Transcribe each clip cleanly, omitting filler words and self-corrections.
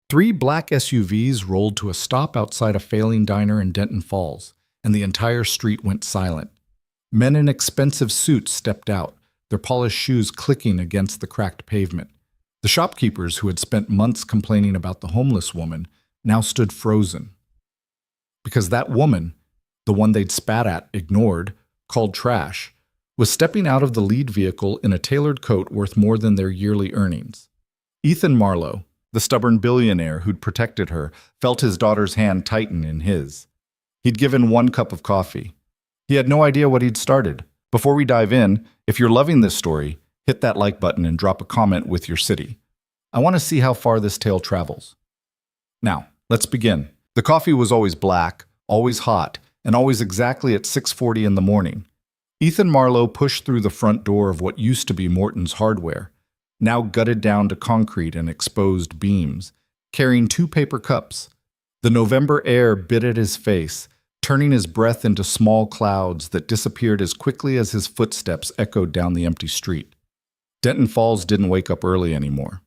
Three black SUVs rolled to a stop outside a failing diner in Denton Falls, and the entire street went silent. Men in expensive suits stepped out, their polished shoes clicking against the cracked pavement. The shopkeepers who had spent months complaining about the homeless woman now stood frozen. Because that woman, the one they'd spat at, ignored, called trash, was stepping out of the lead vehicle in a tailored coat worth more than their yearly earnings. Ethan Marlowe, the stubborn billionaire who'd protected her, felt his daughter's hand tighten in his. He'd given 1 cup of coffee. He had no idea what he'd started. Before we dive in, if you're loving this story, hit that like button and drop a comment with your city. I want to see how far this tale travels. Now, let's begin. The coffee was always black, always hot, and always exactly at 6:40 in the morning. Ethan Marlowe pushed through the front door of what used to be Morton's Hardware, now gutted down to concrete and exposed beams, carrying 2 paper cups. The November air bit at his face, turning his breath into small clouds that disappeared as quickly as his footsteps echoed down the empty street. Denton Falls didn't wake up early anymore.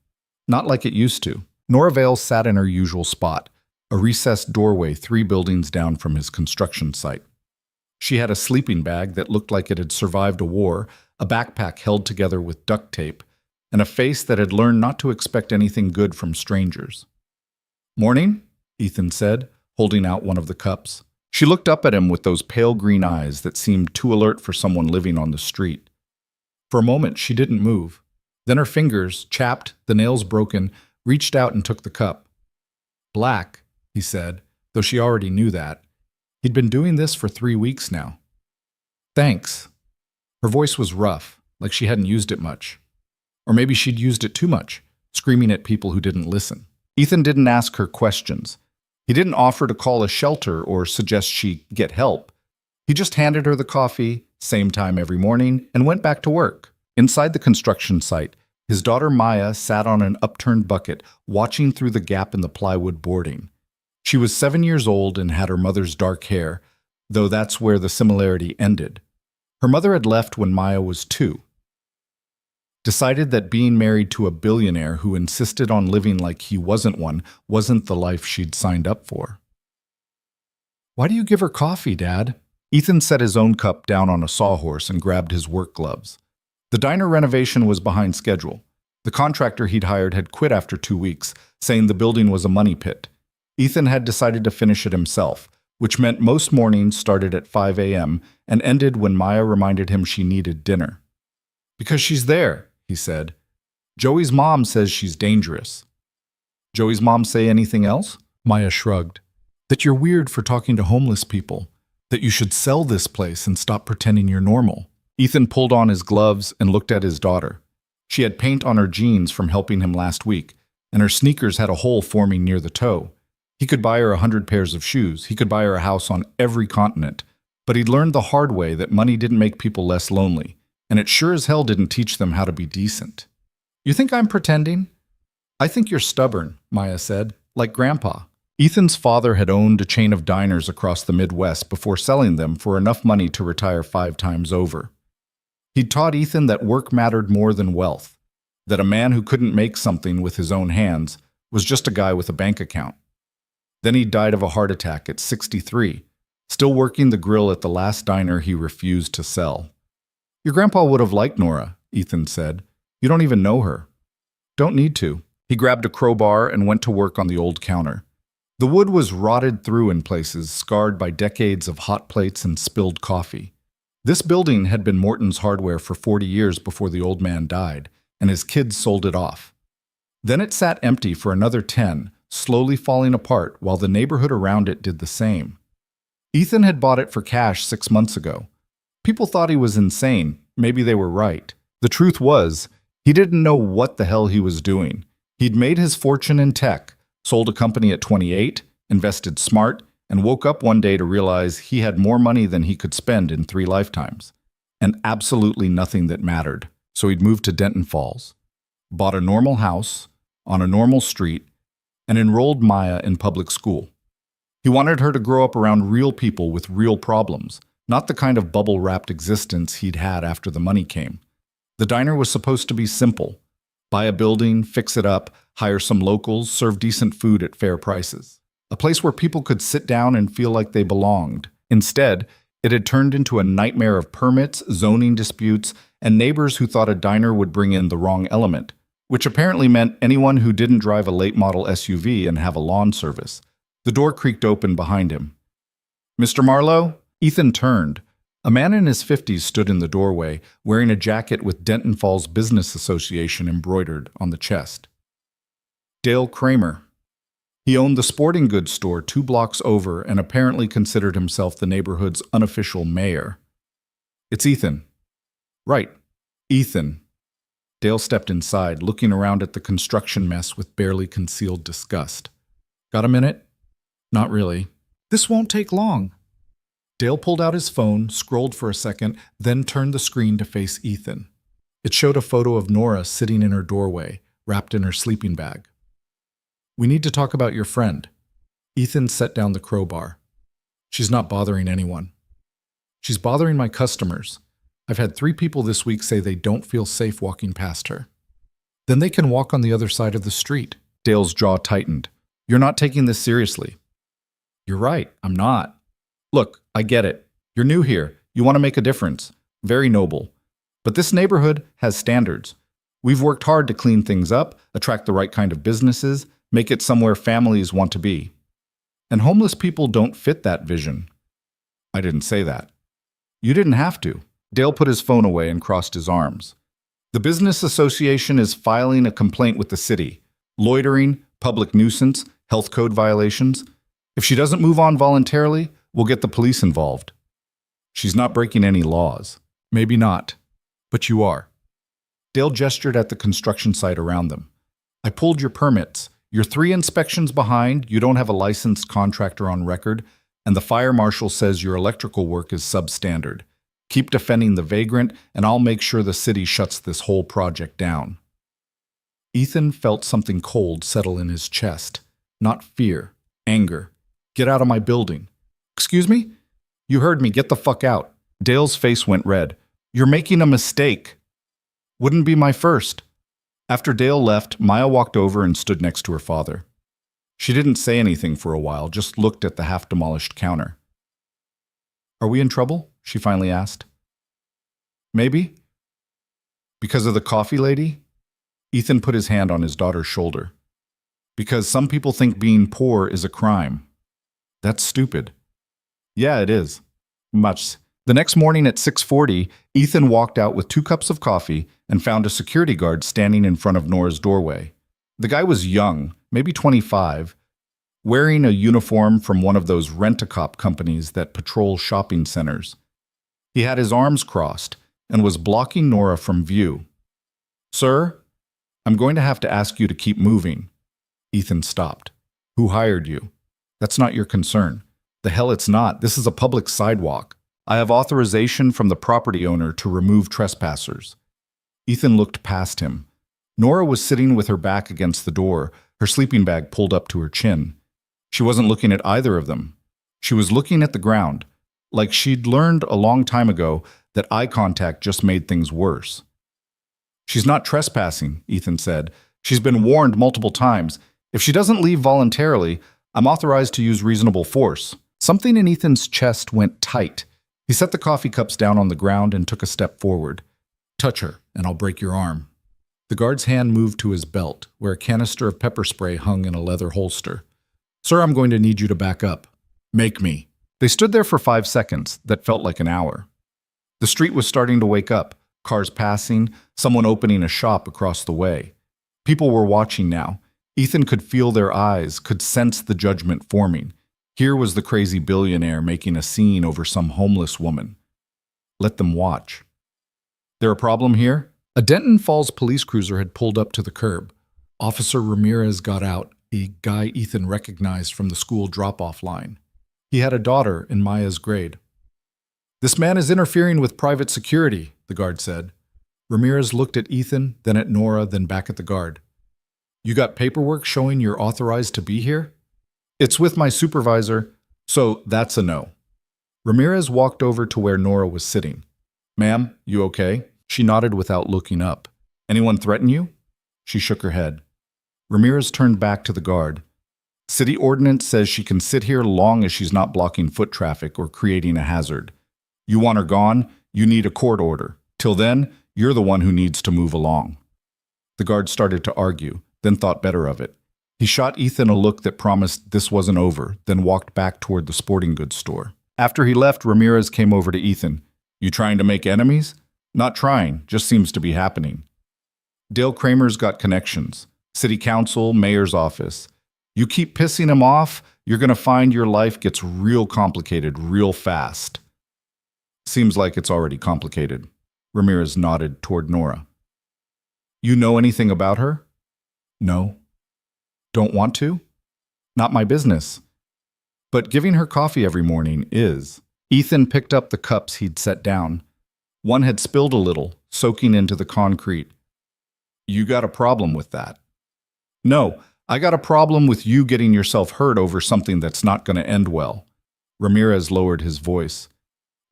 Not like it used to. Nora Vale sat in her usual spot, a recessed doorway 3 buildings down from his construction site. She had a sleeping bag that looked like it had survived a war, a backpack held together with duct tape, and a face that had learned not to expect anything good from strangers. "Morning," Ethan said, holding out one of the cups. She looked up at him with those pale green eyes that seemed too alert for someone living on the street. For a moment, she didn't move. Then her fingers, chapped, the nails broken, reached out and took the cup. "Black," he said, though she already knew that. He'd been doing this for 3 weeks now. "Thanks." Her voice was rough, like she hadn't used it much. Or maybe she'd used it too much, screaming at people who didn't listen. Ethan didn't ask her questions. He didn't offer to call a shelter or suggest she get help. He just handed her the coffee, same time every morning, and went back to work. Inside the construction site, his daughter Maya sat on an upturned bucket, watching through the gap in the plywood boarding. She was 7 years old and had her mother's dark hair, though that's where the similarity ended. Her mother had left when Maya was 2. Decided that being married to a billionaire who insisted on living like he wasn't one wasn't the life she'd signed up for. "Why do you give her coffee, Dad?" Ethan set his own cup down on a sawhorse and grabbed his work gloves. The diner renovation was behind schedule. The contractor he'd hired had quit after 2 weeks, saying the building was a money pit. Ethan had decided to finish it himself, which meant most mornings started at 5 a.m. and ended when Maya reminded him she needed dinner. "Because she's there," he said. "Joey's mom says she's dangerous." "Joey's mom say anything else?" Maya shrugged. "That you're weird for talking to homeless people. That you should sell this place and stop pretending you're normal." Ethan pulled on his gloves and looked at his daughter. She had paint on her jeans from helping him last week, and her sneakers had a hole forming near the toe. He could buy her 100 pairs of shoes. He could buy her a house on every continent. But he'd learned the hard way that money didn't make people less lonely, and it sure as hell didn't teach them how to be decent. "You think I'm pretending?" "I think you're stubborn," Maya said, "like Grandpa." Ethan's father had owned a chain of diners across the Midwest before selling them for enough money to retire 5 times over. He'd taught Ethan that work mattered more than wealth, that a man who couldn't make something with his own hands was just a guy with a bank account. Then he died of a heart attack at 63, still working the grill at the last diner he refused to sell. "Your grandpa would have liked Nora," Ethan said. "You don't even know her." "Don't need to." He grabbed a crowbar and went to work on the old counter. The wood was rotted through in places, scarred by decades of hot plates and spilled coffee. This building had been Morton's Hardware for 40 years before the old man died, and his kids sold it off. Then it sat empty for another 10, slowly falling apart while the neighborhood around it did the same. Ethan had bought it for cash 6 months ago. People thought he was insane. Maybe they were right. The truth was, he didn't know what the hell he was doing. He'd made his fortune in tech, sold a company at 28, invested smart, and woke up one day to realize he had more money than he could spend in 3 lifetimes, and absolutely nothing that mattered. So he'd moved to Denton Falls, bought a normal house on a normal street, and enrolled Maya in public school. He wanted her to grow up around real people with real problems, not the kind of bubble-wrapped existence he'd had after the money came. The diner was supposed to be simple. Buy a building, fix it up, hire some locals, serve decent food at fair prices. A place where people could sit down and feel like they belonged. Instead, it had turned into a nightmare of permits, zoning disputes, and neighbors who thought a diner would bring in the wrong element, which apparently meant anyone who didn't drive a late model SUV and have a lawn service. The door creaked open behind him. "Mr. Marlowe?" Ethan turned. A man in his 50s stood in the doorway, wearing a jacket with Denton Falls Business Association embroidered on the chest. Dale Kramer. He owned the sporting goods store 2 blocks over and apparently considered himself the neighborhood's unofficial mayor. "It's Ethan." "Right, Ethan." Dale stepped inside, looking around at the construction mess with barely concealed disgust. "Got a minute?" "Not really." "This won't take long." Dale pulled out his phone, scrolled for a second, then turned the screen to face Ethan. It showed a photo of Nora sitting in her doorway, wrapped in her sleeping bag. "We need to talk about your friend." Ethan set down the crowbar. "She's not bothering anyone." "She's bothering my customers. I've had 3 people this week say they don't feel safe walking past her." "Then they can walk on the other side of the street." Dale's jaw tightened. "You're not taking this seriously." "You're right, I'm not. Look, I get it. You're new here. You want to make a difference. Very noble. But this neighborhood has standards. We've worked hard to clean things up, attract the right kind of businesses, make it somewhere families want to be. And homeless people don't fit that vision." "I didn't say that." "You didn't have to." Dale put his phone away and crossed his arms. "The Business Association is filing a complaint with the city. Loitering, public nuisance, health code violations. If she doesn't move on voluntarily, we'll get the police involved." "She's not breaking any laws." "Maybe not, but you are." Dale gestured at the construction site around them. "I pulled your permits. You're 3 inspections behind, you don't have a licensed contractor on record, and the fire marshal says your electrical work is substandard. Keep defending the vagrant, and I'll make sure the city shuts this whole project down." Ethan felt something cold settle in his chest. Not fear, anger. "Get out of my building." "Excuse me?" "You heard me. Get the fuck out." Dale's face went red. "You're making a mistake." "Wouldn't be my first." After Dale left, Maya walked over and stood next to her father. She didn't say anything for a while, just looked at the half-demolished counter. "Are we in trouble?" she finally asked. "Maybe." "Because of the coffee lady?" Ethan put his hand on his daughter's shoulder. "Because some people think being poor is a crime." "That's stupid." "Yeah, it is. Much." The next morning at 6:40, Ethan walked out with 2 cups of coffee and found a security guard standing in front of Nora's doorway. The guy was young, maybe 25, wearing a uniform from one of those rent-a-cop companies that patrol shopping centers. He had his arms crossed and was blocking Nora from view. "Sir, I'm going to have to ask you to keep moving." Ethan stopped. "Who hired you?" "That's not your concern." "The hell it's not. This is a public sidewalk. I have authorization from the property owner to remove trespassers." Ethan looked past him. Nora was sitting with her back against the door, her sleeping bag pulled up to her chin. She wasn't looking at either of them. She was looking at the ground, like she'd learned a long time ago that eye contact just made things worse. "She's not trespassing," Ethan said. "She's been warned multiple times. If she doesn't leave voluntarily, I'm authorized to use reasonable force." Something in Ethan's chest went tight. He set the coffee cups down on the ground and took a step forward. "Touch her, and I'll break your arm." The guard's hand moved to his belt, where a canister of pepper spray hung in a leather holster. "Sir, I'm going to need you to back up." "Make me." They stood there for 5 seconds that felt like an hour. The street was starting to wake up, cars passing, someone opening a shop across the way. People were watching now. Ethan could feel their eyes, could sense the judgment forming. Here was the crazy billionaire making a scene over some homeless woman. Let them watch. "There a problem here?" A Denton Falls police cruiser had pulled up to the curb. Officer Ramirez got out, a guy Ethan recognized from the school drop-off line. He had a daughter in Maya's grade. "This man is interfering with private security," the guard said. Ramirez looked at Ethan, then at Nora, then back at the guard. "You got paperwork showing you're authorized to be here?" "It's with my supervisor, so that's a no." Ramirez walked over to where Nora was sitting. "Ma'am, you okay?" She nodded without looking up. "Anyone threaten you?" She shook her head. Ramirez turned back to the guard. City ordinance says she can sit here long as she's not blocking foot traffic or creating a hazard. You want her gone, you need a court order. Till then, you're the one who needs to move along. The guard started to argue, then thought better of it. He shot Ethan a look that promised this wasn't over, then walked back toward the sporting goods store. After he left, Ramirez came over to Ethan. You trying to make enemies? Not trying, just seems to be happening. Dale Kramer's got connections. City council, mayor's office. You keep pissing him off, you're going to find your life gets real complicated real fast. Seems like it's already complicated. Ramirez nodded toward Nora. You know anything about her? No. Don't want to? Not my business. But giving her coffee every morning is. Ethan picked up the cups he'd set down. One had spilled a little, soaking into the concrete. You got a problem with that? No, I got a problem with you getting yourself hurt over something that's not going to end well. Ramirez lowered his voice.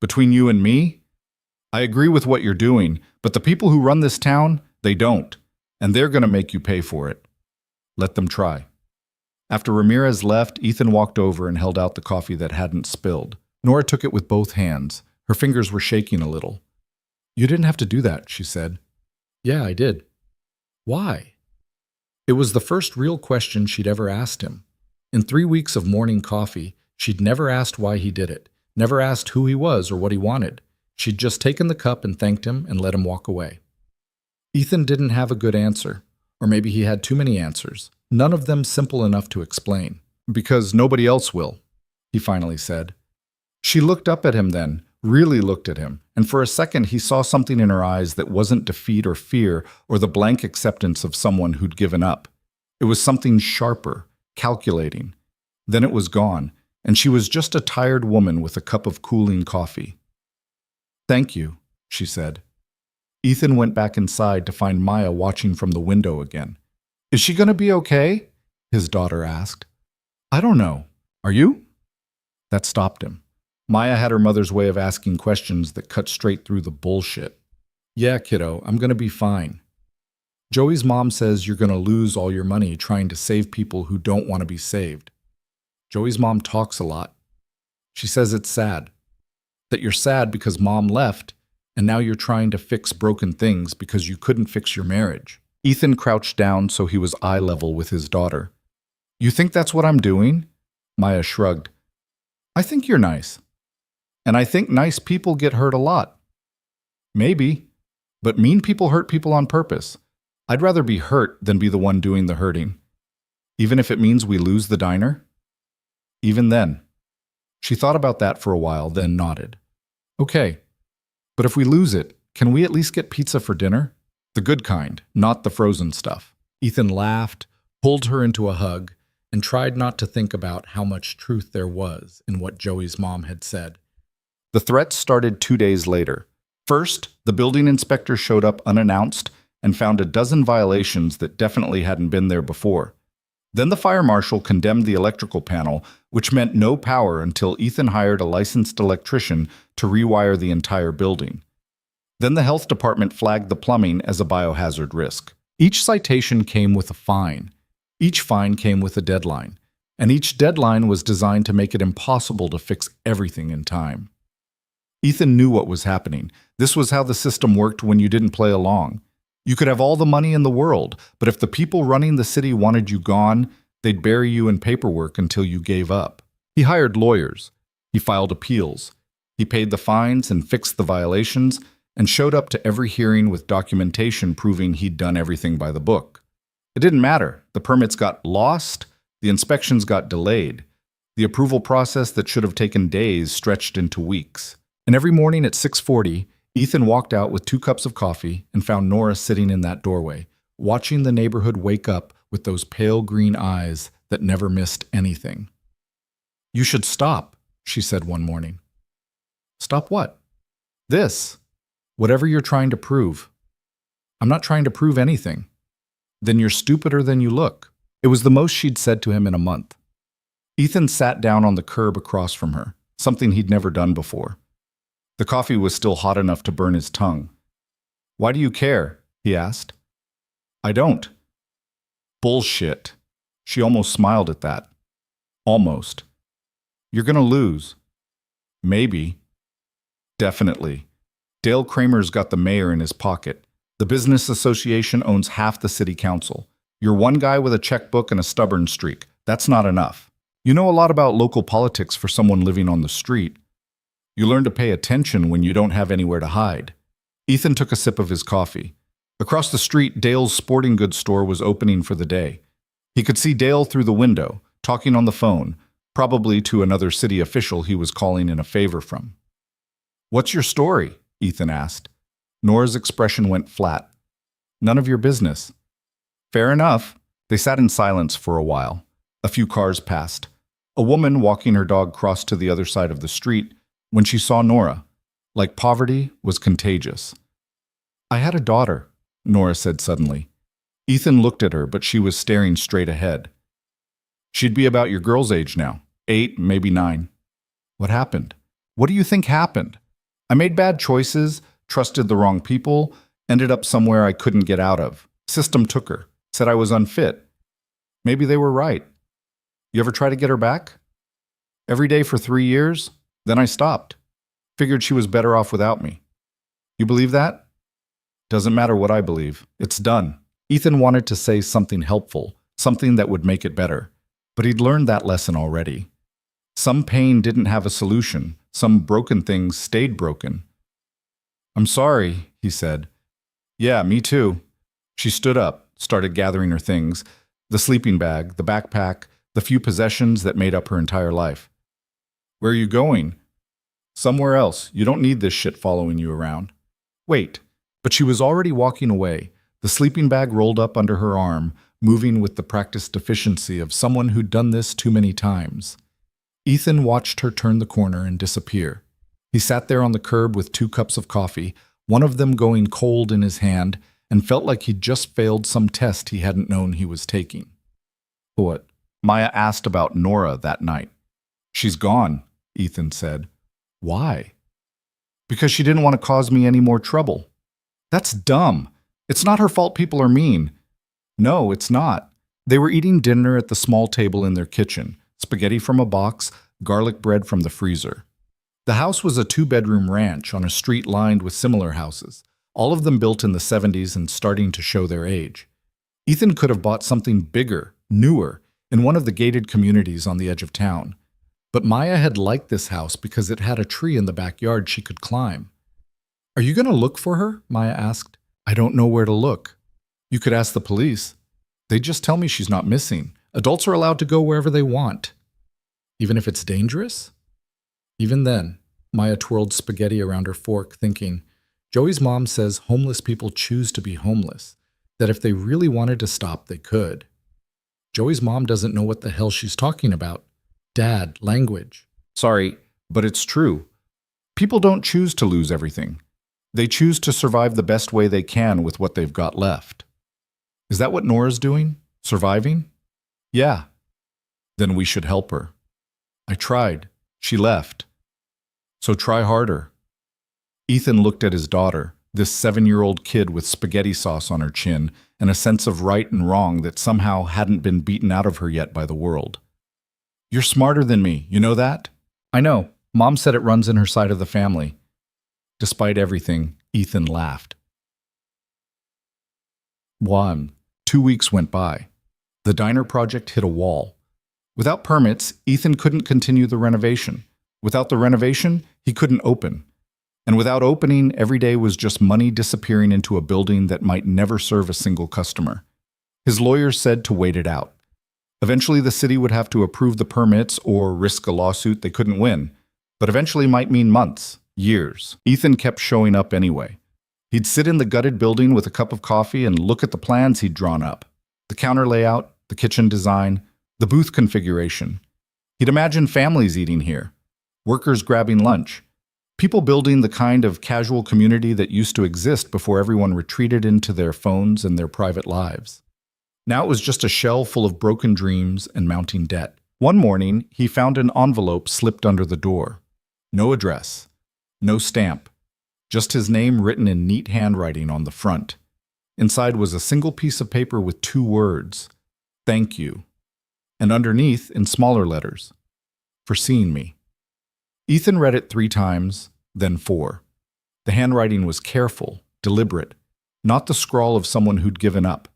Between you and me? I agree with what you're doing, but the people who run this town, they don't. And they're going to make you pay for it. Let them try. After Ramirez left, Ethan walked over and held out the coffee that hadn't spilled. Nora took it with both hands. Her fingers were shaking a little. You didn't have to do that, she said. Yeah, I did. Why? It was the first real question she'd ever asked him. In 3 weeks of morning coffee, she'd never asked why he did it, never asked who he was or what he wanted. She'd just taken the cup and thanked him and let him walk away. Ethan didn't have a good answer, or maybe he had too many answers, none of them simple enough to explain. Because nobody else will, he finally said. She looked up at him then, really looked at him, and for a second he saw something in her eyes that wasn't defeat or fear or the blank acceptance of someone who'd given up. It was something sharper, calculating. Then it was gone, and she was just a tired woman with a cup of cooling coffee. Thank you, she said. Ethan went back inside to find Maya watching from the window again. Is she going to be okay? His daughter asked. I don't know. Are you? That stopped him. Maya had her mother's way of asking questions that cut straight through the bullshit. Yeah, kiddo, I'm going to be fine. Joey's mom says you're going to lose all your money trying to save people who don't want to be saved. Joey's mom talks a lot. She says it's sad. That you're sad because mom left, and now you're trying to fix broken things because you couldn't fix your marriage. Ethan crouched down so he was eye level with his daughter. You think that's what I'm doing? Maya shrugged. I think you're nice. And I think nice people get hurt a lot. Maybe, but mean people hurt people on purpose. I'd rather be hurt than be the one doing the hurting. Even if it means we lose the diner? Even then. She thought about that for a while, then nodded. Okay, but if we lose it, can we at least get pizza for dinner? The good kind, not the frozen stuff. Ethan laughed, pulled her into a hug, and tried not to think about how much truth there was in what Joey's mom had said. The threats started 2 days later. First, the building inspector showed up unannounced and found a dozen violations that definitely hadn't been there before. Then the fire marshal condemned the electrical panel, which meant no power until Ethan hired a licensed electrician to rewire the entire building. Then the health department flagged the plumbing as a biohazard risk. Each citation came with a fine. Each fine came with a deadline. And each deadline was designed to make it impossible to fix everything in time. Ethan knew what was happening. This was how the system worked when you didn't play along. You could have all the money in the world, but if the people running the city wanted you gone, they'd bury you in paperwork until you gave up. He hired lawyers. He filed appeals. He paid the fines and fixed the violations and showed up to every hearing with documentation proving he'd done everything by the book. It didn't matter. The permits got lost. The inspections got delayed. The approval process that should have taken days stretched into weeks. And every morning at 6:40, Ethan walked out with 2 cups of coffee and found Nora sitting in that doorway, watching the neighborhood wake up with those pale green eyes that never missed anything. You should stop, she said one morning. Stop what? This. Whatever you're trying to prove. I'm not trying to prove anything. Then you're stupider than you look. It was the most she'd said to him in a month. Ethan sat down on the curb across from her, something he'd never done before. The coffee was still hot enough to burn his tongue. Why do you care? He asked. I don't. Bullshit. She almost smiled at that. Almost. You're gonna lose. Maybe. Definitely. Dale Kramer's got the mayor in his pocket. The business association owns half the city council. You're one guy with a checkbook and a stubborn streak. That's not enough. You know a lot about local politics for someone living on the street. You learn to pay attention when you don't have anywhere to hide. Ethan took a sip of his coffee. Across the street, Dale's sporting goods store was opening for the day. He could see Dale through the window, talking on the phone, probably to another city official he was calling in a favor from. "What's your story?" Ethan asked. Nora's expression went flat. "None of your business." "Fair enough." They sat in silence for a while. A few cars passed. A woman walking her dog crossed to the other side of the street when she saw Nora. Like poverty was contagious. "I had a daughter," Nora said suddenly. Ethan looked at her, but she was staring straight ahead. "She'd be about your girl's age now, 8, maybe 9. "What happened?" "What do you think happened? I made bad choices, trusted the wrong people, ended up somewhere I couldn't get out of. System took her, said I was unfit. Maybe they were right. You ever try to get her back?" "Every day for 3 years, then I stopped. Figured she was better off without me." "You believe that?" "Doesn't matter what I believe. It's done." Ethan wanted to say something helpful, something that would make it better, but he'd learned that lesson already. Some pain didn't have a solution. Some broken things stayed broken. "I'm sorry," he said. "Yeah, me too." She stood up, started gathering her things, the sleeping bag, the backpack, the few possessions that made up her entire life. "Where are you going?" "Somewhere else. You don't need this shit following you around." "Wait." But she was already walking away, the sleeping bag rolled up under her arm, moving with the practiced efficiency of someone who'd done this too many times. Ethan watched her turn the corner and disappear. He sat there on the curb with 2 cups of coffee, one of them going cold in his hand, and felt like he'd just failed some test he hadn't known he was taking. "What?" Maya asked about Nora that night. "She's gone," Ethan said. "Why?" "Because she didn't want to cause me any more trouble." "That's dumb. It's not her fault people are mean." "No, it's not." They were eating dinner at the small table in their kitchen, spaghetti from a box, garlic bread from the freezer. The house was a 2-bedroom ranch on a street lined with similar houses, all of them built in the 70s and starting to show their age. Ethan could have bought something bigger, newer, in one of the gated communities on the edge of town. But Maya had liked this house because it had a tree in the backyard she could climb. "Are you going to look for her?" Maya asked. "I don't know where to look." "You could ask the police. They just tell me she's not missing. Adults are allowed to go wherever they want." "Even if it's dangerous?" Even then, Maya twirled spaghetti around her fork, thinking, Joey's mom says homeless people choose to be homeless, that if they really wanted to stop, they could. Joey's mom doesn't know what the hell she's talking about. Dad, language. "Sorry, but it's true. People don't choose to lose everything. They choose to survive the best way they can with what they've got left." "Is that what Nora's doing? Surviving?" "Yeah." "Then we should help her." "I tried. She left." "So try harder." Ethan looked at his daughter, this 7-year-old kid with spaghetti sauce on her chin and a sense of right and wrong that somehow hadn't been beaten out of her yet by the world. "You're smarter than me, you know that?" "I know. Mom said it runs in her side of the family." Despite everything, Ethan laughed. 2 weeks went by. The diner project hit a wall. Without permits, Ethan couldn't continue the renovation. Without the renovation, he couldn't open. And without opening, every day was just money disappearing into a building that might never serve a single customer. His lawyers said to wait it out. Eventually, the city would have to approve the permits or risk a lawsuit they couldn't win. But eventually might mean months, years. Ethan kept showing up anyway. He'd sit in the gutted building with a cup of coffee and look at the plans he'd drawn up. The counter layout, the kitchen design, the booth configuration. He'd imagine families eating here, workers grabbing lunch, people building the kind of casual community that used to exist before everyone retreated into their phones and their private lives. Now it was just a shell full of broken dreams and mounting debt. One morning, he found an envelope slipped under the door. No address, no stamp, just his name written in neat handwriting on the front. Inside was a single piece of paper with 2 words, Thank you. And underneath, in smaller letters, for seeing me. Ethan read it 3 times, then 4. The handwriting was careful, deliberate, not the scrawl of someone who'd given up.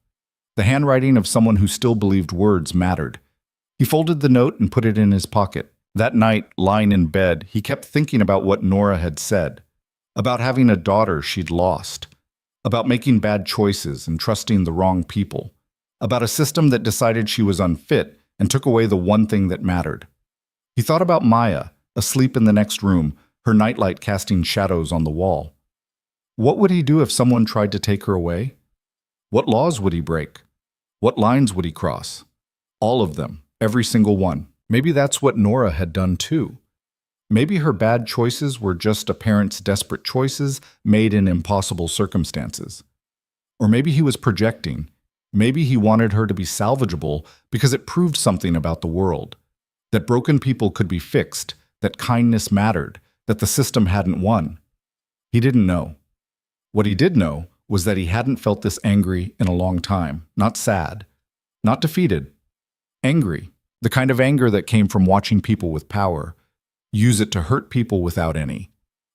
The handwriting of someone who still believed words mattered. He folded the note and put it in his pocket. That night, lying in bed, he kept thinking about what Nora had said, about having a daughter she'd lost, about making bad choices and trusting the wrong people, about a system that decided she was unfit and took away the one thing that mattered. He thought about Maya, asleep in the next room, her nightlight casting shadows on the wall. What would he do if someone tried to take her away? What laws would he break? What lines would he cross? All of them, every single one. Maybe that's what Nora had done too. Maybe her bad choices were just a parent's desperate choices made in impossible circumstances. Or maybe he was projecting. Maybe he wanted her to be salvageable because it proved something about the world. That broken people could be fixed, that kindness mattered, that the system hadn't won. He didn't know. What he did know was that he hadn't felt this angry in a long time. Not sad, not defeated. Angry. The kind of anger that came from watching people with power use it to hurt people without any.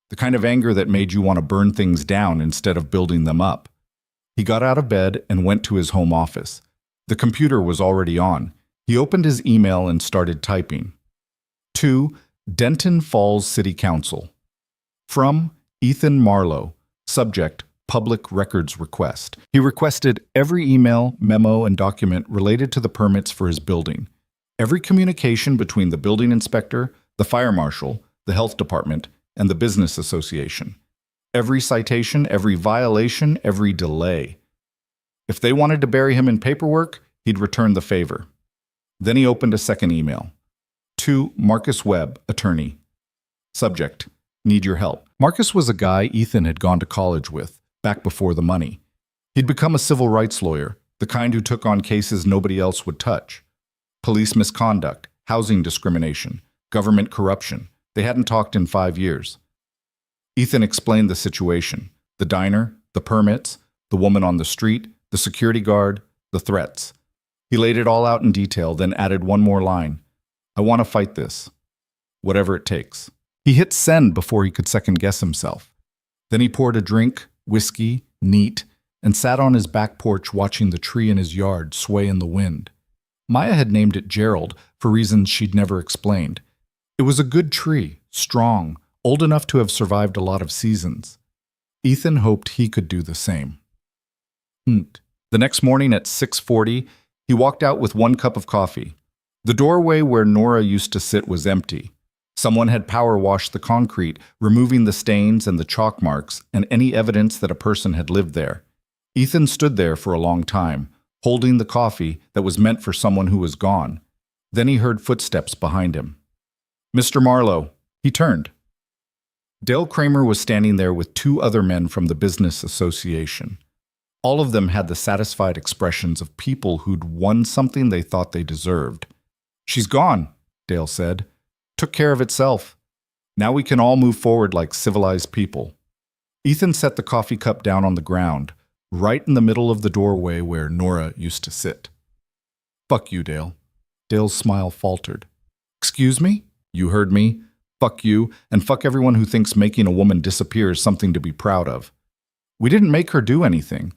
The kind of anger that made you want to burn things down instead of building them up. He got out of bed and went to his home office. The computer was already on. He opened his email and started typing. To Denton Falls City Council. From Ethan Marlowe. Subject, Public Records Request. He requested every email, memo, and document related to the permits for his building. Every communication between the building inspector, the fire marshal, the health department, and the business association. Every citation, every violation, every delay. If they wanted to bury him in paperwork, he'd return the favor. Then he opened a second email. To Marcus Webb, attorney. Subject, need your help. Marcus was a guy Ethan had gone to college with, back before the money. He'd become a civil rights lawyer, the kind who took on cases nobody else would touch. Police misconduct, housing discrimination, government corruption. They hadn't talked in 5 years. Ethan explained the situation, the diner, the permits, the woman on the street, the security guard, the threats. He laid it all out in detail, then added one more line. I want to fight this. Whatever it takes. He hit send before he could second-guess himself. Then he poured a drink, whiskey, neat, and sat on his back porch watching the tree in his yard sway in the wind. Maya had named it Gerald for reasons she'd never explained. It was a good tree, strong, old enough to have survived a lot of seasons. Ethan hoped he could do the same. The next morning at 6:40, he walked out with 1 cup of coffee. The doorway where Nora used to sit was empty. Someone had power washed the concrete, removing the stains and the chalk marks and any evidence that a person had lived there. Ethan stood there for a long time, holding the coffee that was meant for someone who was gone. Then he heard footsteps behind him. Mr. Marlowe. He turned. Dale Kramer was standing there with 2 other men from the business association. All of them had the satisfied expressions of people who'd won something they thought they deserved. She's gone, Dale said. Took care of itself. Now we can all move forward like civilized people. Ethan set the coffee cup down on the ground, right in the middle of the doorway where Nora used to sit. Fuck you, Dale. Dale's smile faltered. Excuse me? You heard me. Fuck you, and fuck everyone who thinks making a woman disappear is something to be proud of. We didn't make her do anything.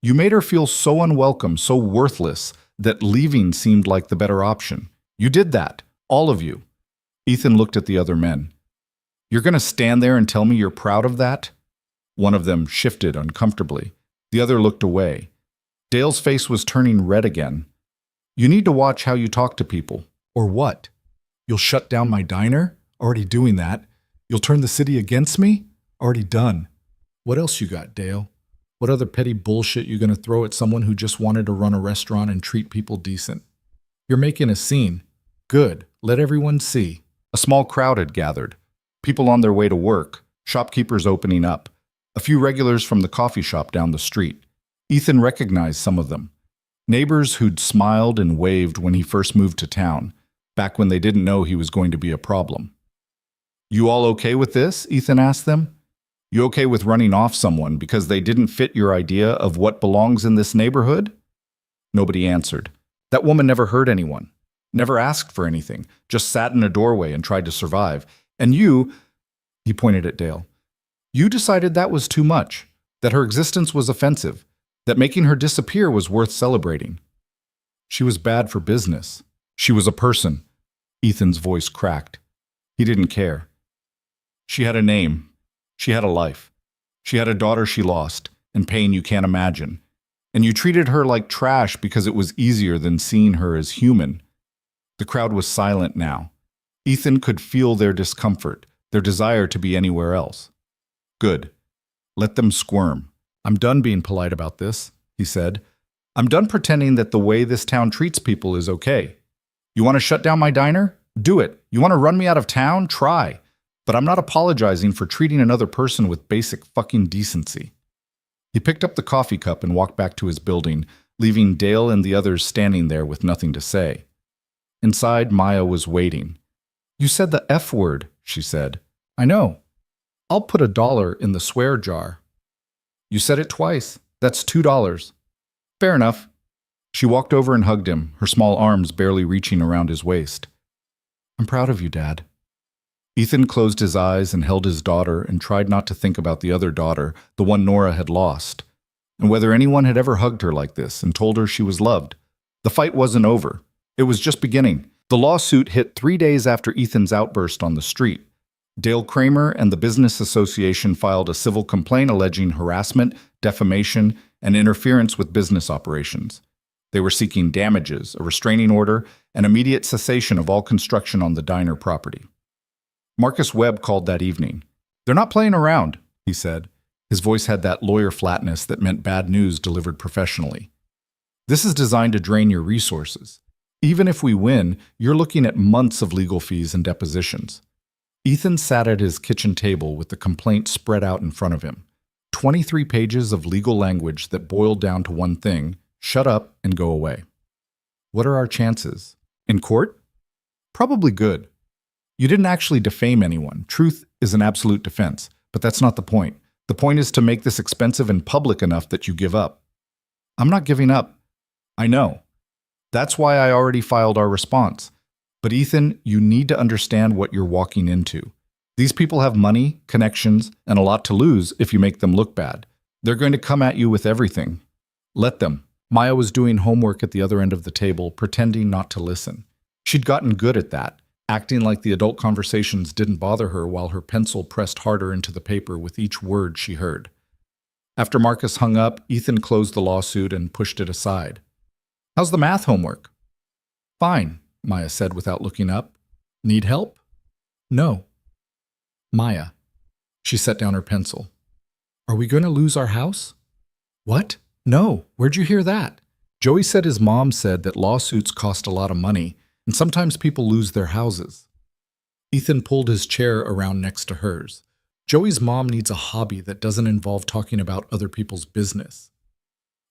You made her feel so unwelcome, so worthless, that leaving seemed like the better option. You did that, all of you. Ethan looked at the other men. You're going to stand there and tell me you're proud of that? One of them shifted uncomfortably. The other looked away. Dale's face was turning red again. You need to watch how you talk to people. Or what? You'll shut down my diner? Already doing that. You'll turn the city against me? Already done. What else you got, Dale? What other petty bullshit you going to throw at someone who just wanted to run a restaurant and treat people decent? You're making a scene. Good. Let everyone see. A small crowd had gathered. People on their way to work. Shopkeepers opening up. A few regulars from the coffee shop down the street. Ethan recognized some of them. Neighbors who'd smiled and waved when he first moved to town, back when they didn't know he was going to be a problem. You all okay with this? Ethan asked them. You okay with running off someone because they didn't fit your idea of what belongs in this neighborhood? Nobody answered. That woman never hurt anyone, never asked for anything, just sat in a doorway and tried to survive. And you, he pointed at Dale, you decided that was too much, that her existence was offensive, that making her disappear was worth celebrating. She was bad for business. She was a person. Ethan's voice cracked. He didn't care. She had a name. She had a life. She had a daughter she lost, and pain you can't imagine. And you treated her like trash because it was easier than seeing her as human. The crowd was silent now. Ethan could feel their discomfort, their desire to be anywhere else. Good. Let them squirm. I'm done being polite about this, he said. I'm done pretending that the way this town treats people is okay. You want to shut down my diner? Do it. You want to run me out of town? Try. But I'm not apologizing for treating another person with basic fucking decency. He picked up the coffee cup and walked back to his building, leaving Dale and the others standing there with nothing to say. Inside, Maya was waiting. You said the F word, she said. I know. I'll put $1 in the swear jar. You said it twice. That's $2. Fair enough. She walked over and hugged him, her small arms barely reaching around his waist. I'm proud of you, Dad. Ethan closed his eyes and held his daughter and tried not to think about the other daughter, the one Nora had lost, and whether anyone had ever hugged her like this and told her she was loved. The fight wasn't over. It was just beginning. The lawsuit hit 3 days after Ethan's outburst on the street. Dale Kramer and the Business Association filed a civil complaint alleging harassment, defamation, and interference with business operations. They were seeking damages, a restraining order, and immediate cessation of all construction on the diner property. Marcus Webb called that evening. They're not playing around, he said. His voice had that lawyer flatness that meant bad news delivered professionally. This is designed to drain your resources. Even if we win, you're looking at months of legal fees and depositions. Ethan sat at his kitchen table with the complaint spread out in front of him. 23 pages of legal language that boiled down to one thing: shut up and go away. What are our chances? In court? Probably good. You didn't actually defame anyone. Truth is an absolute defense, but that's not the point. The point is to make this expensive and public enough that you give up. I'm not giving up. I know. That's why I already filed our response. But Ethan, you need to understand what you're walking into. These people have money, connections, and a lot to lose if you make them look bad. They're going to come at you with everything. Let them. Maya was doing homework at the other end of the table, pretending not to listen. She'd gotten good at that, acting like the adult conversations didn't bother her while her pencil pressed harder into the paper with each word she heard. After Marcus hung up, Ethan closed the lawsuit and pushed it aside. How's the math homework? Fine, Maya said without looking up. Need help? No. Maya. She set down her pencil. Are we going to lose our house? What? No. Where'd you hear that? Joey said his mom said that lawsuits cost a lot of money, and sometimes people lose their houses. Ethan pulled his chair around next to hers. Joey's mom needs a hobby that doesn't involve talking about other people's business.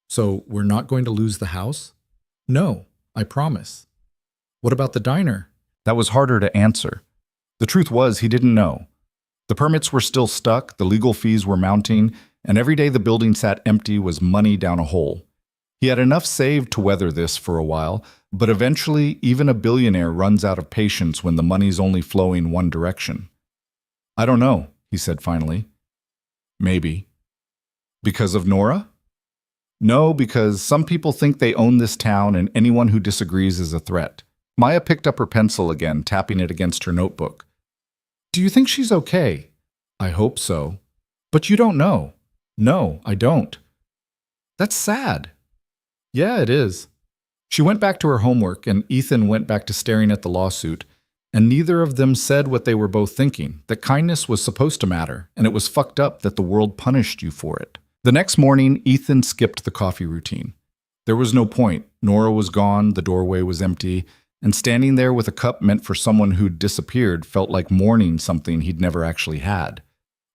So we're not going to lose the house? No, I promise. What about the diner? That was harder to answer. The truth was he didn't know. The permits were still stuck, the legal fees were mounting, and every day the building sat empty was money down a hole. He had enough saved to weather this for a while, but eventually even a billionaire runs out of patience when the money's only flowing one direction. I don't know, he said finally. Maybe. Because of Nora? No, because some people think they own this town and anyone who disagrees is a threat. Maya picked up her pencil again, tapping it against her notebook. Do you think she's okay? I hope so. But you don't know. No, I don't. That's sad. Yeah, it is. She went back to her homework, and Ethan went back to staring at the lawsuit, and neither of them said what they were both thinking, that kindness was supposed to matter, and it was fucked up that the world punished you for it. The next morning, Ethan skipped the coffee routine. There was no point. Nora was gone, the doorway was empty, and standing there with a cup meant for someone who'd disappeared felt like mourning something he'd never actually had.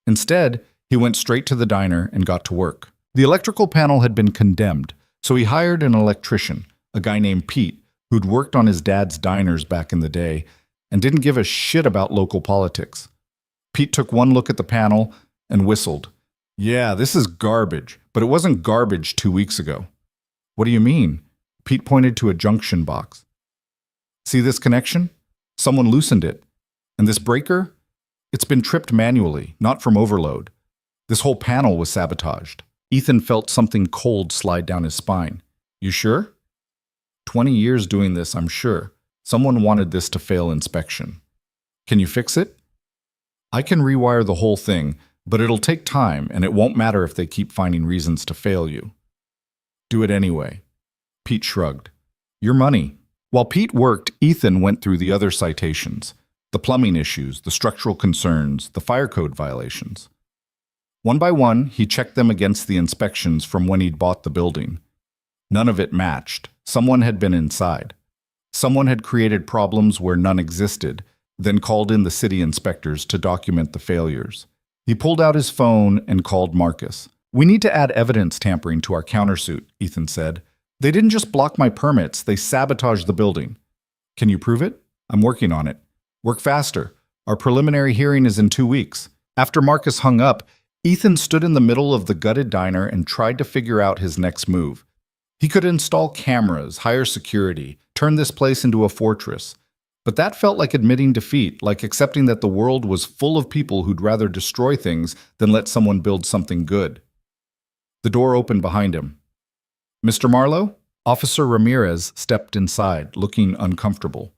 Instead, he went straight to the diner and got to work. The electrical panel had been condemned, so he hired an electrician, a guy named Pete, who'd worked on his dad's diners back in the day and didn't give a shit about local politics. Pete took one look at the panel and whistled. Yeah, this is garbage, but it wasn't garbage 2 weeks ago. What do you mean? Pete pointed to a junction box. See this connection? Someone loosened it. And this breaker? It's been tripped manually, not from overload. This whole panel was sabotaged. Ethan felt something cold slide down his spine. You sure? 20 years doing this, I'm sure. Someone wanted this to fail inspection. Can you fix it? I can rewire the whole thing, but it'll take time and it won't matter if they keep finding reasons to fail you. Do it anyway. Pete shrugged. Your money. While Pete worked, Ethan went through the other citations. The plumbing issues, the structural concerns, the fire code violations. One by one, he checked them against the inspections from when he'd bought the building. None of it matched. Someone had been inside. Someone had created problems where none existed, then called in the city inspectors to document the failures. He pulled out his phone and called Marcus. We need to add evidence tampering to our countersuit, Ethan said. They didn't just block my permits, they sabotaged the building. Can you prove it? I'm working on it. Work faster. Our preliminary hearing is in 2 weeks. After Marcus hung up, Ethan stood in the middle of the gutted diner and tried to figure out his next move. He could install cameras, hire security, turn this place into a fortress. But that felt like admitting defeat, like accepting that the world was full of people who'd rather destroy things than let someone build something good. The door opened behind him. Mr. Marlowe? Officer Ramirez stepped inside, looking uncomfortable.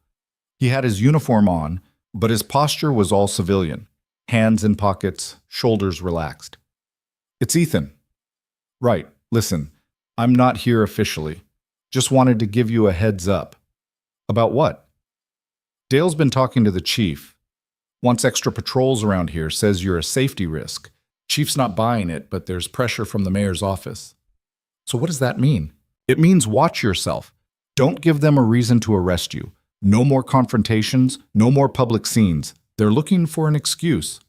He had his uniform on, but his posture was all civilian. Hands in pockets, shoulders relaxed. It's Ethan. Right, listen, I'm not here officially. Just wanted to give you a heads up. About what? Dale's been talking to the chief. Wants extra patrols around here, says you're a safety risk. Chief's not buying it, but there's pressure from the mayor's office. So what does that mean? It means watch yourself. Don't give them a reason to arrest you. No more confrontations, no more public scenes. They're looking for an excuse.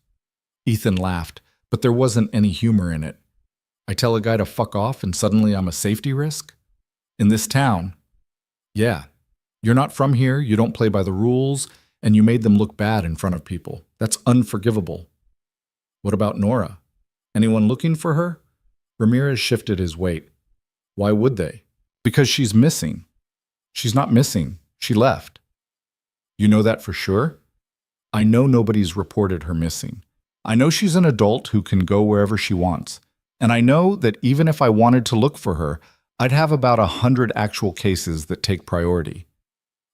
Ethan laughed, but there wasn't any humor in it. I tell a guy to fuck off and suddenly I'm a safety risk? In this town? Yeah. You're not from here, you don't play by the rules, and you made them look bad in front of people. That's unforgivable. What about Nora? Anyone looking for her? Ramirez shifted his weight. Why would they? Because she's missing. She's not missing. She left. You know that for sure? I know nobody's reported her missing. I know she's an adult who can go wherever she wants. And I know that even if I wanted to look for her, I'd have about 100 actual cases that take priority.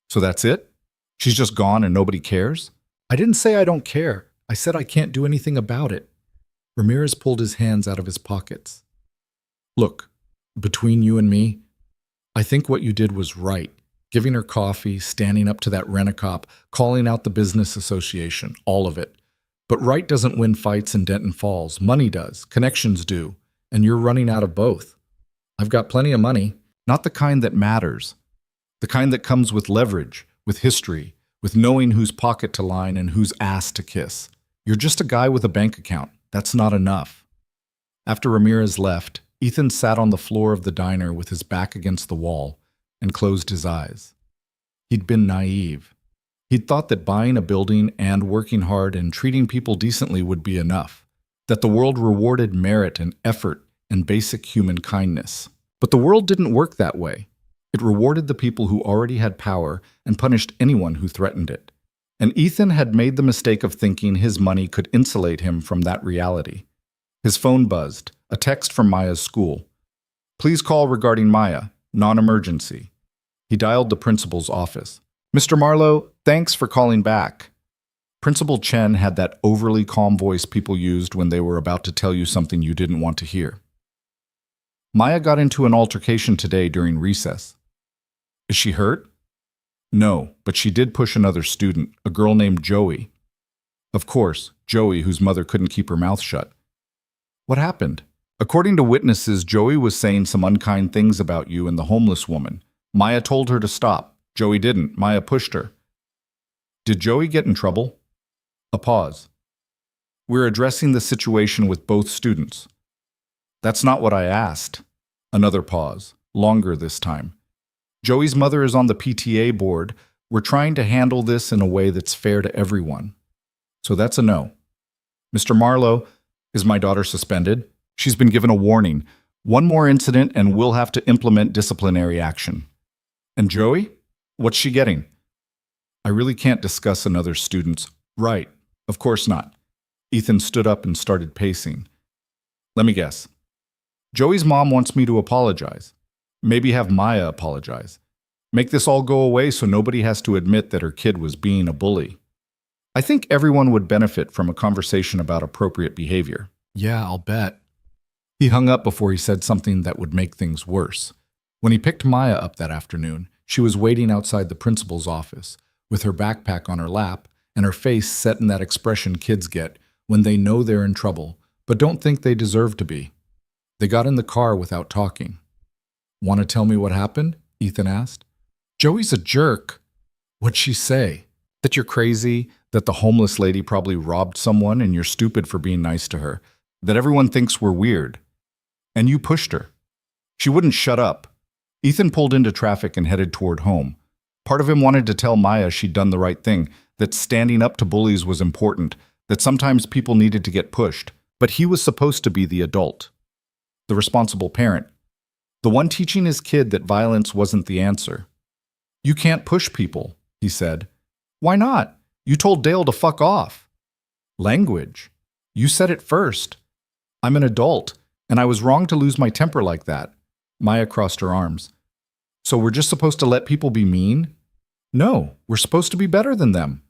So that's it? She's just gone and nobody cares? I didn't say I don't care. I said I can't do anything about it. Ramirez pulled his hands out of his pockets. Look, between you and me, I think what you did was right. Giving her coffee, standing up to that rent-a-cop, calling out the business association, all of it. But right doesn't win fights in Denton Falls. Money does. Connections do. And you're running out of both. I've got plenty of money. Not the kind that matters. The kind that comes with leverage, with history, with knowing whose pocket to line and whose ass to kiss. You're just a guy with a bank account. That's not enough. After Ramirez left, Ethan sat on the floor of the diner with his back against the wall and closed his eyes. He'd been naive. He'd thought that buying a building and working hard and treating people decently would be enough, that the world rewarded merit and effort and basic human kindness. But the world didn't work that way. It rewarded the people who already had power and punished anyone who threatened it. And Ethan had made the mistake of thinking his money could insulate him from that reality. His phone buzzed, a text from Maya's school. Please call regarding Maya, non-emergency. He dialed the principal's office. Mr. Marlowe, thanks for calling back. Principal Chen had that overly calm voice people used when they were about to tell you something you didn't want to hear. Maya got into an altercation today during recess. Is she hurt? No, but she did push another student, a girl named Joey. Of course, Joey, whose mother couldn't keep her mouth shut. What happened? According to witnesses, Joey was saying some unkind things about you and the homeless woman. Maya told her to stop. Joey didn't. Maya pushed her. Did Joey get in trouble? A pause. We're addressing the situation with both students. That's not what I asked. Another pause, longer this time. Joey's mother is on the PTA board. We're trying to handle this in a way that's fair to everyone. So that's a no. Mr. Marlowe, is my daughter suspended? She's been given a warning. One more incident and we'll have to implement disciplinary action. And Joey? What's she getting? I really can't discuss another student's. Right. Of course not. Ethan stood up and started pacing. Let me guess. Joey's mom wants me to apologize. Maybe have Maya apologize. Make this all go away so nobody has to admit that her kid was being a bully. I think everyone would benefit from a conversation about appropriate behavior. Yeah, I'll bet. He hung up before he said something that would make things worse. When he picked Maya up that afternoon, she was waiting outside the principal's office, with her backpack on her lap and her face set in that expression kids get when they know they're in trouble, but don't think they deserve to be. They got in the car without talking. Want to tell me what happened? Ethan asked. Joey's a jerk. What'd she say? That you're crazy, that the homeless lady probably robbed someone and you're stupid for being nice to her, that everyone thinks we're weird. And you pushed her. She wouldn't shut up. Ethan pulled into traffic and headed toward home. Part of him wanted to tell Maya she'd done the right thing, that standing up to bullies was important, that sometimes people needed to get pushed, but he was supposed to be the adult, the responsible parent, the one teaching his kid that violence wasn't the answer. You can't push people, he said. Why not? You told Dale to fuck off. Language. You said it first. I'm an adult, and I was wrong to lose my temper like that. Maya crossed her arms. So we're just supposed to let people be mean? No, we're supposed to be better than them.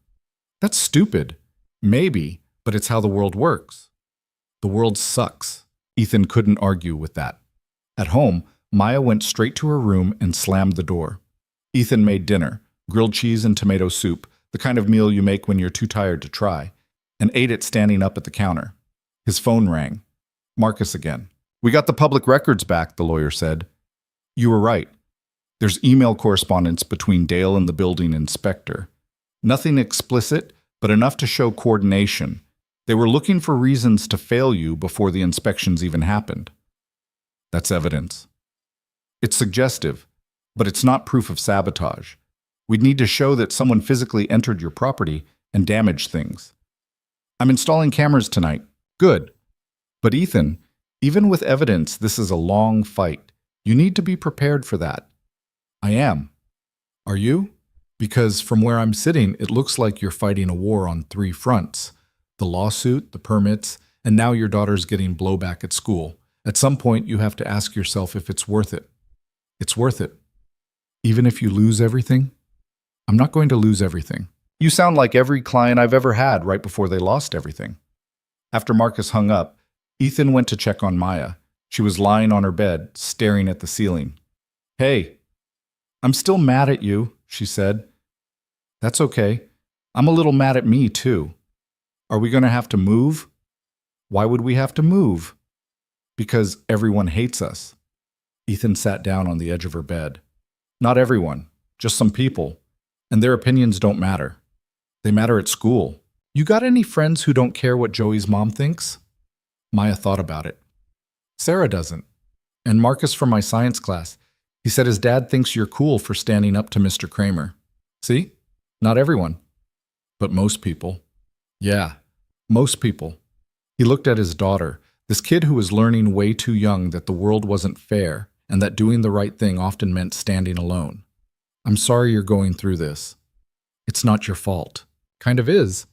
That's stupid. Maybe, but it's how the world works. The world sucks. Ethan couldn't argue with that. At home, Maya went straight to her room and slammed the door. Ethan made dinner, grilled cheese and tomato soup, the kind of meal you make when you're too tired to try, and ate it standing up at the counter. His phone rang. Marcus again. We got the public records back, the lawyer said. You were right. There's email correspondence between Dale and the building inspector. Nothing explicit, but enough to show coordination. They were looking for reasons to fail you before the inspections even happened. That's evidence. It's suggestive, but it's not proof of sabotage. We'd need to show that someone physically entered your property and damaged things. I'm installing cameras tonight. Good. But Ethan, even with evidence, this is a long fight. You need to be prepared for that. I am. Are you? Because from where I'm sitting, it looks like you're fighting a war on 3 fronts. The lawsuit, the permits, and now your daughter's getting blowback at school. At some point, you have to ask yourself if it's worth it. It's worth it. Even if you lose everything? I'm not going to lose everything. You sound like every client I've ever had right before they lost everything. After Marcus hung up, Ethan went to check on Maya. She was lying on her bed, staring at the ceiling. Hey, I'm still mad at you, she said. That's okay. I'm a little mad at me, too. Are we going to have to move? Why would we have to move? Because everyone hates us. Ethan sat down on the edge of her bed. Not everyone, just some people. And their opinions don't matter. They matter at school. You got any friends who don't care what Joey's mom thinks? Maya thought about it. Sarah doesn't. And Marcus from my science class. He said his dad thinks you're cool for standing up to Mr. Kramer. See? Not everyone. But most people. Yeah, most people. He looked at his daughter, this kid who was learning way too young that the world wasn't fair and that doing the right thing often meant standing alone. I'm sorry you're going through this. It's not your fault. Kind of is.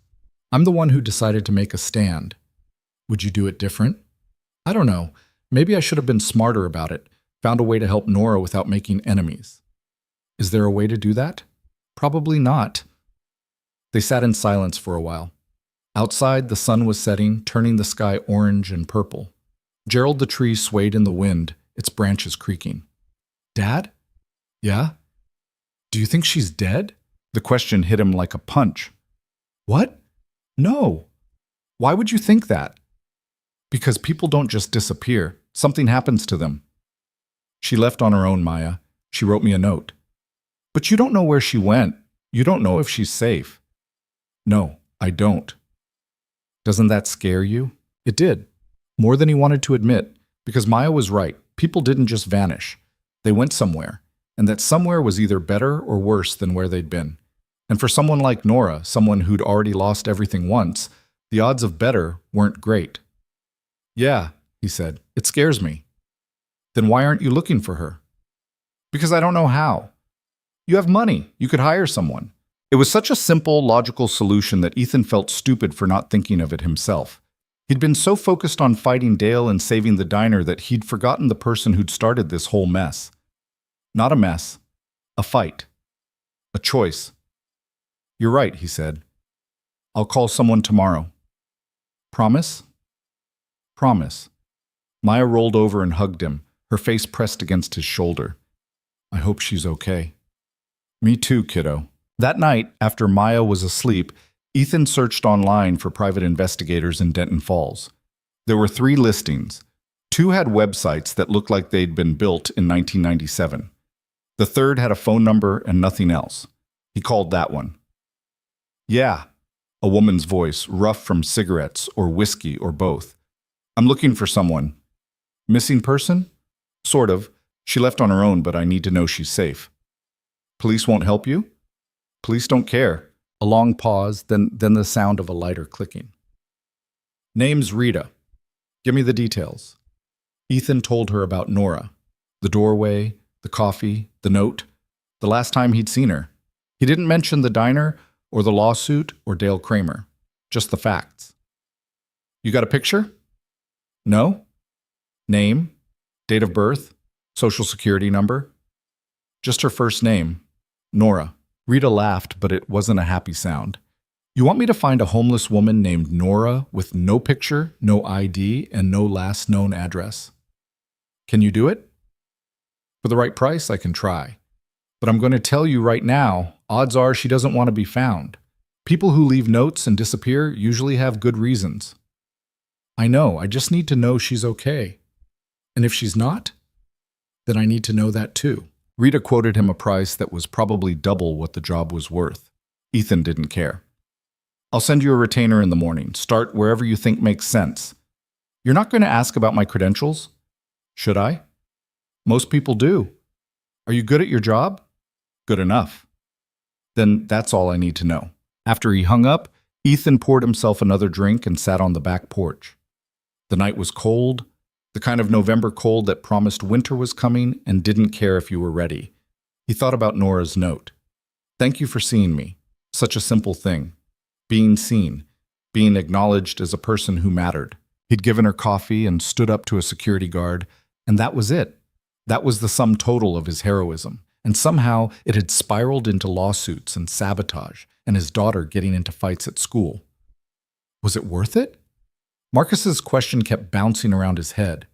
I'm the one who decided to make a stand. Would you do it different? I don't know. Maybe I should have been smarter about it, found a way to help Nora without making enemies. Is there a way to do that? Probably not. They sat in silence for a while. Outside, the sun was setting, turning the sky orange and purple. Gerald the tree swayed in the wind, its branches creaking. Dad? Yeah? Do you think she's dead? The question hit him like a punch. What? No. Why would you think that? Because people don't just disappear. Something happens to them. She left on her own, Maya. She wrote me a note. But you don't know where she went. You don't know if she's safe. No, I don't. Doesn't that scare you? It did. More than he wanted to admit, because Maya was right. People didn't just vanish. They went somewhere, and that somewhere was either better or worse than where they'd been. And for someone like Nora, someone who'd already lost everything once, the odds of better weren't great. Yeah, he said, it scares me. Then why aren't you looking for her? Because I don't know how. You have money. You could hire someone. It was such a simple, logical solution that Ethan felt stupid for not thinking of it himself. He'd been so focused on fighting Dale and saving the diner that he'd forgotten the person who'd started this whole mess. Not a mess. A fight. A choice. "You're right," he said. "I'll call someone tomorrow." "Promise?" "Promise." Maya rolled over and hugged him, her face pressed against his shoulder. "I hope she's okay." "Me too, kiddo." That night, after Maya was asleep, Ethan searched online for private investigators in Denton Falls. There were 3 listings. 2 had websites that looked like they'd been built in 1997. The third had a phone number and nothing else. He called that one. "Yeah," a woman's voice, rough from cigarettes or whiskey or both. "I'm looking for someone." "Missing person?" "Sort of. She left on her own, but I need to know she's safe." "Police won't help you?" "Police don't care." A long pause, then the sound of a lighter clicking. "Name's Rita. Give me the details." Ethan told her about Nora. The doorway, the coffee, the note, the last time he'd seen her. He didn't mention the diner or the lawsuit or Dale Kramer. Just the facts. "You got a picture?" "No." "Name? Date of birth? Social security number?" "Just her first name. Nora." Rita laughed, but it wasn't a happy sound. "You want me to find a homeless woman named Nora with no picture, no ID, and no last known address? Can you do it?" "For the right price, I can try. But I'm going to tell you right now, odds are she doesn't want to be found. People who leave notes and disappear usually have good reasons." "I know, I just need to know she's okay. And if she's not, then I need to know that too." Rita quoted him a price that was probably double what the job was worth. Ethan didn't care. "I'll send you a retainer in the morning. Start wherever you think makes sense. You're not going to ask about my credentials?" "Should I?" "Most people do." "Are you good at your job?" "Good enough." "Then that's all I need to know." After he hung up, Ethan poured himself another drink and sat on the back porch. The night was cold, the kind of November cold that promised winter was coming and didn't care if you were ready. He thought about Nora's note. "Thank you for seeing me." Such a simple thing. Being seen. Being acknowledged as a person who mattered. He'd given her coffee and stood up to a security guard, and that was it. That was the sum total of his heroism. And somehow it had spiraled into lawsuits and sabotage, and his daughter getting into fights at school. Was it worth it? Marcus's question kept bouncing around his head.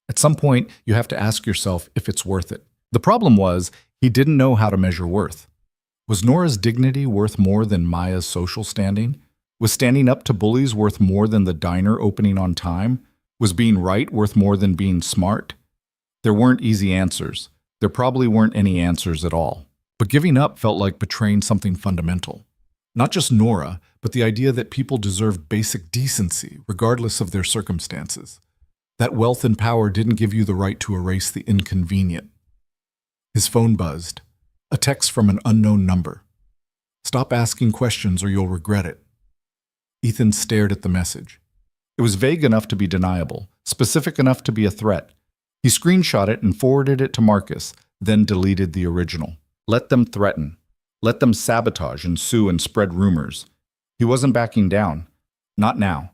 At some point, you have to ask yourself if it's worth it. The problem was, he didn't know how to measure worth. Was Nora's dignity worth more than Maya's social standing? Was standing up to bullies worth more than the diner opening on time? Was being right worth more than being smart? There weren't easy answers. There probably weren't any answers at all. But giving up felt like betraying something fundamental. Not just Nora, but the idea that people deserve basic decency, regardless of their circumstances. That wealth and power didn't give you the right to erase the inconvenient. His phone buzzed. A text from an unknown number. "Stop asking questions or you'll regret it." Ethan stared at the message. It was vague enough to be deniable, specific enough to be a threat. He screenshot it and forwarded it to Marcus, then deleted the original. Let them threaten. Let them sabotage and sue and spread rumors. He wasn't backing down. Not now.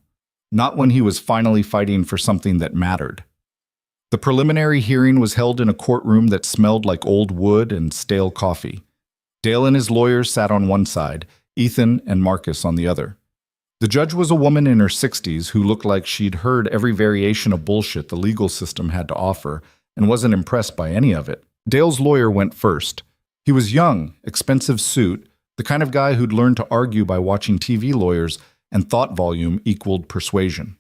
Not when he was finally fighting for something that mattered. The preliminary hearing was held in a courtroom that smelled like old wood and stale coffee. Dale and his lawyers sat on one side, Ethan and Marcus on the other. The judge was a woman in her 60s who looked like she'd heard every variation of bullshit the legal system had to offer and wasn't impressed by any of it. Dale's lawyer went first. He was young, expensive suit, the kind of guy who'd learned to argue by watching TV lawyers, and thought volume equaled persuasion.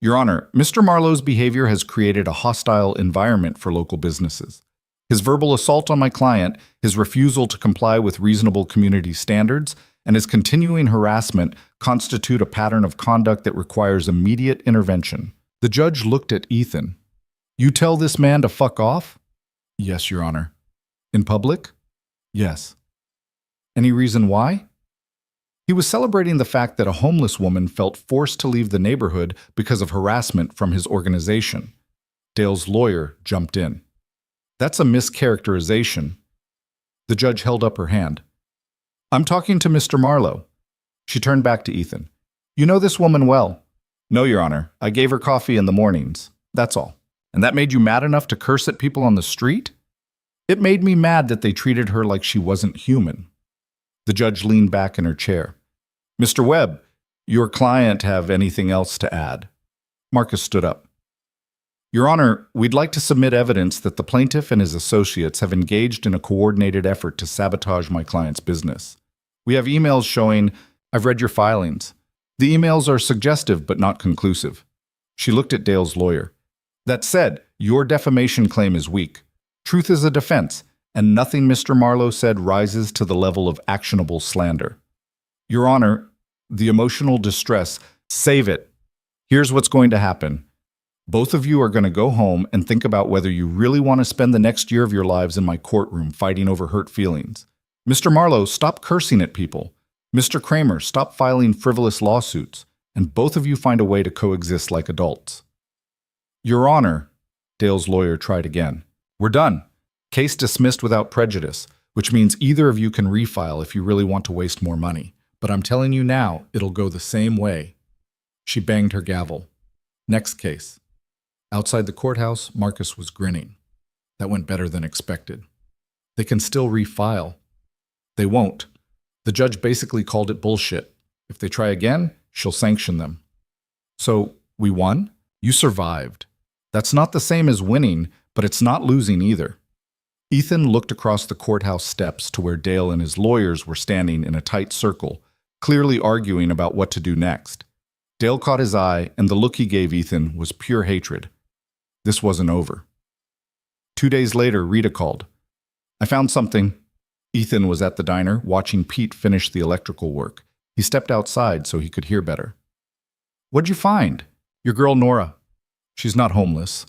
"Your Honor, Mr. Marlowe's behavior has created a hostile environment for local businesses. His verbal assault on my client, his refusal to comply with reasonable community standards, and his continuing harassment constitute a pattern of conduct that requires immediate intervention." The judge looked at Ethan. "You tell this man to fuck off?" "Yes, Your Honor." "In public?" "Yes." "Any reason why?" He was celebrating the fact that a homeless woman felt forced to leave the neighborhood because of harassment from his organization. Dale's lawyer jumped in. "That's a mischaracterization." The judge held up her hand. I'm talking to Mr. Marlowe. She turned back to Ethan. You know this woman well. No, Your Honor. I gave her coffee in the mornings. That's all. And that made you mad enough to curse at people on the street? It made me mad that they treated her like she wasn't human. The judge leaned back in her chair. Mr. Webb, your client have anything else to add? Marcus stood up. Your Honor, we'd like to submit evidence that the plaintiff and his associates have engaged in a coordinated effort to sabotage my client's business. We have emails showing, I've read your filings. The emails are suggestive but not conclusive. She looked at Dale's lawyer. That said, your defamation claim is weak. Truth is a defense, and nothing Mr. Marlowe said rises to the level of actionable slander. Your Honor, the emotional distress, save it. Here's what's going to happen. Both of you are going to go home and think about whether you really want to spend the next year of your lives in my courtroom fighting over hurt feelings. Mr. Marlowe, stop cursing at people. Mr. Kramer, stop filing frivolous lawsuits. And both of you find a way to coexist like adults. Your Honor, Dale's lawyer tried again. We're done. Case dismissed without prejudice, which means either of you can refile if you really want to waste more money. But I'm telling you now, it'll go the same way. She banged her gavel. Next case. Outside the courthouse, Marcus was grinning. That went better than expected. They can still refile. They won't. The judge basically called it bullshit. If they try again, she'll sanction them. So, we won? You survived. That's not the same as winning, but it's not losing either. Ethan looked across the courthouse steps to where Dale and his lawyers were standing in a tight circle, clearly arguing about what to do next. Dale caught his eye, and the look he gave Ethan was pure hatred. This wasn't over. 2 days later, Rita called. I found something. Ethan was at the diner, watching Pete finish the electrical work. He stepped outside so he could hear better. What'd you find? Your girl Nora. She's not homeless.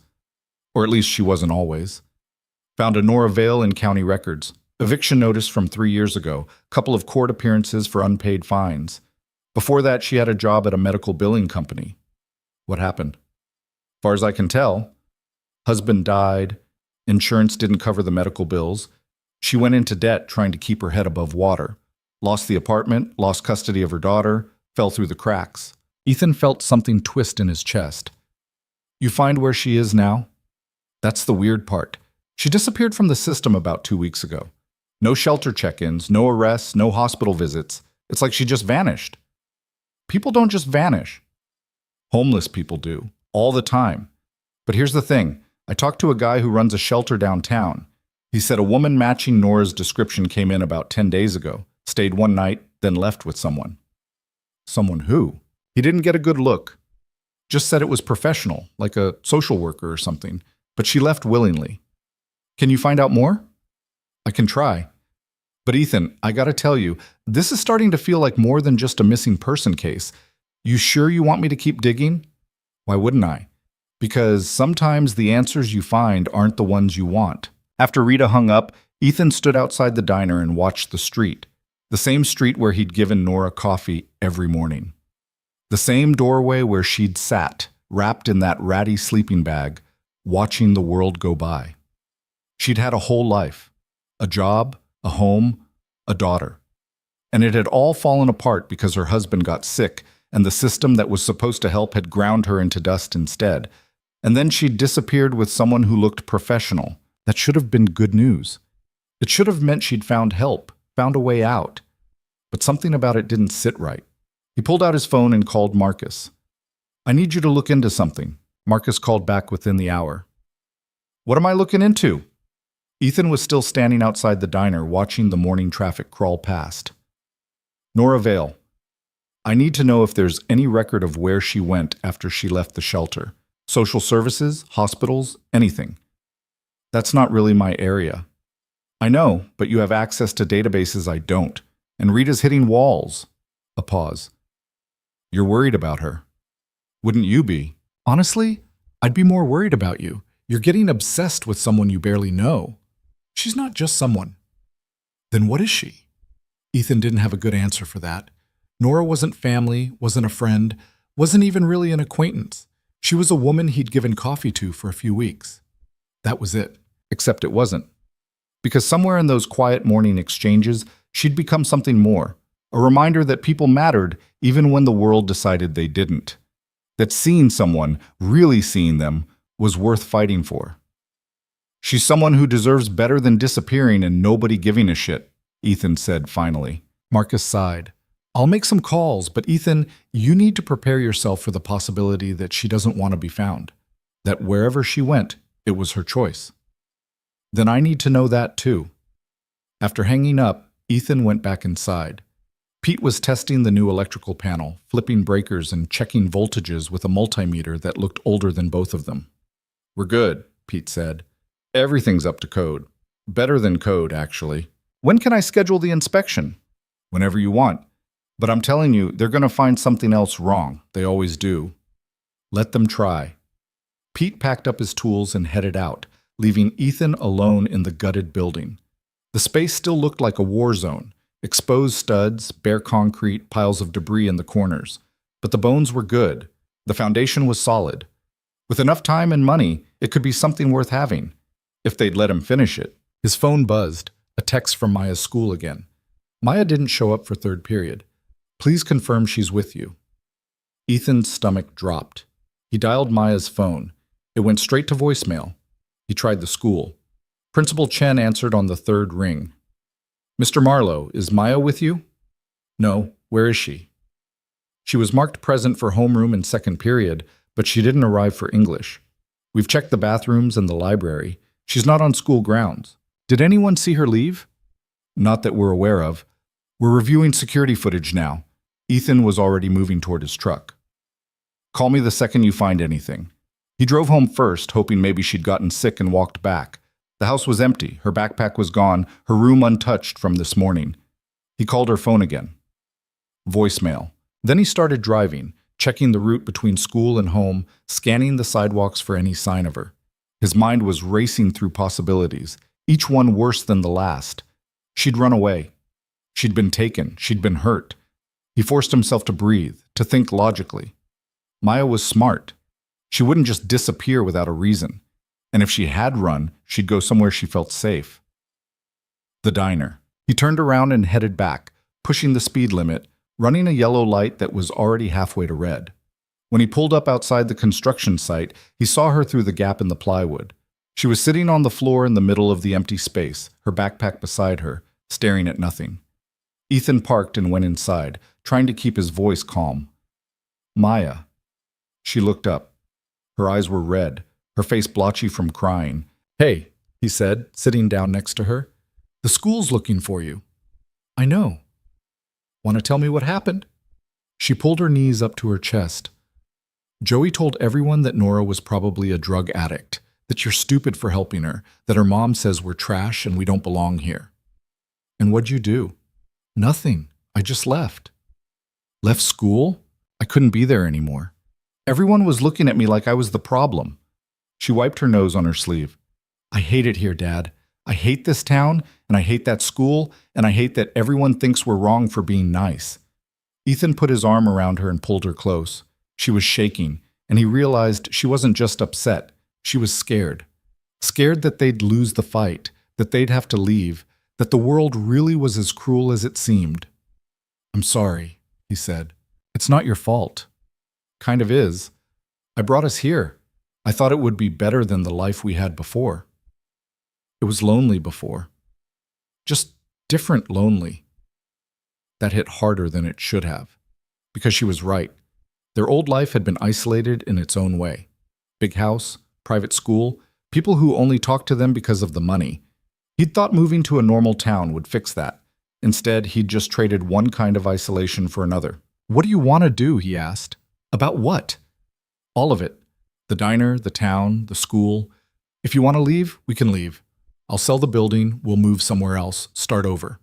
Or at least she wasn't always. Found a Nora Vale in county records. Eviction notice from 3 years ago. Couple of court appearances for unpaid fines. Before that, she had a job at a medical billing company. What happened? Far as I can tell, husband died, insurance didn't cover the medical bills, she went into debt trying to keep her head above water, lost the apartment, lost custody of her daughter, fell through the cracks. Ethan felt something twist in his chest. You find where she is now? That's the weird part. She disappeared from the system about 2 weeks ago. No shelter check-ins, no arrests, no hospital visits. It's like she just vanished. People don't just vanish. Homeless people do, all the time. But here's the thing. I talked to a guy who runs a shelter downtown. He said a woman matching Nora's description came in about 10 days ago, stayed one night, then left with someone. Someone who? He didn't get a good look. Just said it was professional, like a social worker or something, but she left willingly. Can you find out more? I can try. But Ethan, I gotta tell you, this is starting to feel like more than just a missing person case. You sure you want me to keep digging? Why wouldn't I? Because sometimes the answers you find aren't the ones you want. After Rita hung up, Ethan stood outside the diner and watched the street. The same street where he'd given Nora coffee every morning. The same doorway where she'd sat, wrapped in that ratty sleeping bag, watching the world go by. She'd had a whole life, a job, a home, a daughter. And it had all fallen apart because her husband got sick and the system that was supposed to help had ground her into dust instead. And then she'd disappeared with someone who looked professional. That should have been good news. It should have meant she'd found help, found a way out. But something about it didn't sit right. He pulled out his phone and called Marcus. I need you to look into something. Marcus called back within the hour. What am I looking into? Ethan was still standing outside the diner watching the morning traffic crawl past. Nora Vale. I need to know if there's any record of where she went after she left the shelter. Social services, hospitals, anything. That's not really my area. I know, but you have access to databases I don't. And Rita's hitting walls. A pause. You're worried about her. Wouldn't you be? Honestly, I'd be more worried about you. You're getting obsessed with someone you barely know. She's not just someone. Then what is she? Ethan didn't have a good answer for that. Nora wasn't family, wasn't a friend, wasn't even really an acquaintance. She was a woman he'd given coffee to for a few weeks. That was it. Except it wasn't. Because somewhere in those quiet morning exchanges, she'd become something more, a reminder that people mattered even when the world decided they didn't. That seeing someone, really seeing them, was worth fighting for. She's someone who deserves better than disappearing and nobody giving a shit, Ethan said finally. Marcus sighed. I'll make some calls, but Ethan, you need to prepare yourself for the possibility that she doesn't want to be found. That wherever she went, it was her choice. Then I need to know that too. After hanging up, Ethan went back inside. Pete was testing the new electrical panel, flipping breakers and checking voltages with a multimeter that looked older than both of them. We're good, Pete said. Everything's up to code. Better than code, actually. When can I schedule the inspection? Whenever you want. But I'm telling you, they're going to find something else wrong. They always do. Let them try. Pete packed up his tools and headed out, leaving Ethan alone in the gutted building. The space still looked like a war zone. Exposed studs, bare concrete, piles of debris in the corners. But the bones were good. The foundation was solid. With enough time and money, it could be something worth having. If they'd let him finish it. His phone buzzed. A text from Maya's school again. Maya didn't show up for third period. Please confirm she's with you. Ethan's stomach dropped. He dialed Maya's phone. It went straight to voicemail. He tried the school. Principal Chen answered on the third ring. Mr. Marlowe, is Maya with you? No. Where is she? She was marked present for homeroom and second period, but she didn't arrive for English. We've checked the bathrooms and the library. She's not on school grounds. Did anyone see her leave? Not that we're aware of. We're reviewing security footage now. Ethan was already moving toward his truck. Call me the second you find anything. He drove home first, hoping maybe she'd gotten sick and walked back. The house was empty, her backpack was gone, her room untouched from this morning. He called her phone again. Voicemail. Then he started driving, checking the route between school and home, scanning the sidewalks for any sign of her. His mind was racing through possibilities, each one worse than the last. She'd run away. She'd been taken. She'd been hurt. He forced himself to breathe, to think logically. Maya was smart. She wouldn't just disappear without a reason. And if she had run, she'd go somewhere she felt safe. The diner. He turned around and headed back, pushing the speed limit, running a yellow light that was already halfway to red. When he pulled up outside the construction site, he saw her through the gap in the plywood. She was sitting on the floor in the middle of the empty space, her backpack beside her, staring at nothing. Ethan parked and went inside, trying to keep his voice calm. Maya. She looked up. Her eyes were red, her face blotchy from crying. Hey, he said, sitting down next to her. The school's looking for you. I know. Want to tell me what happened? She pulled her knees up to her chest. Joey told everyone that Nora was probably a drug addict, that you're stupid for helping her, that her mom says we're trash and we don't belong here. And what'd you do? Nothing. I just left. Left school? I couldn't be there anymore. Everyone was looking at me like I was the problem. She wiped her nose on her sleeve. I hate it here, Dad. I hate this town, and I hate that school, and I hate that everyone thinks we're wrong for being nice. Ethan put his arm around her and pulled her close. She was shaking, and he realized she wasn't just upset. She was scared. Scared that they'd lose the fight, that they'd have to leave, that the world really was as cruel as it seemed. I'm sorry, he said. It's not your fault. Kind of is. I brought us here. I thought it would be better than the life we had before. It was lonely before. Just different lonely. That hit harder than it should have. Because she was right. Their old life had been isolated in its own way. Big house, private school, people who only talked to them because of the money. He'd thought moving to a normal town would fix that. Instead, he'd just traded one kind of isolation for another. What do you want to do? He asked. About what? All of it. The diner, the town, the school. If you want to leave, we can leave. I'll sell the building, we'll move somewhere else, start over.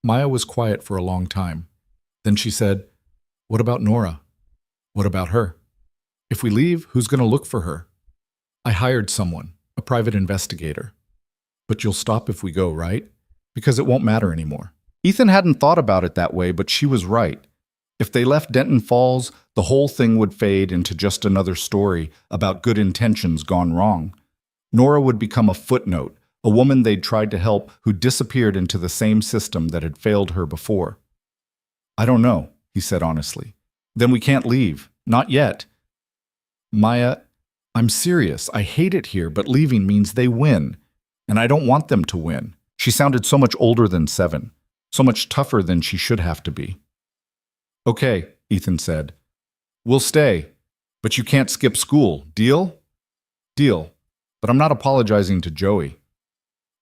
Maya was quiet for a long time. Then she said, What about Nora? What about her? If we leave, who's going to look for her? I hired someone, a private investigator. But you'll stop if we go, right? Because it won't matter anymore. Ethan hadn't thought about it that way, but she was right. If they left Denton Falls, the whole thing would fade into just another story about good intentions gone wrong. Nora would become a footnote, a woman they'd tried to help who disappeared into the same system that had failed her before. "I don't know," he said honestly. "Then we can't leave. Not yet." "Maya, I'm serious. I hate it here, but leaving means they win. And I don't want them to win." She sounded so much older than 7, so much tougher than she should have to be. "Okay," Ethan said. "We'll stay, but you can't skip school. Deal?" "Deal. But I'm not apologizing to Joey."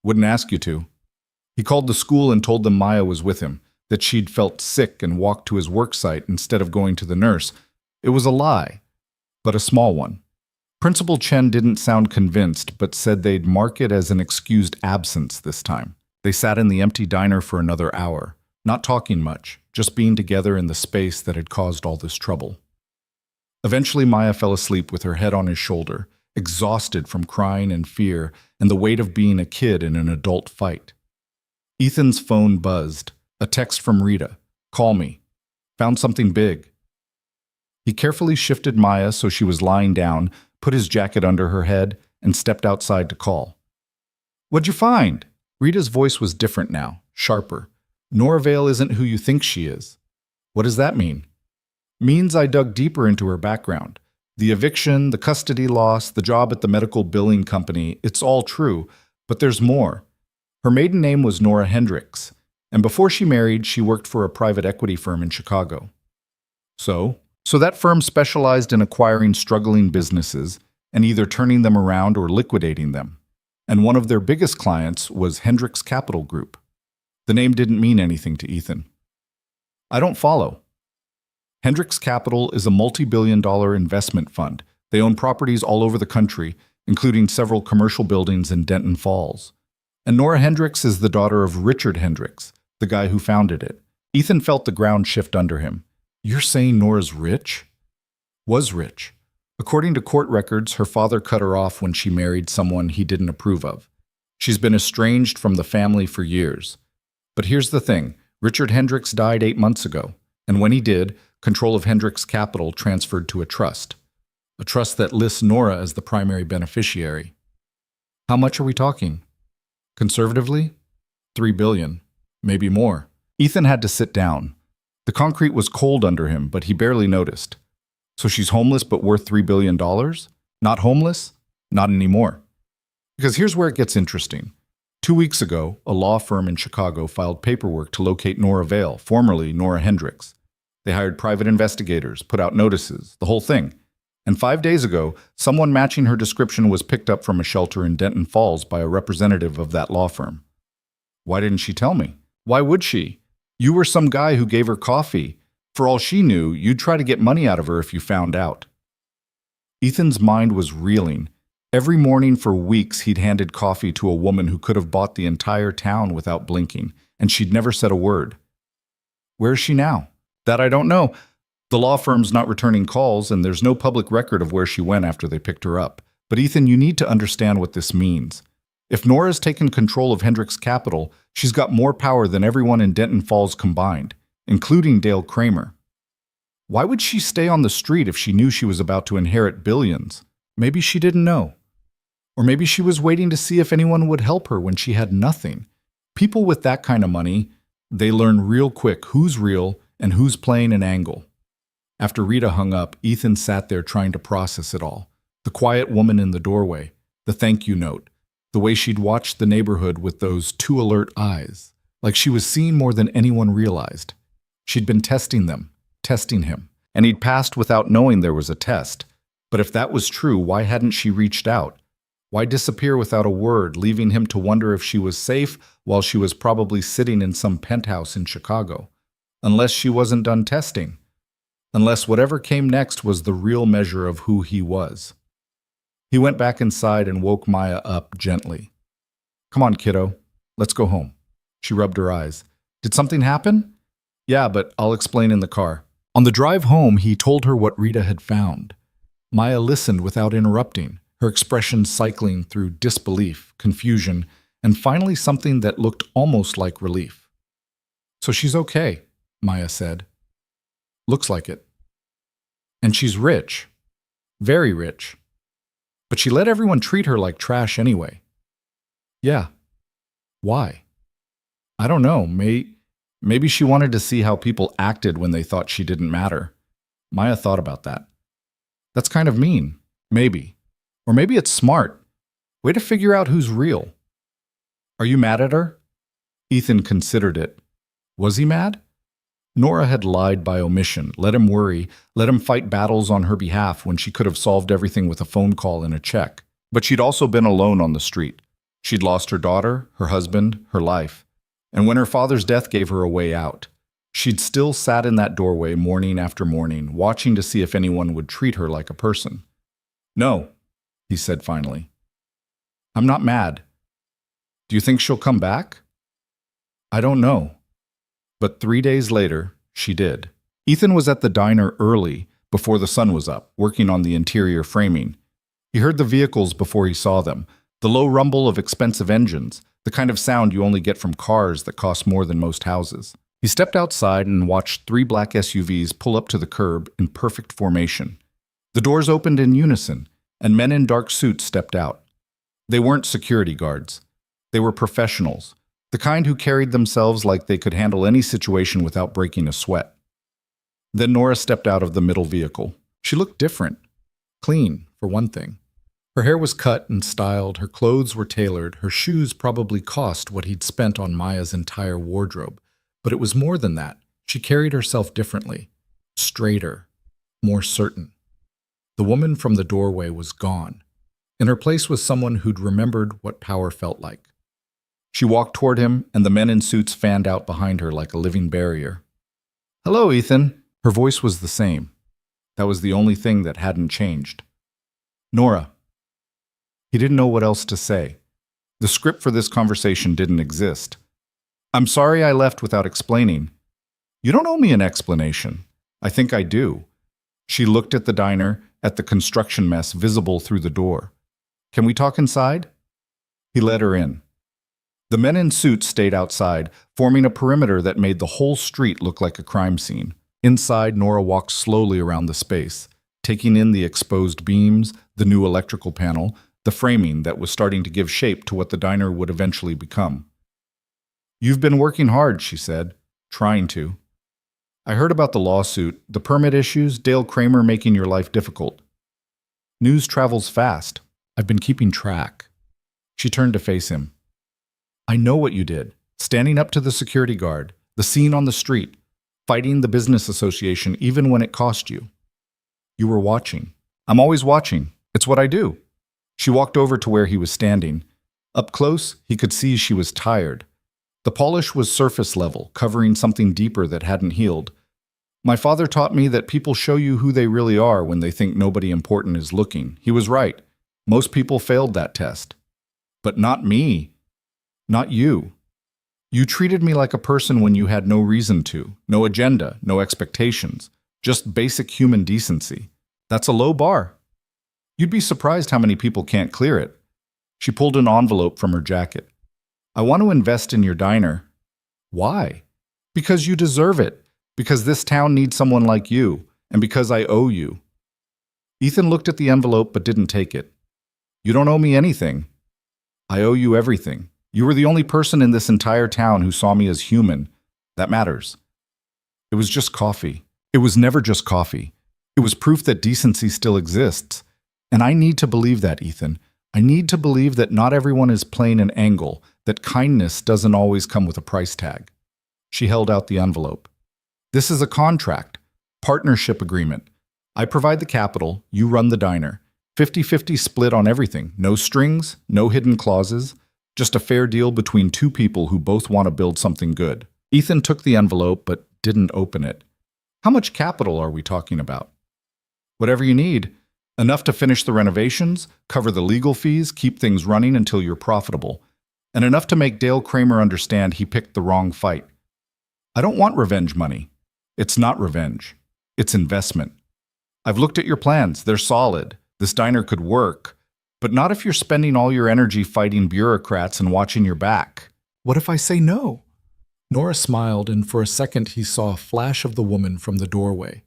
"Wouldn't ask you to." He called the school and told them Maya was with him, that she'd felt sick and walked to his work site instead of going to the nurse. It was a lie, but a small one. Principal Chen didn't sound convinced, but said they'd mark it as an excused absence this time. They sat in the empty diner for another hour, not talking much, just being together in the space that had caused all this trouble. Eventually, Maya fell asleep with her head on his shoulder, exhausted from crying and fear and the weight of being a kid in an adult fight. Ethan's phone buzzed. A text from Rita. "Call me. Found something big." He carefully shifted Maya so she was lying down, put his jacket under her head, and stepped outside to call. "What'd you find?" Rita's voice was different now, sharper. "Nora Vale isn't who you think she is." "What does that mean?" "Means I dug deeper into her background. The eviction, the custody loss, the job at the medical billing company, it's all true, but there's more. Her maiden name was Nora Hendricks, and before she married, she worked for a private equity firm in Chicago." So that firm specialized in acquiring struggling businesses and either turning them around or liquidating them. And one of their biggest clients was Hendricks Capital Group. The name didn't mean anything to Ethan. "I don't follow." Hendricks Capital is a multi-billion-dollar investment fund. They own properties all over the country, including several commercial buildings in Denton Falls. And Nora Hendricks is the daughter of Richard Hendricks, the guy who founded it. Ethan felt the ground shift under him. "You're saying Nora's rich?" "Was rich. According to court records, her father cut her off when she married someone he didn't approve of. She's been estranged from the family for years. But here's the thing. Richard Hendricks died 8 months ago, and when he did, control of Hendricks Capital transferred to a trust that lists Nora as the primary beneficiary." "How much are we talking?" "Conservatively, $3 billion. Maybe more." Ethan had to sit down. The concrete was cold under him, but he barely noticed. "So she's homeless but worth $3 billion? Not homeless? Not anymore." Because here's where it gets interesting. 2 weeks ago, a law firm in Chicago filed paperwork to locate Nora Vale, formerly Nora Hendricks. They hired private investigators, put out notices, the whole thing. And 5 days ago, someone matching her description was picked up from a shelter in Denton Falls by a representative of that law firm. Why didn't she tell me? Why would she? You were some guy who gave her coffee. For all she knew, you'd try to get money out of her if you found out. Ethan's mind was reeling. Every morning for weeks, he'd handed coffee to a woman who could have bought the entire town without blinking, and she'd never said a word. Where is she now? That I don't know. The law firm's not returning calls, and there's no public record of where she went after they picked her up. But Ethan, you need to understand what this means. If Nora's taken control of Hendricks Capital, she's got more power than everyone in Denton Falls combined, including Dale Kramer. Why would she stay on the street if she knew she was about to inherit billions? Maybe she didn't know. Or maybe she was waiting to see if anyone would help her when she had nothing. People with that kind of money, they learn real quick who's real and who's playing an angle. After Rita hung up, Ethan sat there trying to process it all. The quiet woman in the doorway, the thank you note, the way she'd watched the neighborhood with those too alert eyes, like she was seeing more than anyone realized. She'd been testing them, testing him, and he'd passed without knowing there was a test. But if that was true, why hadn't she reached out? Why disappear without a word, leaving him to wonder if she was safe while she was probably sitting in some penthouse in Chicago? Unless she wasn't done testing. Unless whatever came next was the real measure of who he was. He went back inside and woke Maya up gently. "Come on, kiddo. Let's go home." She rubbed her eyes. "Did something happen?" "Yeah, but I'll explain in the car." On the drive home, he told her what Rita had found. Maya listened without interrupting, her expression cycling through disbelief, confusion, and finally something that looked almost like relief. "So she's okay," Maya said. "Looks like it. And she's rich. Very rich. But she let everyone treat her like trash anyway." Yeah. Why? I don't know. Maybe she wanted to see how people acted when they thought she didn't matter. Maya thought about that. That's kind of mean. Maybe. Or maybe it's smart. Way to figure out who's real. Are you mad at her? Ethan considered it. Was he mad? Nora had lied by omission, let him worry, let him fight battles on her behalf when she could have solved everything with a phone call and a check. But she'd also been alone on the street. She'd lost her daughter, her husband, her life. And when her father's death gave her a way out, she'd still sat in that doorway morning after morning, watching to see if anyone would treat her like a person. No, he said finally. I'm not mad. Do you think she'll come back? I don't know. But 3 days later, she did. Ethan was at the diner early, before the sun was up, working on the interior framing. He heard the vehicles before he saw them, the low rumble of expensive engines, the kind of sound you only get from cars that cost more than most houses. He stepped outside and watched 3 black SUVs pull up to the curb in perfect formation. The doors opened in unison, and men in dark suits stepped out. They weren't security guards. They were professionals, the kind who carried themselves like they could handle any situation without breaking a sweat. Then Nora stepped out of the middle vehicle. She looked different. Clean, for one thing. Her hair was cut and styled, her clothes were tailored, her shoes probably cost what he'd spent on Maya's entire wardrobe. But it was more than that. She carried herself differently. Straighter. More certain. The woman from the doorway was gone. In her place was someone who'd remembered what power felt like. She walked toward him, and the men in suits fanned out behind her like a living barrier. Hello, Ethan. Her voice was the same. That was the only thing that hadn't changed. Nora. He didn't know what else to say. The script for this conversation didn't exist. I'm sorry I left without explaining. You don't owe me an explanation. I think I do. She looked at the diner, at the construction mess visible through the door. Can we talk inside? He let her in. The men in suits stayed outside, forming a perimeter that made the whole street look like a crime scene. Inside, Nora walked slowly around the space, taking in the exposed beams, the new electrical panel, the framing that was starting to give shape to what the diner would eventually become. You've been working hard, she said, trying to. I heard about the lawsuit, the permit issues, Dale Kramer making your life difficult. News travels fast. I've been keeping track. She turned to face him. I know what you did. Standing up to the security guard, the scene on the street, fighting the business association even when it cost you. You were watching. I'm always watching. It's what I do. She walked over to where he was standing. Up close, he could see she was tired. The polish was surface level, covering something deeper that hadn't healed. My father taught me that people show you who they really are when they think nobody important is looking. He was right. Most people failed that test. But not me. Not you. You treated me like a person when you had no reason to, no agenda, no expectations, just basic human decency. That's a low bar. You'd be surprised how many people can't clear it. She pulled an envelope from her jacket. I want to invest in your diner. Why? Because you deserve it. Because this town needs someone like you. And because I owe you. Ethan looked at the envelope but didn't take it. You don't owe me anything. I owe you everything. You were the only person in this entire town who saw me as human. That matters. It was just coffee. It was never just coffee. It was proof that decency still exists. And I need to believe that, Ethan. I need to believe that not everyone is plain an angle, that kindness doesn't always come with a price tag. She held out the envelope. This is a contract, partnership agreement. I provide the capital, you run the diner. 50-50 split on everything. No strings, no hidden clauses. Just a fair deal between two people who both want to build something good. Ethan took the envelope but didn't open it. How much capital are we talking about? Whatever you need. Enough to finish the renovations, cover the legal fees, keep things running until you're profitable. And enough to make Dale Kramer understand he picked the wrong fight. I don't want revenge money. It's not revenge. It's investment. I've looked at your plans. They're solid. This diner could work. But not if you're spending all your energy fighting bureaucrats and watching your back. What if I say no? Nora smiled, and for a second he saw a flash of the woman from the doorway.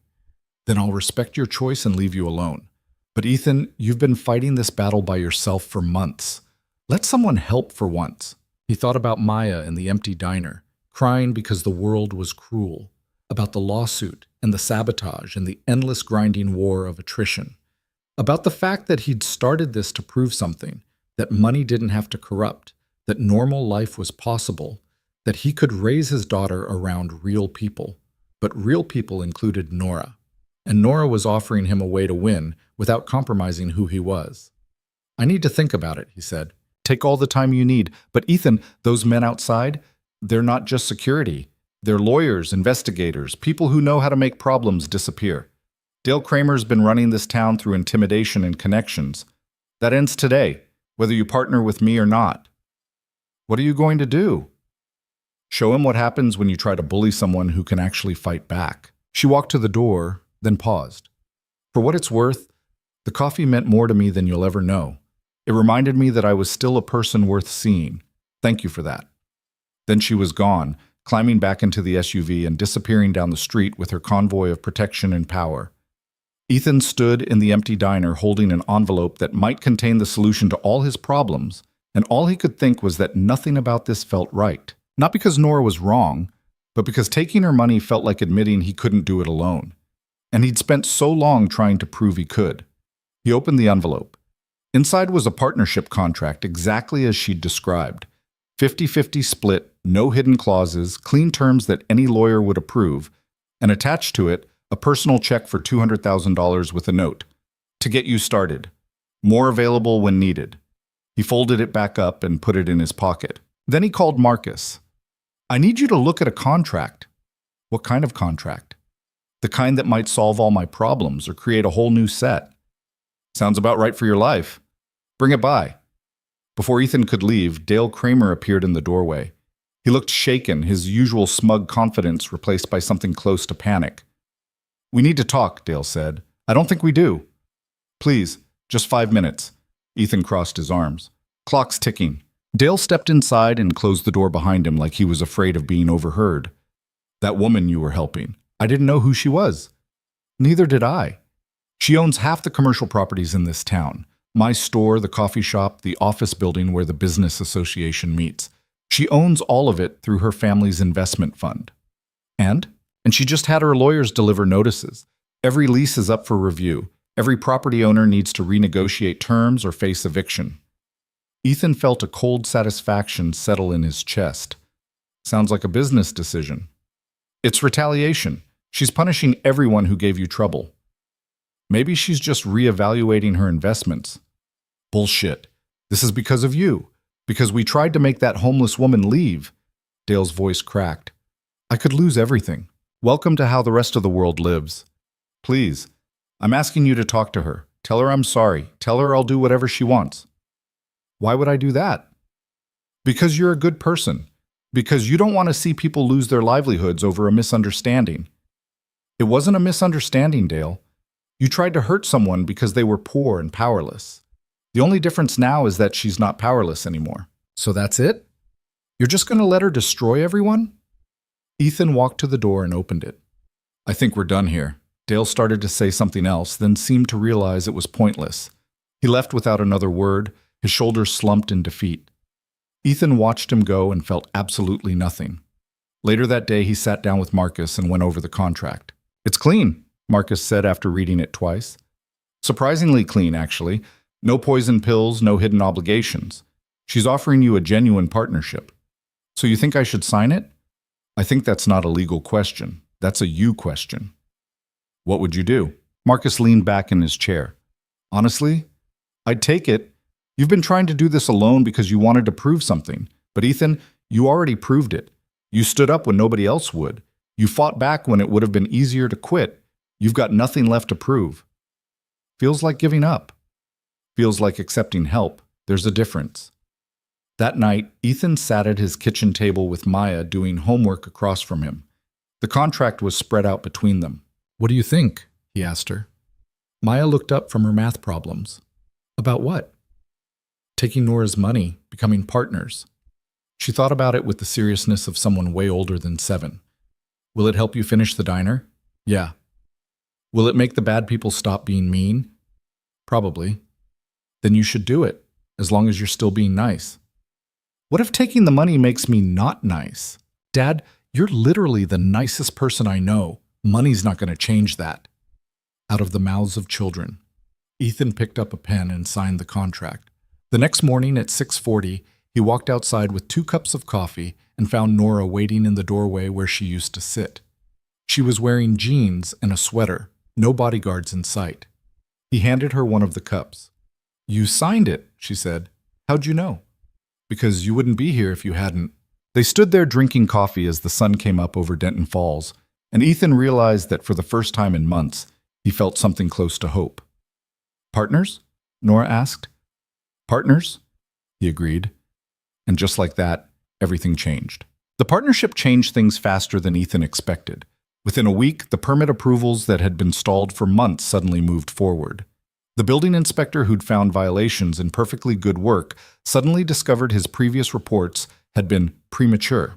Then I'll respect your choice and leave you alone. But Ethan, you've been fighting this battle by yourself for months. Let someone help for once. He thought about Maya in the empty diner, crying because the world was cruel, about the lawsuit and the sabotage and the endless grinding war of attrition, about the fact that he'd started this to prove something, that money didn't have to corrupt, that normal life was possible, that he could raise his daughter around real people. But real people included Nora, and Nora was offering him a way to win without compromising who he was. I need to think about it, he said. Take all the time you need. But Ethan, those men outside, they're not just security. They're lawyers, investigators, people who know how to make problems disappear. Dale Kramer's been running this town through intimidation and connections. That ends today, whether you partner with me or not. What are you going to do? Show him what happens when you try to bully someone who can actually fight back. She walked to the door, then paused. For what it's worth, the coffee meant more to me than you'll ever know. It reminded me that I was still a person worth seeing. Thank you for that. Then she was gone, climbing back into the SUV and disappearing down the street with her convoy of protection and power. Ethan stood in the empty diner holding an envelope that might contain the solution to all his problems, and all he could think was that nothing about this felt right. Not because Nora was wrong, but because taking her money felt like admitting he couldn't do it alone. And he'd spent so long trying to prove he could. He opened the envelope. Inside was a partnership contract exactly as she'd described. 50-50 split, no hidden clauses, clean terms that any lawyer would approve, and attached to it, a personal check for $200,000 with a note. To get you started. More available when needed. He folded it back up and put it in his pocket. Then he called Marcus. I need you to look at a contract. What kind of contract? The kind that might solve all my problems or create a whole new set. Sounds about right for your life. Bring it by. Before Ethan could leave, Dale Kramer appeared in the doorway. He looked shaken, his usual smug confidence replaced by something close to panic. We need to talk, Dale said. I don't think we do. Please, just 5 minutes. Ethan crossed his arms. Clock's ticking. Dale stepped inside and closed the door behind him like he was afraid of being overheard. That woman you were helping. I didn't know who she was. Neither did I. She owns half the commercial properties in this town. My store, the coffee shop, the office building where the business association meets. She owns all of it through her family's investment fund. And she just had her lawyers deliver notices. Every lease is up for review. Every property owner needs to renegotiate terms or face eviction. Ethan felt a cold satisfaction settle in his chest. Sounds like a business decision. It's retaliation. She's punishing everyone who gave you trouble. Maybe she's just reevaluating her investments. Bullshit. This is because of you. Because we tried to make that homeless woman leave. Dale's voice cracked. I could lose everything. Welcome to how the rest of the world lives. Please, I'm asking you to talk to her. Tell her I'm sorry. Tell her I'll do whatever she wants. Why would I do that? Because you're a good person. Because you don't want to see people lose their livelihoods over a misunderstanding. It wasn't a misunderstanding, Dale. You tried to hurt someone because they were poor and powerless. The only difference now is that she's not powerless anymore. So that's it? You're just going to let her destroy everyone? Ethan walked to the door and opened it. I think we're done here. Dale started to say something else, then seemed to realize it was pointless. He left without another word, his shoulders slumped in defeat. Ethan watched him go and felt absolutely nothing. Later that day, he sat down with Marcus and went over the contract. It's clean, Marcus said after reading it twice. Surprisingly clean, actually. No poison pills, no hidden obligations. She's offering you a genuine partnership. So you think I should sign it? I think that's not a legal question. That's a you question. What would you do? Marcus leaned back in his chair. Honestly, I'd take it. You've been trying to do this alone because you wanted to prove something. But Ethan, you already proved it. You stood up when nobody else would. You fought back when it would have been easier to quit. You've got nothing left to prove. Feels like giving up. Feels like accepting help. There's a difference. That night, Ethan sat at his kitchen table with Maya doing homework across from him. The contract was spread out between them. What do you think? He asked her. Maya looked up from her math problems. About what? Taking Nora's money, becoming partners. She thought about it with the seriousness of someone way older than 7. Will it help you finish the diner? Yeah. Will it make the bad people stop being mean? Probably. Then you should do it. as long as you're still being nice. What if taking the money makes me not nice? Dad, you're literally the nicest person I know. Money's not going to change that. Out of the mouths of children. Ethan picked up a pen and signed the contract. The next morning at 6:40, he walked outside with 2 cups of coffee and found Nora waiting in the doorway where she used to sit. She was wearing jeans and a sweater, no bodyguards in sight. He handed her one of the cups. "You signed it," she said. "How'd you know?" "Because you wouldn't be here if you hadn't." They stood there drinking coffee as the sun came up over Denton Falls, and Ethan realized that for the first time in months, he felt something close to hope. "Partners?" Nora asked. "Partners?" he agreed. And just like that, everything changed. The partnership changed things faster than Ethan expected. Within a week, the permit approvals that had been stalled for months suddenly moved forward. The building inspector who'd found violations in perfectly good work suddenly discovered his previous reports had been premature.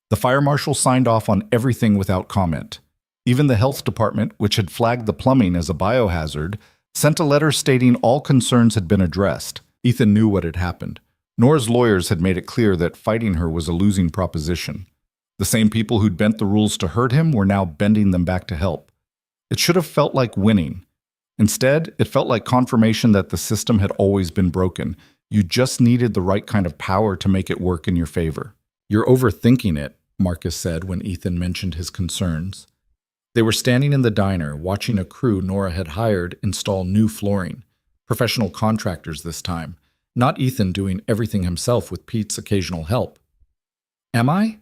The fire marshal signed off on everything without comment. Even the health department, which had flagged the plumbing as a biohazard, sent a letter stating all concerns had been addressed. Ethan knew what had happened. Nora's lawyers had made it clear that fighting her was a losing proposition. The same people who'd bent the rules to hurt him were now bending them back to help. It should have felt like winning. Instead, it felt like confirmation that the system had always been broken. You just needed the right kind of power to make it work in your favor. "You're overthinking it," Marcus said when Ethan mentioned his concerns. They were standing in the diner, watching a crew Nora had hired install new flooring. Professional contractors this time, not Ethan doing everything himself with Pete's occasional help. "Am I?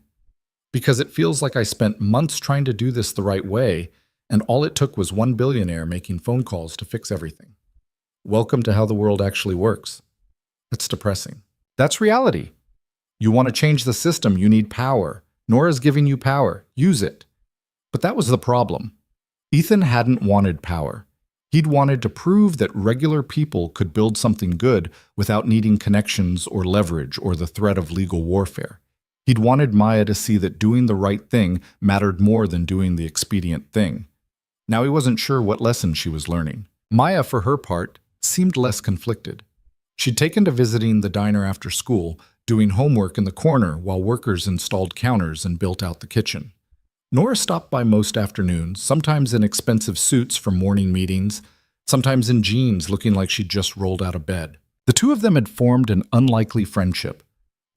Because it feels like I spent months trying to do this the right way, and all it took was one billionaire making phone calls to fix everything. Welcome to how the world actually works." That's depressing. That's reality. You want to change the system, you need power. Nora's giving you power. Use it. But that was the problem. Ethan hadn't wanted power. He'd wanted to prove that regular people could build something good without needing connections or leverage or the threat of legal warfare. He'd wanted Maya to see that doing the right thing mattered more than doing the expedient thing. Now he wasn't sure what lesson she was learning. Maya, for her part, seemed less conflicted. She'd taken to visiting the diner after school, doing homework in the corner while workers installed counters and built out the kitchen. Nora stopped by most afternoons, sometimes in expensive suits from morning meetings, sometimes in jeans looking like she'd just rolled out of bed. The two of them had formed an unlikely friendship.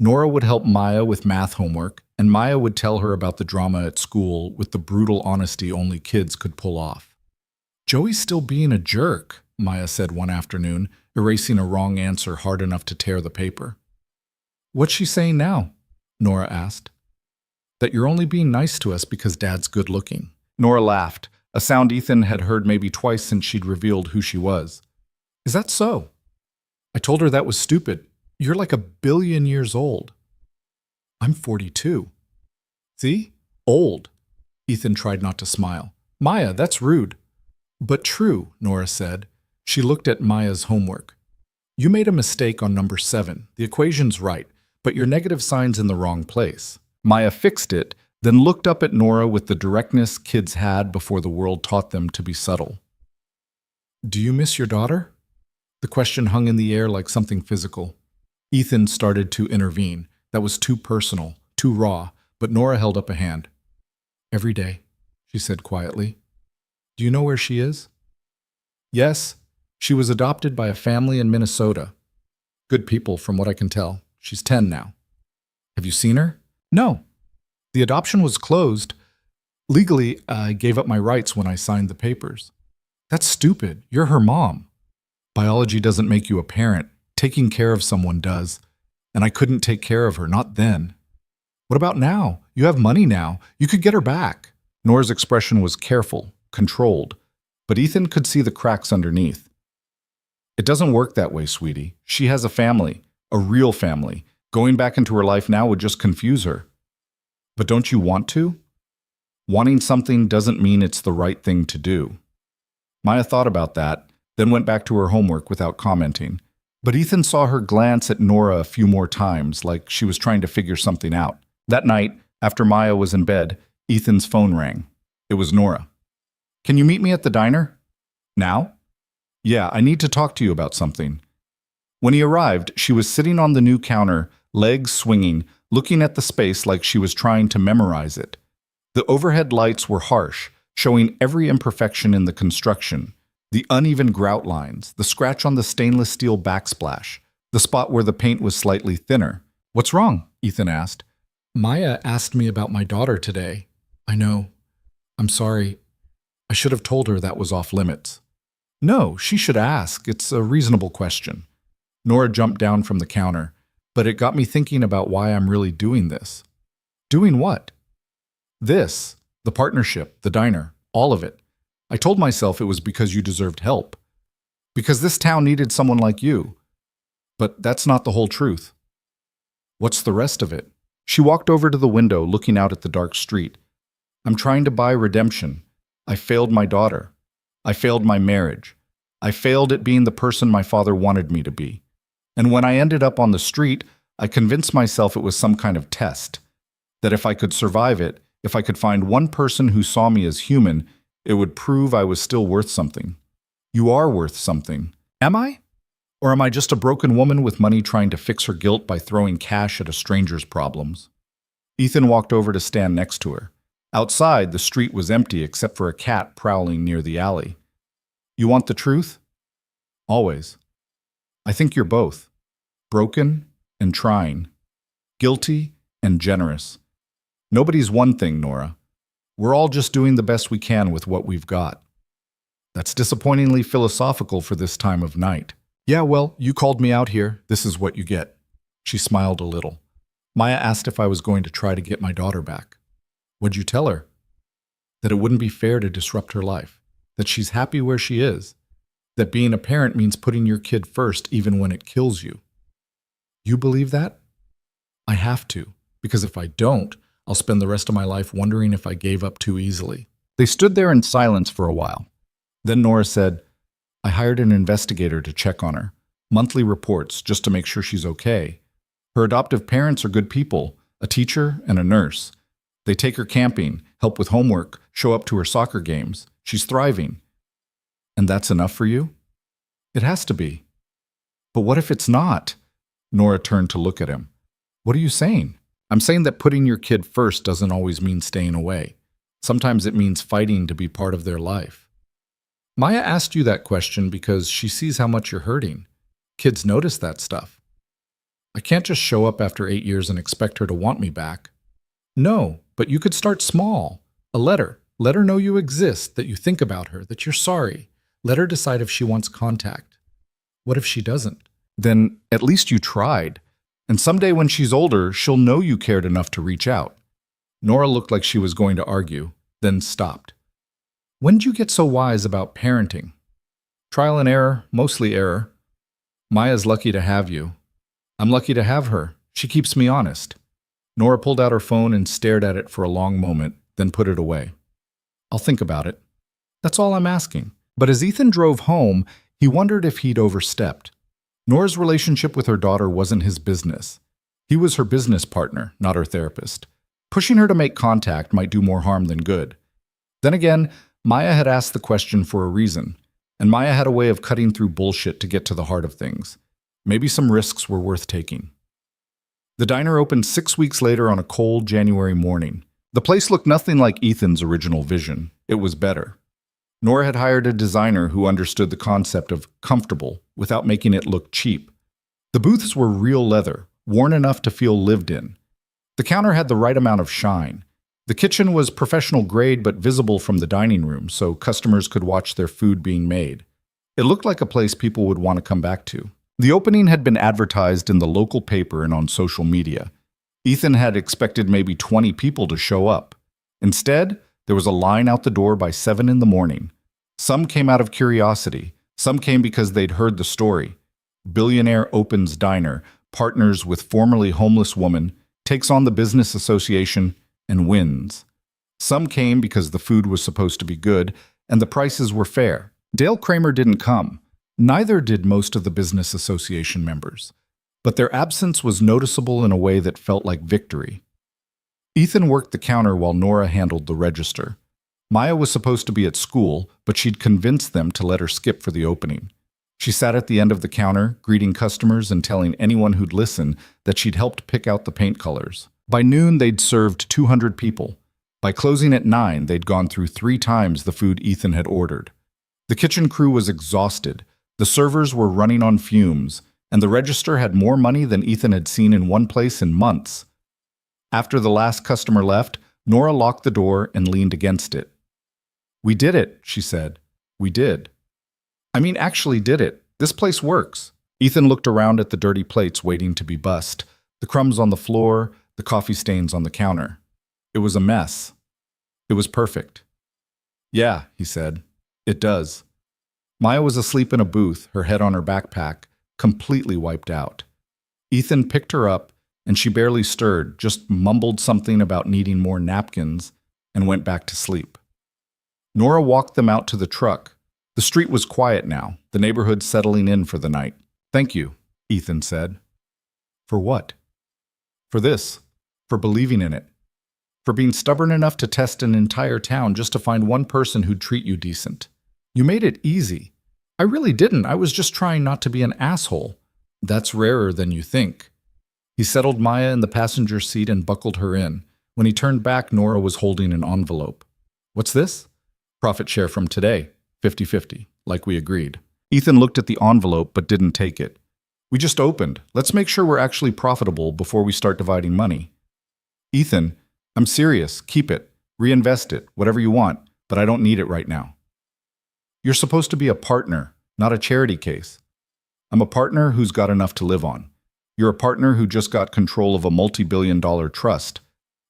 Nora would help Maya with math homework, and Maya would tell her about the drama at school with the brutal honesty only kids could pull off. "Joey's still being a jerk," Maya said one afternoon, erasing a wrong answer hard enough to tear the paper. "What's she saying now?" Nora asked. "That you're only being nice to us because Dad's good looking." Nora laughed, a sound Ethan had heard maybe twice since she'd revealed who she was. "Is that so?" "I told her that was stupid. You're like 1,000,000,000 years old." "I'm 42. "See? Old." Ethan tried not to smile. "Maya, that's rude." "But true," Nora said. She looked at Maya's homework. "You made a mistake on number 7. The equation's right, but your negative sign's in the wrong place." Maya fixed it, then looked up at Nora with the directness kids had before the world taught them to be subtle. "Do you miss your daughter?" The question hung in the air like something physical. Ethan started to intervene. That was too personal, too raw, but Nora held up a hand. "Every day," she said quietly. "Do you know where she is?" "Yes. She was adopted by a family in Minnesota. Good people, from what I can tell. She's 10 now." "Have you seen her?" "No. The adoption was closed. Legally, I gave up my rights when I signed the papers." "That's stupid. You're her mom." "Biology doesn't make you a parent. Taking care of someone does. And I couldn't take care of her, not then." "What about now? You have money now. You could get her back." Nora's expression was careful, controlled, but Ethan could see the cracks underneath. "It doesn't work that way, sweetie. She has a family, a real family. Going back into her life now would just confuse her." "But don't you want to?" "Wanting something doesn't mean it's the right thing to do." Maya thought about that, then went back to her homework without commenting. But Ethan saw her glance at Nora a few more times, like she was trying to figure something out. That night, after Maya was in bed, Ethan's phone rang. It was Nora. "Can you meet me at the diner?" "Now?" "Yeah, I need to talk to you about something." When he arrived, she was sitting on the new counter, legs swinging, looking at the space like she was trying to memorize it. The overhead lights were harsh, showing every imperfection in the construction. The uneven grout lines, the scratch on the stainless steel backsplash, the spot where the paint was slightly thinner. "What's wrong?" Ethan asked. "Maya asked me about my daughter today." "I know. I'm sorry. I should have told her that was off limits." "No, she should ask. It's a reasonable question." Nora jumped down from the counter, but it got me thinking about why I'm really doing this. Doing what? This, the partnership, the diner, all of it. I told myself it was because you deserved help. Because this town needed someone like you. But that's not the whole truth. What's the rest of it? She walked over to the window, looking out at the dark street. I'm trying to buy redemption. I failed my daughter. I failed my marriage. I failed at being the person my father wanted me to be. And when I ended up on the street, I convinced myself it was some kind of test. That if I could survive it, if I could find one person who saw me as human, it would prove I was still worth something. You are worth something. Am I? Or am I just a broken woman with money trying to fix her guilt by throwing cash at a stranger's problems? Ethan walked over to stand next to her. Outside, the street was empty except for a cat prowling near the alley. You want the truth? Always. I think you're both. Broken and trying. Guilty and generous. Nobody's one thing, Nora. We're all just doing the best we can with what we've got. That's disappointingly philosophical for this time of night. Yeah, well, you called me out here. This is what you get. She smiled a little. Maya asked if I was going to try to get my daughter back. What'd you tell her? That it wouldn't be fair to disrupt her life. That she's happy where she is. That being a parent means putting your kid first even when it kills you. You believe that? I have to, because if I don't, I'll spend the rest of my life wondering if I gave up too easily. They stood there in silence for a while. Then Nora said, I hired an investigator to check on her. Monthly reports, just to make sure she's okay. Her adoptive parents are good people, a teacher and a nurse. They take her camping, help with homework, show up to her soccer games. She's thriving. And that's enough for you? It has to be. But what if it's not? Nora turned to look at him. What are you saying? I'm saying that putting your kid first doesn't always mean staying away. Sometimes it means fighting to be part of their life. Maya asked you that question because she sees how much you're hurting. Kids notice that stuff. I can't just show up after 8 years and expect her to want me back. No, but you could start small. A letter. Let her know you exist, that you think about her, that you're sorry. Let her decide if she wants contact. What if she doesn't? Then at least you tried. And someday when she's older, she'll know you cared enough to reach out. Nora looked like she was going to argue, then stopped. When did you get so wise about parenting? Trial and error, mostly error. Maya's lucky to have you. I'm lucky to have her. She keeps me honest. Nora pulled out her phone and stared at it for a long moment, then put it away. I'll think about it. That's all I'm asking. But as Ethan drove home, he wondered if he'd overstepped. Nora's relationship with her daughter wasn't his business. He was her business partner, not her therapist. Pushing her to make contact might do more harm than good. Then again, Maya had asked the question for a reason, and Maya had a way of cutting through bullshit to get to the heart of things. Maybe some risks were worth taking. The diner opened 6 weeks later on a cold January morning. The place looked nothing like Ethan's original vision. It was better. Nora had hired a designer who understood the concept of comfortable without making it look cheap. The booths were real leather, worn enough to feel lived in. The counter had the right amount of shine. The kitchen was professional grade but visible from the dining room, so customers could watch their food being made. It looked like a place people would want to come back to. The opening had been advertised in the local paper and on social media. Ethan had expected maybe 20 people to show up. Instead, there was a line out the door by 7 in the morning. Some came out of curiosity. Some came because they'd heard the story. Billionaire opens diner, partners with formerly homeless woman, takes on the business association, and wins. Some came because the food was supposed to be good and the prices were fair. Dale Kramer didn't come. Neither did most of the business association members. But their absence was noticeable in a way that felt like victory. Ethan worked the counter while Nora handled the register. Maya was supposed to be at school, but she'd convinced them to let her skip for the opening. She sat at the end of the counter, greeting customers and telling anyone who'd listen that she'd helped pick out the paint colors. By noon, they'd served 200 people. By closing at 9, they'd gone through 3 times the food Ethan had ordered. The kitchen crew was exhausted, the servers were running on fumes, and the register had more money than Ethan had seen in one place in months. After the last customer left, Nora locked the door and leaned against it. "We did it," she said. "We did. I mean, actually did it. This place works." Ethan looked around at the dirty plates waiting to be bussed, the crumbs on the floor, the coffee stains on the counter. It was a mess. It was perfect. "Yeah," he said. "It does." Maya was asleep in a booth, her head on her backpack, completely wiped out. Ethan picked her up, and she barely stirred, just mumbled something about needing more napkins, and went back to sleep. Nora walked them out to the truck. The street was quiet now, the neighborhood settling in for the night. "Thank you," Ethan said. "For what?" "For this. For believing in it. For being stubborn enough to test an entire town just to find one person who'd treat you decent. You made it easy." "I really didn't. I was just trying not to be an asshole." "That's rarer than you think." He settled Maya in the passenger seat and buckled her in. When he turned back, Nora was holding an envelope. "What's this?" "Profit share from today. 50-50, like we agreed." Ethan looked at the envelope but didn't take it. "We just opened. Let's make sure we're actually profitable before we start dividing money." "Ethan, I'm serious. Keep it. Reinvest it. Whatever you want. But I don't need it right now." "You're supposed to be a partner, not a charity case." "I'm a partner who's got enough to live on. You're a partner who just got control of a multi-billion-dollar trust.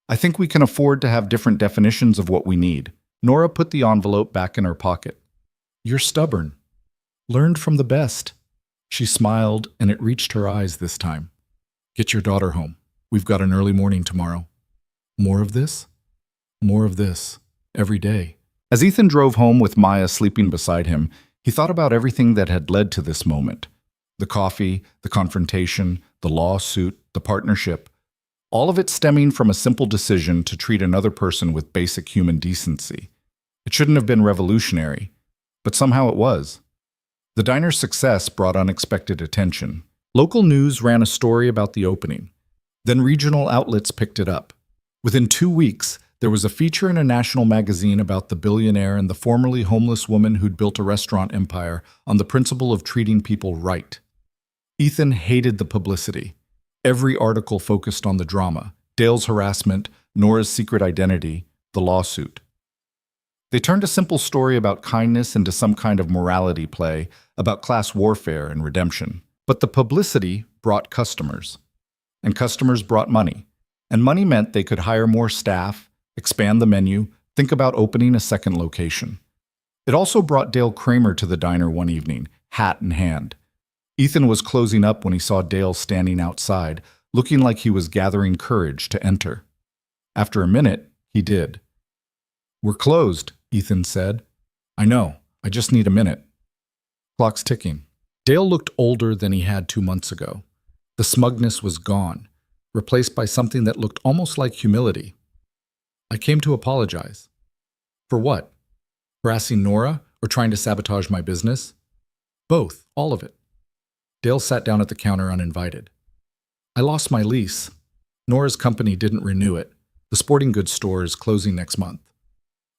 I think we can afford to have different definitions of what we need." Nora put the envelope back in her pocket. "You're stubborn. Learned from the best." She smiled, and it reached her eyes this time. "Get your daughter home. We've got an early morning tomorrow." "More of this?" "More of this. Every day." As Ethan drove home with Maya sleeping beside him, he thought about everything that had led to this moment. The coffee, the confrontation, the lawsuit, the partnership. All of it stemming from a simple decision to treat another person with basic human decency. It shouldn't have been revolutionary, but somehow it was. The diner's success brought unexpected attention. Local news ran a story about the opening. Then regional outlets picked it up. Within 2 weeks, there was a feature in a national magazine about the billionaire and the formerly homeless woman who'd built a restaurant empire on the principle of treating people right. Ethan hated the publicity. Every article focused on the drama, Dale's harassment, Nora's secret identity, the lawsuit. They turned a simple story about kindness into some kind of morality play, about class warfare and redemption. But the publicity brought customers. And customers brought money. And money meant they could hire more staff, expand the menu, think about opening a second location. It also brought Dale Kramer to the diner one evening, hat in hand. Ethan was closing up when he saw Dale standing outside, looking like he was gathering courage to enter. After a minute, he did. "We're closed," Ethan said. "I know. I just need a minute." Clock's ticking. Dale looked older than he had 2 months ago. The smugness was gone, replaced by something that looked almost like humility. "I came to apologize." "For what? Harassing Nora or trying to sabotage my business?" "Both, all of it." Dale sat down at the counter uninvited. "I lost my lease. Nora's company didn't renew it. The sporting goods store is closing next month."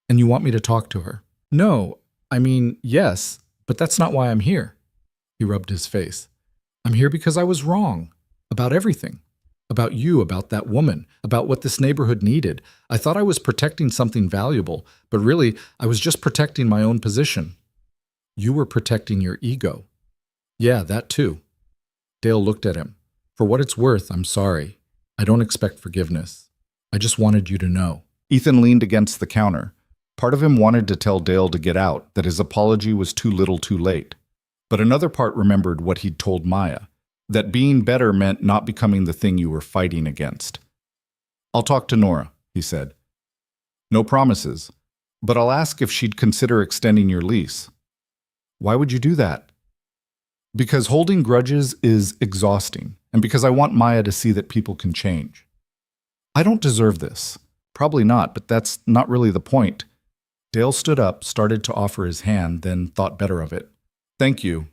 "And you want me to talk to her?" "No, I mean, yes, but that's not why I'm here." He rubbed his face. "I'm here because I was wrong. About everything. About you, about that woman, about what this neighborhood needed. I thought I was protecting something valuable, but really, I was just protecting my own position." "You were protecting your ego." "Yeah, that too." Dale looked at him. "For what it's worth, I'm sorry. I don't expect forgiveness. I just wanted you to know." Ethan leaned against the counter. Part of him wanted to tell Dale to get out, that his apology was too little too late. But another part remembered what he'd told Maya, that being better meant not becoming the thing you were fighting against. "I'll talk to Nora," he said. "No promises, but I'll ask if she'd consider extending your lease." "Why would you do that?" "Because holding grudges is exhausting, and because I want Maya to see that people can change." "I don't deserve this." "Probably not, but that's not really the point." Dale stood up, started to offer his hand, then thought better of it. "Thank you.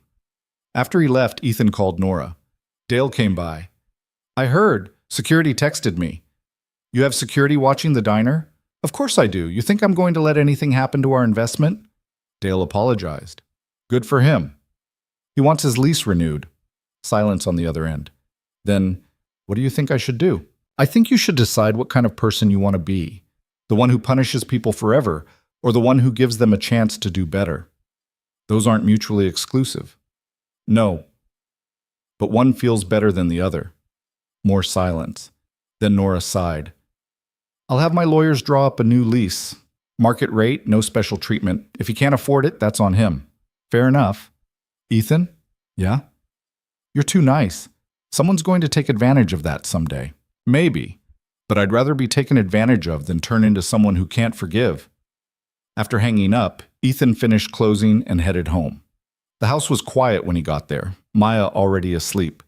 After he left, Ethan called Nora. Dale came by. I heard. Security texted me. You have security watching the diner? Of course I do. You think I'm going to let anything happen to our investment? Dale apologized. Good for him. He wants his lease renewed. Silence on the other end. Then, what do you think I should do? I think you should decide what kind of person you want to be. The one who punishes people forever, or the one who gives them a chance to do better. Those aren't mutually exclusive. No. But one feels better than the other. More silence. Then Nora sighed. I'll have my lawyers draw up a new lease. Market rate, no special treatment. If he can't afford it, that's on him. Fair enough. Ethan? Yeah? You're too nice. Someone's going to take advantage of that someday. Maybe. But I'd rather be taken advantage of than turn into someone who can't forgive. After hanging up, Ethan finished closing and headed home. The house was quiet when he got there, Maya already asleep.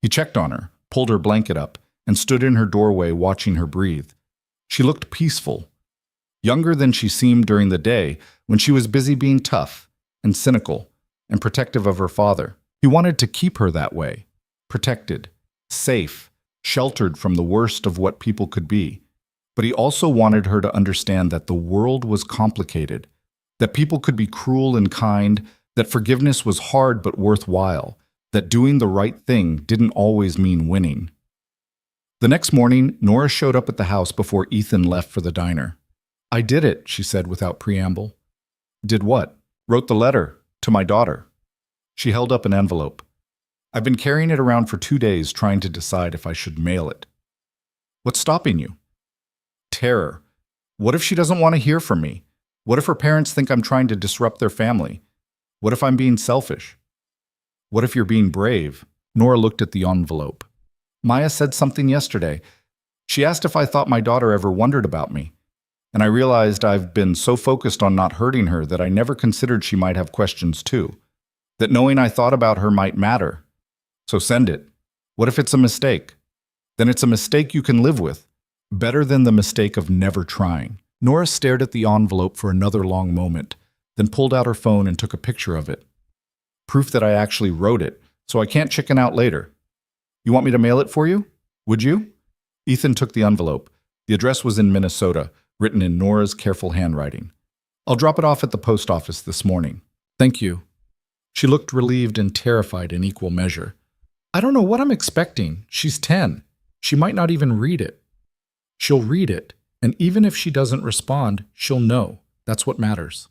He checked on her, pulled her blanket up, and stood in her doorway watching her breathe. She looked peaceful. Younger than she seemed during the day when she was busy being tough and cynical and protective of her father. He wanted to keep her that way, protected, safe, sheltered from the worst of what people could be. But he also wanted her to understand that the world was complicated, that people could be cruel and kind, that forgiveness was hard but worthwhile, that doing the right thing didn't always mean winning. The next morning, Nora showed up at the house before Ethan left for the diner. I did it, she said without preamble. Did what? Wrote the letter to my daughter. She held up an envelope. I've been carrying it around for 2 days trying to decide if I should mail it. What's stopping you? Terror. What if she doesn't want to hear from me? What if her parents think I'm trying to disrupt their family? What if I'm being selfish? What if you're being brave? Nora looked at the envelope. Maya said something yesterday. She asked if I thought my daughter ever wondered about me. And I realized I've been so focused on not hurting her that I never considered she might have questions too. That knowing I thought about her might matter. So send it. What if it's a mistake? Then it's a mistake you can live with. Better than the mistake of never trying. Nora stared at the envelope for another long moment, then pulled out her phone and took a picture of it. Proof that I actually wrote it, so I can't chicken out later. You want me to mail it for you? Would you? Ethan took the envelope. The address was in Minnesota, written in Nora's careful handwriting. I'll drop it off at the post office this morning. Thank you. She looked relieved and terrified in equal measure. I don't know what I'm expecting. She's 10. She might not even read it. She'll read it, and even if she doesn't respond, she'll know. That's what matters.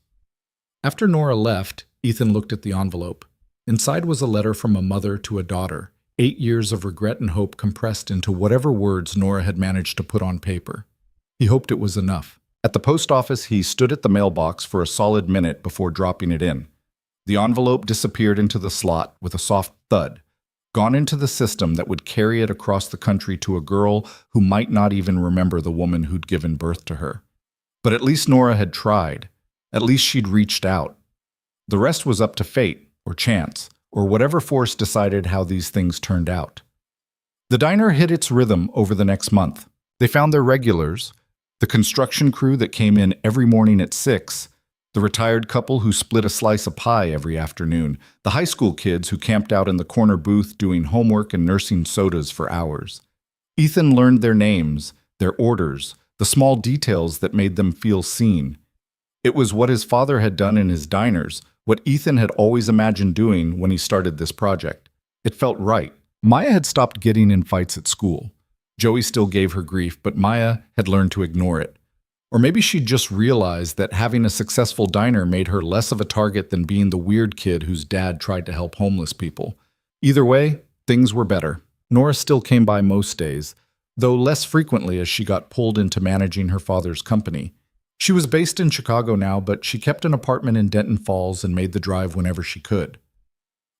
After Nora left, Ethan looked at the envelope. Inside was a letter from a mother to a daughter, 8 years of regret and hope compressed into whatever words Nora had managed to put on paper. He hoped it was enough. At the post office, he stood at the mailbox for a solid minute before dropping it in. The envelope disappeared into the slot with a soft thud, gone into the system that would carry it across the country to a girl who might not even remember the woman who'd given birth to her. But at least Nora had tried. At least she'd reached out. The rest was up to fate, or chance, or whatever force decided how these things turned out. The diner hit its rhythm over the next month. They found their regulars, the construction crew that came in every morning at 6, the retired couple who split a slice of pie every afternoon, the high school kids who camped out in the corner booth doing homework and nursing sodas for hours. Ethan learned their names, their orders, the small details that made them feel seen. It was what his father had done in his diners, what Ethan had always imagined doing when he started this project. It felt right. Maya had stopped getting in fights at school. Joey still gave her grief, but Maya had learned to ignore it. Or maybe she'd just realized that having a successful diner made her less of a target than being the weird kid whose dad tried to help homeless people. Either way, things were better. Nora still came by most days, though less frequently as she got pulled into managing her father's company. She was based in Chicago now, but she kept an apartment in Denton Falls and made the drive whenever she could.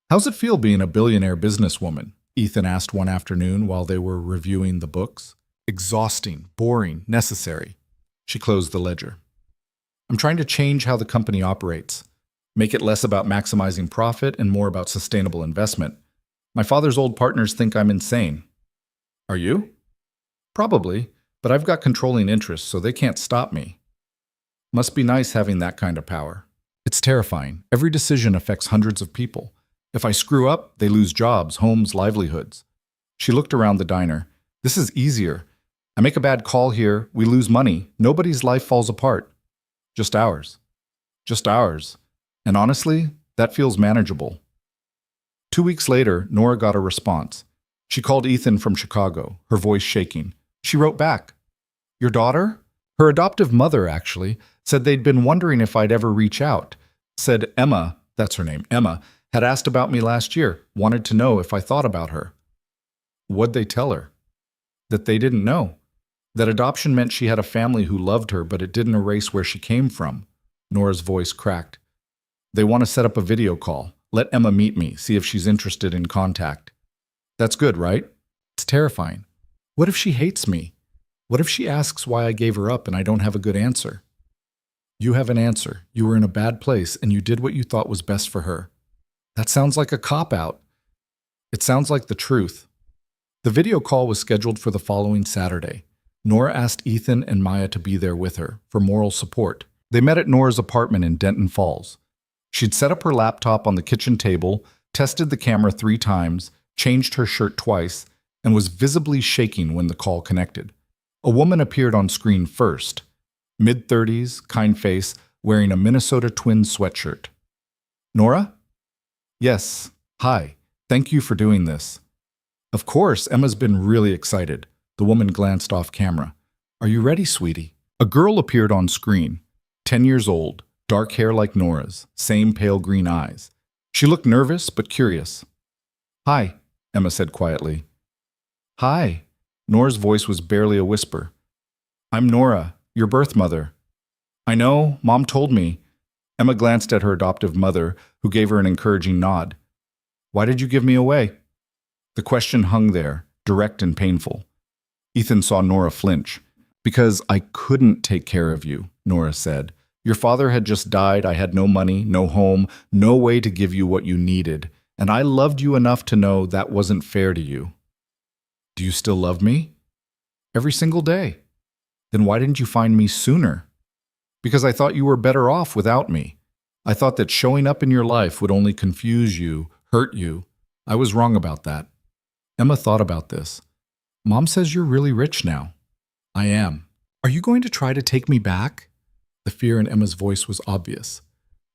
How's it feel being a billionaire businesswoman? Ethan asked one afternoon while they were reviewing the books. Exhausting, boring, necessary. She closed the ledger. I'm trying to change how the company operates, make it less about maximizing profit and more about sustainable investment. My father's old partners think I'm insane. Are you? Probably, but I've got controlling interests, so they can't stop me. Must be nice having that kind of power. It's terrifying. Every decision affects hundreds of people. If I screw up, they lose jobs, homes, livelihoods. She looked around the diner. This is easier. I make a bad call here, we lose money, nobody's life falls apart. Just ours. Just ours. And honestly, that feels manageable. 2 weeks later, Nora got a response. She called Ethan from Chicago, her voice shaking. She wrote back, "Your daughter?" Her adoptive mother, actually, said they'd been wondering if I'd ever reach out. Said Emma, that's her name, Emma, had asked about me last year, wanted to know if I thought about her. What'd they tell her? That they didn't know. That adoption meant she had a family who loved her, but it didn't erase where she came from. Nora's voice cracked. They want to set up a video call. Let Emma meet me, see if she's interested in contact. That's good, right? It's terrifying. What if she hates me? What if she asks why I gave her up and I don't have a good answer? You have an answer. You were in a bad place and you did what you thought was best for her. That sounds like a cop-out. It sounds like the truth. The video call was scheduled for the following Saturday. Nora asked Ethan and Maya to be there with her for moral support. They met at Nora's apartment in Denton Falls. She'd set up her laptop on the kitchen table, tested the camera 3 times, changed her shirt twice, and was visibly shaking when the call connected. A woman appeared on screen first. Mid-30s, kind face, wearing a Minnesota Twins sweatshirt. Nora? Yes. Hi. Thank you for doing this. Of course, Emma's been really excited. The woman glanced off camera. Are you ready, sweetie? A girl appeared on screen. 10 years old, dark hair like Nora's, same pale green eyes. She looked nervous but curious. Hi, Emma said quietly. Hi. Nora's voice was barely a whisper. I'm Nora, your birth mother. I know, Mom told me. Emma glanced at her adoptive mother, who gave her an encouraging nod. Why did you give me away? The question hung there, direct and painful. Ethan saw Nora flinch. Because I couldn't take care of you, Nora said. Your father had just died, I had no money, no home, no way to give you what you needed, and I loved you enough to know that wasn't fair to you. Do you still love me? Every single day. Then why didn't you find me sooner? Because I thought you were better off without me. I thought that showing up in your life would only confuse you, hurt you. I was wrong about that. Emma thought about this. Mom says you're really rich now. I am. Are you going to try to take me back? The fear in Emma's voice was obvious.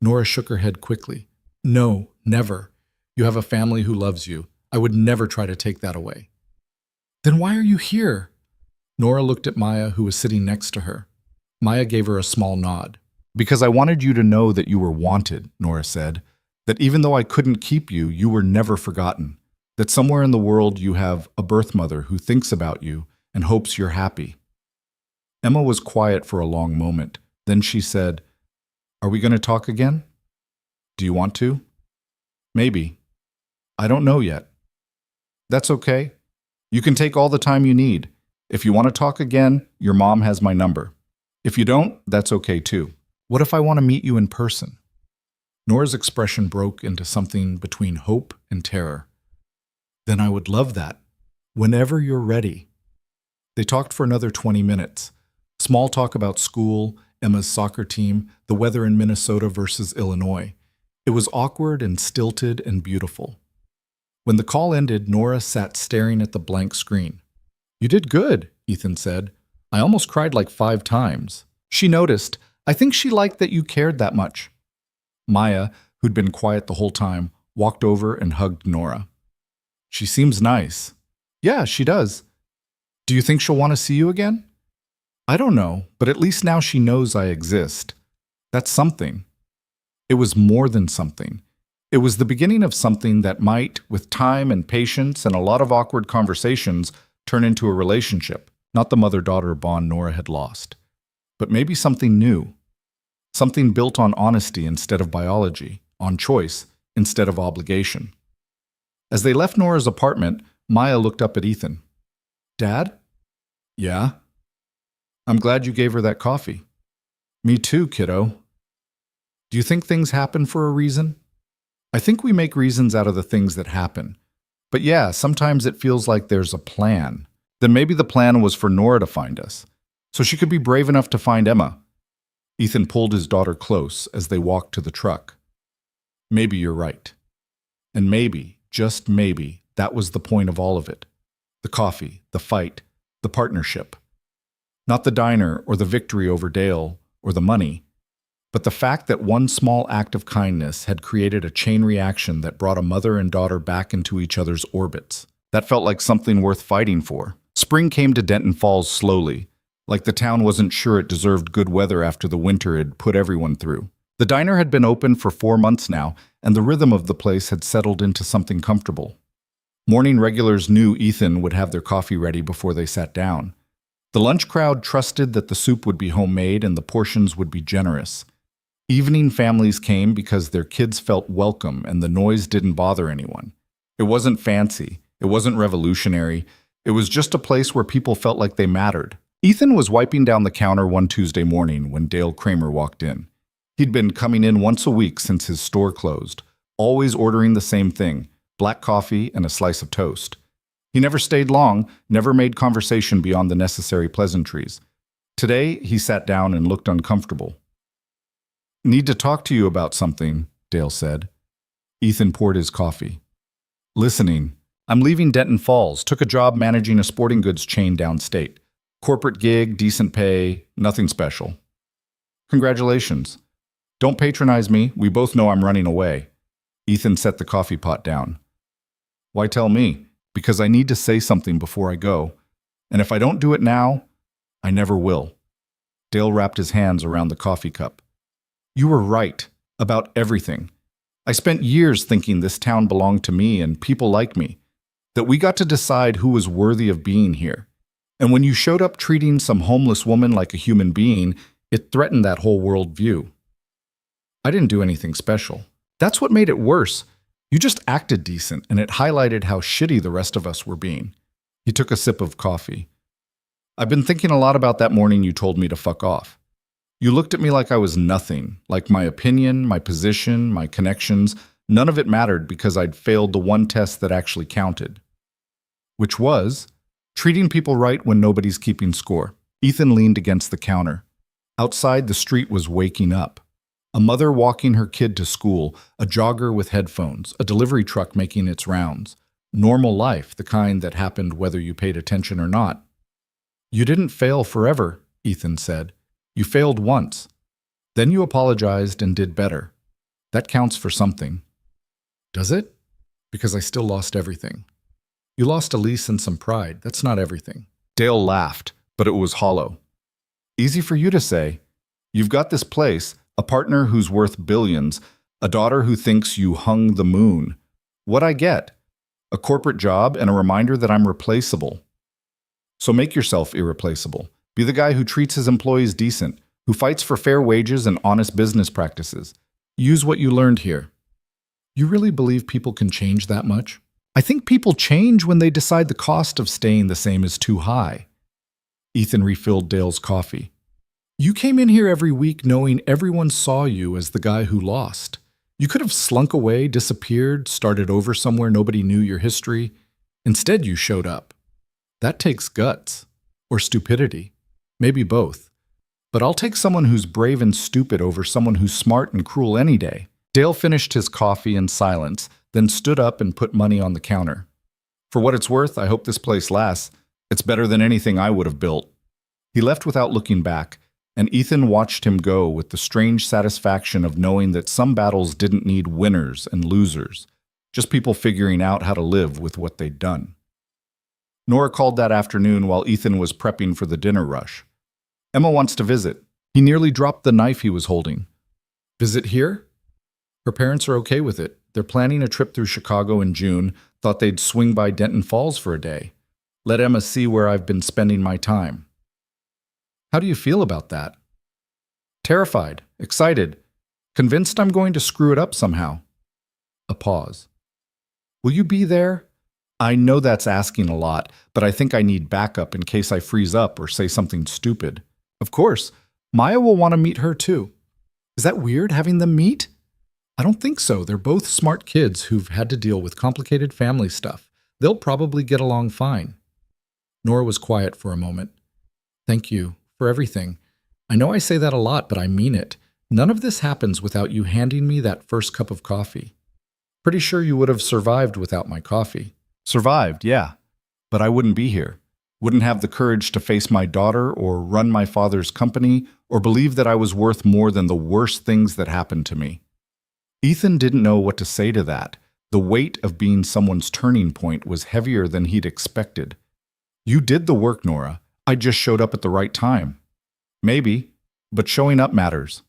Nora shook her head quickly. No, never. You have a family who loves you. I would never try to take that away. Then why are you here? Nora looked at Maya, who was sitting next to her. Maya gave her a small nod. Because I wanted you to know that you were wanted, Nora said. That even though I couldn't keep you, you were never forgotten. That somewhere in the world you have a birth mother who thinks about you and hopes you're happy. Emma was quiet for a long moment. Then she said, Are we going to talk again? Do you want to? Maybe. I don't know yet. That's okay. You can take all the time you need. If you want to talk again, your mom has my number. If you don't, that's okay too. What if I want to meet you in person? Nora's expression broke into something between hope and terror. Then I would love that. Whenever you're ready. They talked for another 20 minutes. Small talk about school, Emma's soccer team, the weather in Minnesota versus Illinois. It was awkward and stilted and beautiful. When the call ended, Nora sat staring at the blank screen. You did good, Ethan said. I almost cried like 5 times. She noticed. I think she liked that you cared that much. Maya, who'd been quiet the whole time, walked over and hugged Nora. She seems nice. Yeah, she does. Do you think she'll want to see you again? I don't know, but at least now she knows I exist. That's something. It was more than something. It was the beginning of something that might, with time and patience and a lot of awkward conversations, turn into a relationship, not the mother-daughter bond Nora had lost. But maybe something new. Something built on honesty instead of biology, on choice instead of obligation. As they left Nora's apartment, Maya looked up at Ethan. Dad? Yeah? I'm glad you gave her that coffee. Me too, kiddo. Do you think things happen for a reason? I think we make reasons out of the things that happen. But yeah, sometimes it feels like there's a plan. Then maybe the plan was for Nora to find us, so she could be brave enough to find Emma. Ethan pulled his daughter close as they walked to the truck. Maybe you're right. And maybe, just maybe, that was the point of all of it. The coffee, the fight, the partnership. Not the diner or the victory over Dale or the money, but the fact that one small act of kindness had created a chain reaction that brought a mother and daughter back into each other's orbits. That felt like something worth fighting for. Spring came to Denton Falls slowly, like the town wasn't sure it deserved good weather after the winter had put everyone through. The diner had been open for 4 months now, and the rhythm of the place had settled into something comfortable. Morning regulars knew Ethan would have their coffee ready before they sat down. The lunch crowd trusted that the soup would be homemade and the portions would be generous. Evening families came because their kids felt welcome and the noise didn't bother anyone. It wasn't fancy. It wasn't revolutionary. It was just a place where people felt like they mattered. Ethan was wiping down the counter one Tuesday morning when Dale Kramer walked in. He'd been coming in once a week since his store closed, always ordering the same thing, black coffee and a slice of toast. He never stayed long, never made conversation beyond the necessary pleasantries. Today, he sat down and looked uncomfortable. "Need to talk to you about something," Dale said. Ethan poured his coffee. "Listening. I'm leaving Denton Falls, took a job managing a sporting goods chain downstate. Corporate gig, decent pay, nothing special." "Congratulations. Don't patronize me, we both know I'm running away." Ethan set the coffee pot down. "Why tell me? Because I need to say something before I go. And if I don't do it now, I never will." Dale wrapped his hands around the coffee cup. "You were right about everything. I spent years thinking this town belonged to me and people like me, that we got to decide who was worthy of being here. And when you showed up treating some homeless woman like a human being, it threatened that whole world view. I didn't do anything special. That's what made it worse. You just acted decent, and it highlighted how shitty the rest of us were being." He took a sip of coffee. "I've been thinking a lot about that morning you told me to fuck off. You looked at me like I was nothing, like my opinion, my position, my connections. None of it mattered because I'd failed the one test that actually counted. Which was treating people right when nobody's keeping score." Ethan leaned against the counter. Outside, the street was waking up. A mother walking her kid to school, a jogger with headphones, a delivery truck making its rounds. Normal life, the kind that happened whether you paid attention or not. "You didn't fail forever," Ethan said. "You failed once. Then you apologized and did better. That counts for something." "Does it? Because I still lost everything." "You lost a lease and some pride. That's not everything." Dale laughed, but it was hollow. "Easy for you to say. You've got this place, a partner who's worth billions, a daughter who thinks you hung the moon. What I get? A corporate job and a reminder that I'm replaceable. So make yourself irreplaceable. Be the guy who treats his employees decent, who fights for fair wages and honest business practices. Use what you learned here." "You really believe people can change that much?" "I think people change when they decide the cost of staying the same is too high." Ethan refilled Dale's coffee. "You came in here every week knowing everyone saw you as the guy who lost. You could have slunk away, disappeared, started over somewhere nobody knew your history. Instead, you showed up. That takes guts. Or stupidity. Maybe both. But I'll take someone who's brave and stupid over someone who's smart and cruel any day." Dale finished his coffee in silence, then stood up and put money on the counter. "For what it's worth, I hope this place lasts. It's better than anything I would have built." He left without looking back, and Ethan watched him go with the strange satisfaction of knowing that some battles didn't need winners and losers, just people figuring out how to live with what they'd done. Nora called that afternoon while Ethan was prepping for the dinner rush. "Emma wants to visit." He nearly dropped the knife he was holding. "Visit here?" "Her parents are okay with it. They're planning a trip through Chicago in June, thought they'd swing by Denton Falls for a day. Let Emma see where I've been spending my time." "How do you feel about that?" "Terrified, excited, convinced I'm going to screw it up somehow." A pause. "Will you be there?" "I know that's asking a lot, but I think I need backup in case I freeze up or say something stupid." "Of course. Maya will want to meet her too." "Is that weird having them meet?" "I don't think so. They're both smart kids who've had to deal with complicated family stuff. They'll probably get along fine." Nora was quiet for a moment. "Thank you for everything. I know I say that a lot, but I mean it. None of this happens without you handing me that first cup of coffee." Pretty sure you would have survived without my coffee. Survived, yeah. But I wouldn't be here. Wouldn't have the courage to face my daughter or run my father's company or believe that I was worth more than the worst things that happened to me. Ethan didn't know what to say to that. The weight of being someone's turning point was heavier than he'd expected. You did the work, Nora. I just showed up at the right time. Maybe, but showing up matters.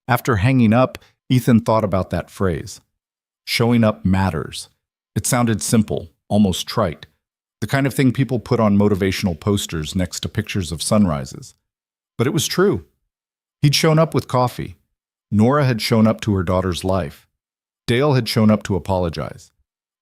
After hanging up, Ethan thought about that phrase. Showing up matters. It sounded simple, almost trite. The kind of thing people put on motivational posters next to pictures of sunrises. But it was true. He'd shown up with coffee. Nora had shown up to her daughter's life. Dale had shown up to apologize.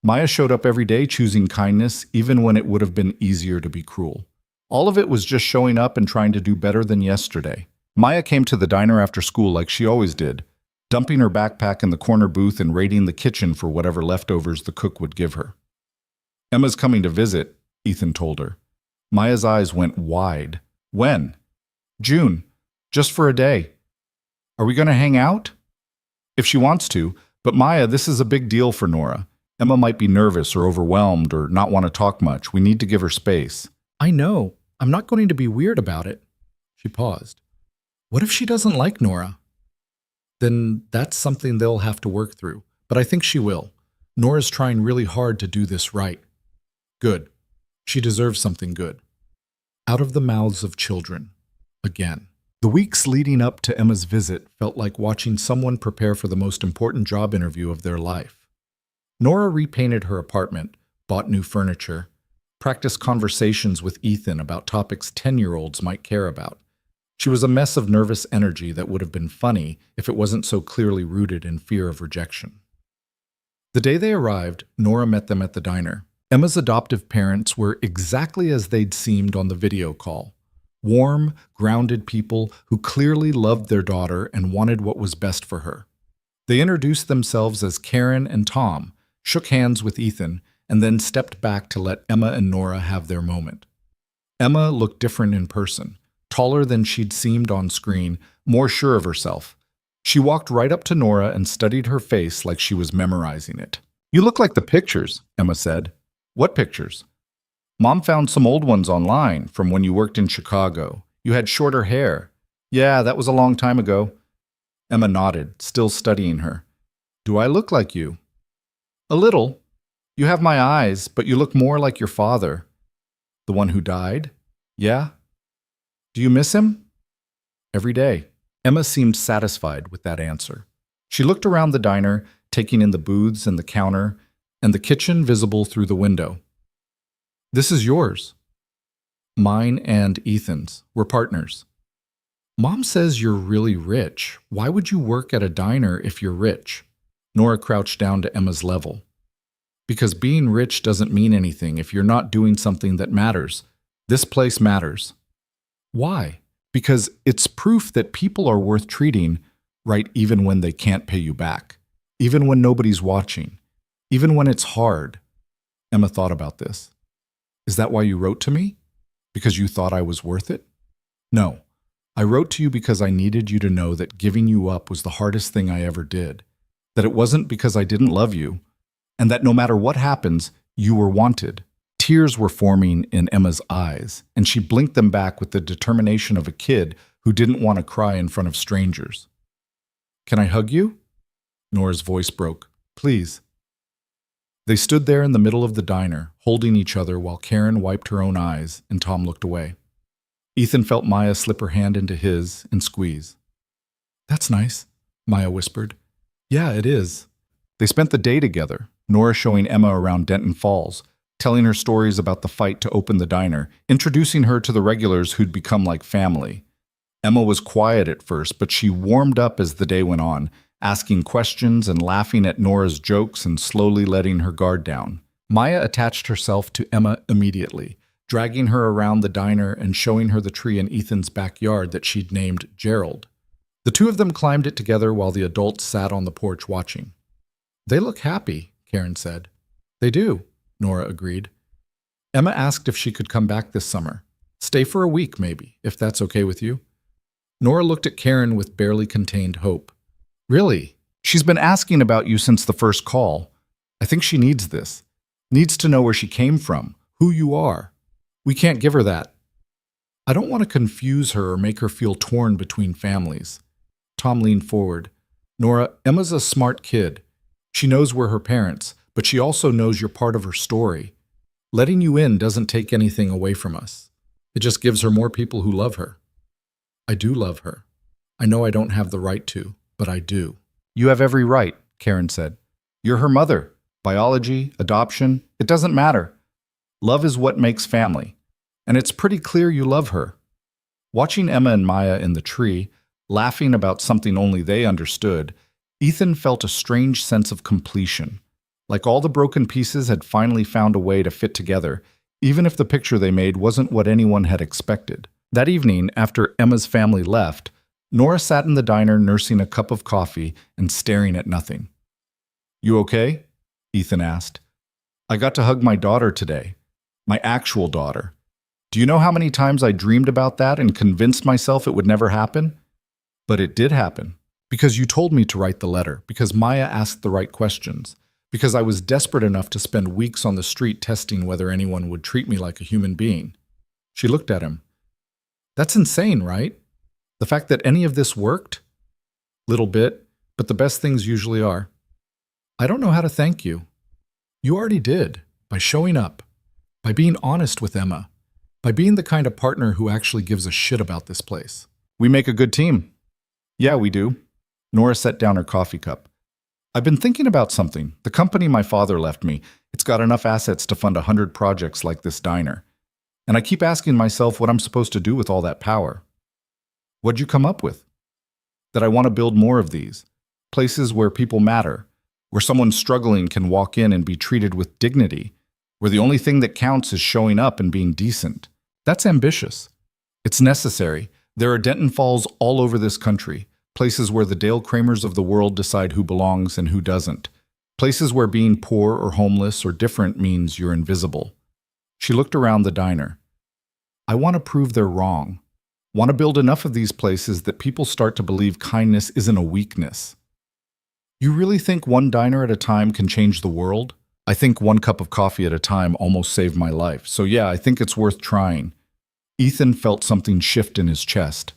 Maya showed up every day choosing kindness, even when it would have been easier to be cruel. All of it was just showing up and trying to do better than yesterday. Maya came to the diner after school like she always did, dumping her backpack in the corner booth and raiding the kitchen for whatever leftovers the cook would give her. Emma's coming to visit, Ethan told her. Maya's eyes went wide. When? June. Just for a day. Are we going to hang out? If she wants to, but Maya, this is a big deal for Nora. Emma might be nervous or overwhelmed or not want to talk much. We need to give her space. I know. I'm not going to be weird about it. She paused. What if she doesn't like Nora? Then that's something they'll have to work through. But I think she will. Nora's trying really hard to do this right. Good. She deserves something good. Out of the mouths of children. Again. The weeks leading up to Emma's visit felt like watching someone prepare for the most important job interview of their life. Nora repainted her apartment, bought new furniture, practiced conversations with Ethan about topics 10-year-olds might care about. She was a mess of nervous energy that would have been funny if it wasn't so clearly rooted in fear of rejection. The day they arrived, Nora met them at the diner. Emma's adoptive parents were exactly as they'd seemed on the video call. Warm, grounded people who clearly loved their daughter and wanted what was best for her. They introduced themselves as Karen and Tom, shook hands with Ethan, and then stepped back to let Emma and Nora have their moment. Emma looked different in person, taller than she'd seemed on screen, more sure of herself. She walked right up to Nora and studied her face like she was memorizing it. You look like the pictures, Emma said. What pictures? Mom found some old ones online from when you worked in Chicago. You had shorter hair. Yeah, that was a long time ago. Emma nodded, still studying her. Do I look like you? A little. You have my eyes, but you look more like your father. The one who died? Yeah. Do you miss him? Every day. Emma seemed satisfied with that answer. She looked around the diner, taking in the booths and the counter, and the kitchen visible through the window. This is yours. Mine and Ethan's. We're partners. Mom says you're really rich. Why would you work at a diner if you're rich? Nora crouched down to Emma's level. Because being rich doesn't mean anything if you're not doing something that matters. This place matters. Why? Because it's proof that people are worth treating right even when they can't pay you back. Even when nobody's watching. Even when it's hard. Emma thought about this. Is that why you wrote to me? Because you thought I was worth it? No. I wrote to you because I needed you to know that giving you up was the hardest thing I ever did. That it wasn't because I didn't love you, and that no matter what happens, you were wanted. Tears were forming in Emma's eyes, and she blinked them back with the determination of a kid who didn't want to cry in front of strangers. Can I hug you? Nora's voice broke. Please. They stood there in the middle of the diner, holding each other while Karen wiped her own eyes and Tom looked away. Ethan felt Maya slip her hand into his and squeeze. That's nice, Maya whispered. Yeah, it is. They spent the day together, Nora showing Emma around Denton Falls, telling her stories about the fight to open the diner, introducing her to the regulars who'd become like family. Emma was quiet at first, but she warmed up as the day went on, asking questions and laughing at Nora's jokes and slowly letting her guard down. Maya attached herself to Emma immediately, dragging her around the diner and showing her the tree in Ethan's backyard that she'd named Gerald. The two of them climbed it together while the adults sat on the porch watching. They look happy, Karen said. They do, Nora agreed. Emma asked if she could come back this summer. Stay for a week, maybe, if that's okay with you. Nora looked at Karen with barely contained hope. Really? She's been asking about you since the first call. I think she needs this. Needs to know where she came from, who you are. We can't give her that. I don't want to confuse her or make her feel torn between families. Tom leaned forward. Nora, Emma's a smart kid. She knows we're her parents, but she also knows you're part of her story. Letting you in doesn't take anything away from us. It just gives her more people who love her. I do love her. I know I don't have the right to, but I do. You have every right, Karen said. You're her mother. Biology, adoption, it doesn't matter. Love is what makes family. And it's pretty clear you love her. Watching Emma and Maya in the tree, laughing about something only they understood, Ethan felt a strange sense of completion. Like all the broken pieces had finally found a way to fit together, even if the picture they made wasn't what anyone had expected. That evening, after Emma's family left, Nora sat in the diner nursing a cup of coffee and staring at nothing. You okay? Ethan asked. I got to hug my daughter today. My actual daughter. Do you know how many times I dreamed about that and convinced myself it would never happen? But it did happen. Because you told me to write the letter. Because Maya asked the right questions. Because I was desperate enough to spend weeks on the street testing whether anyone would treat me like a human being. She looked at him. That's insane, right? The fact that any of this worked? Little bit, but the best things usually are. I don't know how to thank you. You already did, by showing up, by being honest with Emma, by being the kind of partner who actually gives a shit about this place. We make a good team. Yeah, we do. Nora set down her coffee cup. I've been thinking about something. The company my father left me, it's got enough assets to fund 100 projects like this diner. And I keep asking myself what I'm supposed to do with all that power. What'd you come up with? That I want to build more of these. Places where people matter, where someone struggling can walk in and be treated with dignity, where the only thing that counts is showing up and being decent. That's ambitious. It's necessary. There are Denton Falls all over this country, places where the Dale Kramers of the world decide who belongs and who doesn't, places where being poor or homeless or different means you're invisible. She looked around the diner. I want to prove they're wrong. Want to build enough of these places that people start to believe kindness isn't a weakness. You really think one diner at a time can change the world? I think one cup of coffee at a time almost saved my life. So yeah, I think it's worth trying. Ethan felt something shift in his chest.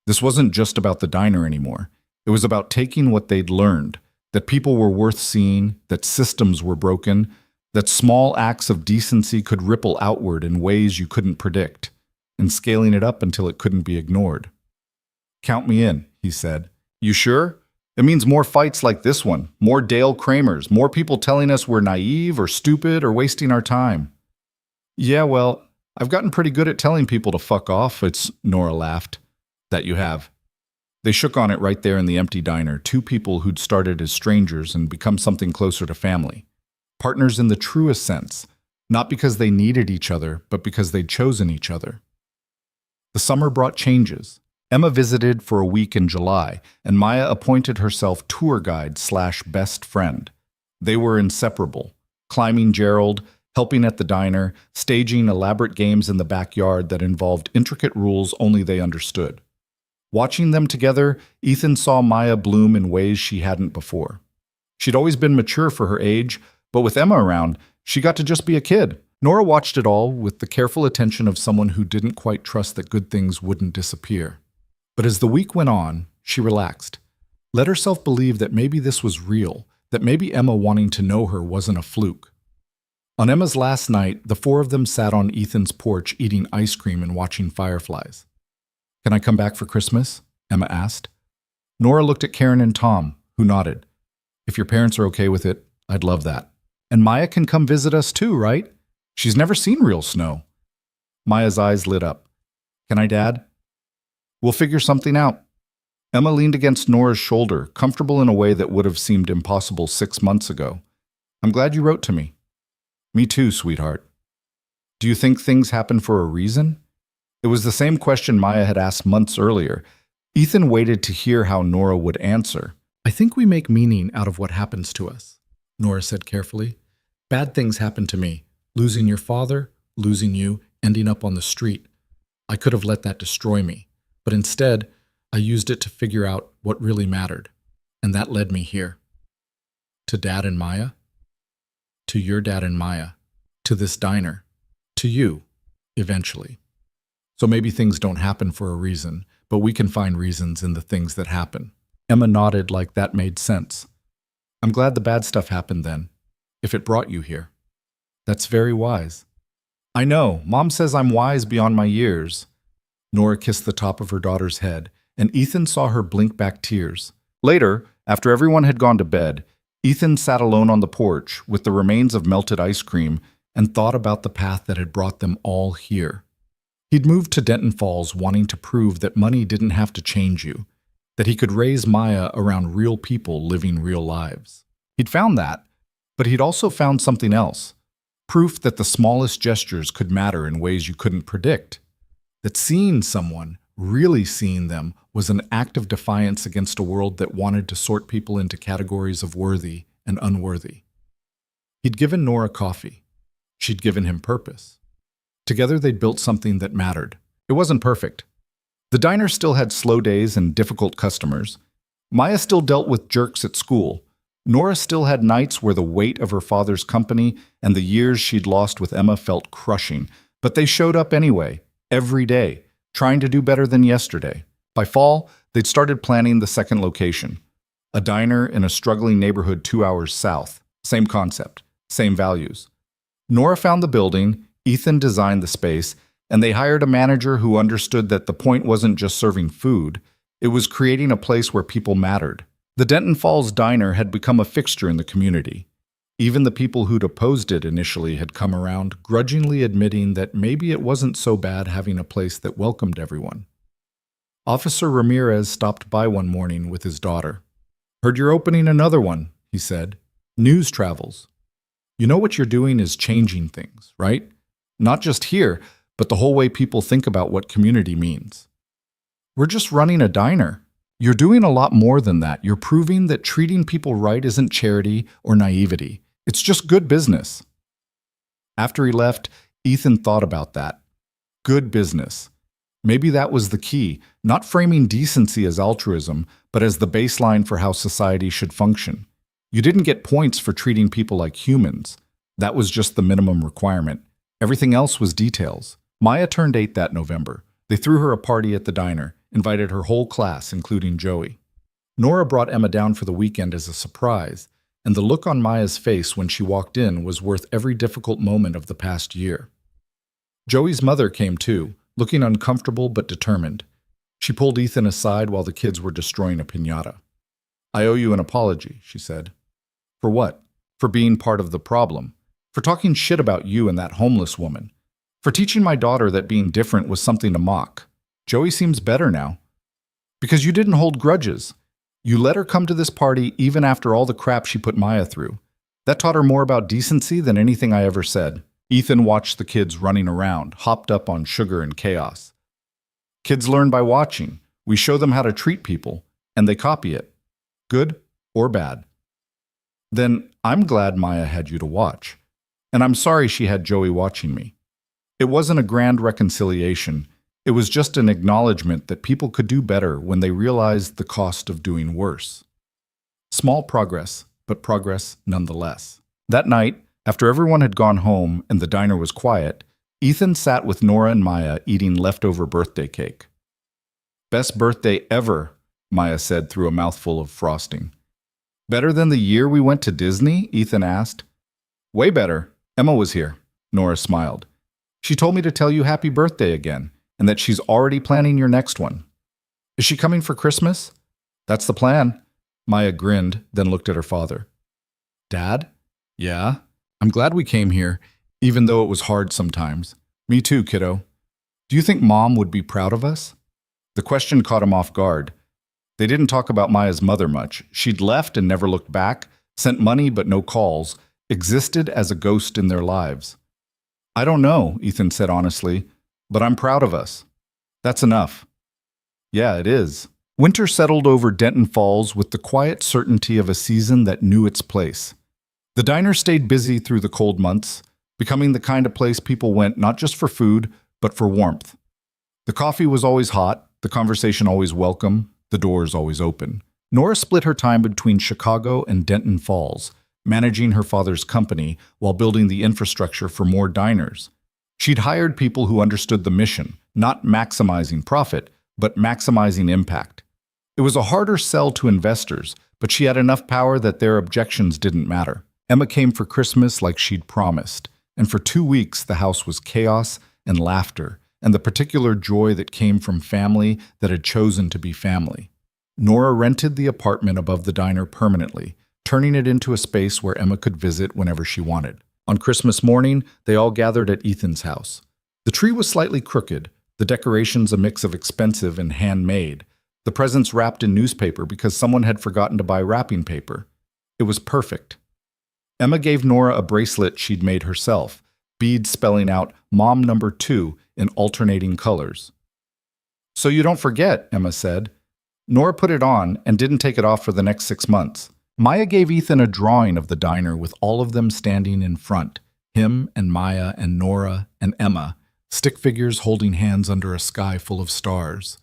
This wasn't just about the diner anymore. It was about taking what they'd learned, that people were worth seeing, that systems were broken, that small acts of decency could ripple outward in ways you couldn't predict, and scaling it up until it couldn't be ignored. Count me in, he said. You sure? It means more fights like this one, more Dale Kramers, more people telling us we're naive or stupid or wasting our time. Yeah, well, I've gotten pretty good at telling people to fuck off, Nora laughed. That you have. They shook on it right there in the empty diner, two people who'd started as strangers and become something closer to family. Partners in the truest sense, not because they needed each other, but because they'd chosen each other. The summer brought changes. Emma visited for a week in July, and Maya appointed herself tour guide/best friend. They were inseparable, climbing Gerald, helping at the diner, staging elaborate games in the backyard that involved intricate rules only they understood. Watching them together, Ethan saw Maya bloom in ways she hadn't before. She'd always been mature for her age, but with Emma around, she got to just be a kid. Nora watched it all with the careful attention of someone who didn't quite trust that good things wouldn't disappear. But as the week went on, she relaxed. Let herself believe that maybe this was real, that maybe Emma wanting to know her wasn't a fluke. On Emma's last night, the four of them sat on Ethan's porch eating ice cream and watching fireflies. Can I come back for Christmas? Emma asked. Nora looked at Karen and Tom, who nodded. If your parents are okay with it, I'd love that. And Maya can come visit us too, right? She's never seen real snow. Maya's eyes lit up. Can I, Dad? We'll figure something out. Emma leaned against Nora's shoulder, comfortable in a way that would have seemed impossible 6 months ago. I'm glad you wrote to me. Me too, sweetheart. Do you think things happen for a reason? It was the same question Maya had asked months earlier. Ethan waited to hear how Nora would answer. I think we make meaning out of what happens to us, Nora said carefully. Bad things happened to me. Losing your father, losing you, ending up on the street. I could have let that destroy me. But instead, I used it to figure out what really mattered. And that led me here. To Dad and Maya? To your dad and Maya. To this diner. To you, eventually. So maybe things don't happen for a reason, but we can find reasons in the things that happen. Emma nodded like that made sense. I'm glad the bad stuff happened then, if it brought you here. That's very wise. I know, Mom says I'm wise beyond my years. Nora kissed the top of her daughter's head, and Ethan saw her blink back tears. Later, after everyone had gone to bed, Ethan sat alone on the porch with the remains of melted ice cream and thought about the path that had brought them all here. He'd moved to Denton Falls wanting to prove that money didn't have to change you, that he could raise Maya around real people living real lives. He'd found that, but he'd also found something else. Proof that the smallest gestures could matter in ways you couldn't predict. That seeing someone, really seeing them, was an act of defiance against a world that wanted to sort people into categories of worthy and unworthy. He'd given Nora coffee. She'd given him purpose. Together they'd built something that mattered. It wasn't perfect. The diner still had slow days and difficult customers. Maya still dealt with jerks at school. Nora still had nights where the weight of her father's company and the years she'd lost with Emma felt crushing. But they showed up anyway, every day, trying to do better than yesterday. By fall, they'd started planning the second location. A diner in a struggling neighborhood 2 hours south. Same concept, same values. Nora found the building, Ethan designed the space, and they hired a manager who understood that the point wasn't just serving food, it was creating a place where people mattered. The Denton Falls Diner had become a fixture in the community. Even the people who'd opposed it initially had come around, grudgingly admitting that maybe it wasn't so bad having a place that welcomed everyone. Officer Ramirez stopped by one morning with his daughter. "Heard you're opening another one," he said. "News travels. You know what you're doing is changing things, right? Not just here, but the whole way people think about what community means." "We're just running a diner." "You're doing a lot more than that. You're proving that treating people right isn't charity or naivety. It's just good business." After he left, Ethan thought about that. Good business. Maybe that was the key, not framing decency as altruism, but as the baseline for how society should function. You didn't get points for treating people like humans. That was just the minimum requirement. Everything else was details. Maya turned 8 that November. They threw her a party at the diner, invited her whole class, including Joey. Nora brought Emma down for the weekend as a surprise, and the look on Maya's face when she walked in was worth every difficult moment of the past year. Joey's mother came too, looking uncomfortable but determined. She pulled Ethan aside while the kids were destroying a piñata. "I owe you an apology," she said. "For what?" "For being part of the problem. For talking shit about you and that homeless woman. For teaching my daughter that being different was something to mock. Joey seems better now. Because you didn't hold grudges. You let her come to this party even after all the crap she put Maya through. That taught her more about decency than anything I ever said." Ethan watched the kids running around, hopped up on sugar and chaos. "Kids learn by watching. We show them how to treat people, and they copy it. Good or bad." "Then I'm glad Maya had you to watch. And I'm sorry she had Joey watching me. It wasn't a grand reconciliation. It was just an acknowledgement that people could do better when they realized the cost of doing worse. Small progress, but progress nonetheless." That night, after everyone had gone home and the diner was quiet, Ethan sat with Nora and Maya eating leftover birthday cake. "Best birthday ever," Maya said through a mouthful of frosting. "Better than the year we went to Disney?" Ethan asked. "Way better. Emma was here," Nora smiled. "She told me to tell you happy birthday again, and that she's already planning your next one." "Is she coming for Christmas?" "That's the plan." Maya grinned, then looked at her father. "Dad?" "Yeah? I'm glad we came here, even though it was hard sometimes." "Me too, kiddo. Do you think Mom would be proud of us?" The question caught him off guard. They didn't talk about Maya's mother much. She'd left and never looked back, sent money but no calls, existed as a ghost in their lives. "I don't know," Ethan said honestly, "but I'm proud of us. That's enough." "Yeah, it is." Winter settled over Denton Falls with the quiet certainty of a season that knew its place. The diner stayed busy through the cold months, becoming the kind of place people went not just for food, but for warmth. The coffee was always hot, the conversation always welcome, the doors always open. Nora split her time between Chicago and Denton Falls, managing her father's company while building the infrastructure for more diners. She'd hired people who understood the mission, not maximizing profit, but maximizing impact. It was a harder sell to investors, but she had enough power that their objections didn't matter. Emma came for Christmas like she'd promised, and for 2 weeks the house was chaos and laughter, and the particular joy that came from family that had chosen to be family. Nora rented the apartment above the diner permanently, turning it into a space where Emma could visit whenever she wanted. On Christmas morning, they all gathered at Ethan's house. The tree was slightly crooked, the decorations a mix of expensive and handmade, the presents wrapped in newspaper because someone had forgotten to buy wrapping paper. It was perfect. Emma gave Nora a bracelet she'd made herself, beads spelling out Mom Number 2 in alternating colors. "So you don't forget," Emma said. Nora put it on and didn't take it off for the next 6 months. Maya gave Ethan a drawing of the diner with all of them standing in front, him and Maya and Nora and Emma, stick figures holding hands under a sky full of stars.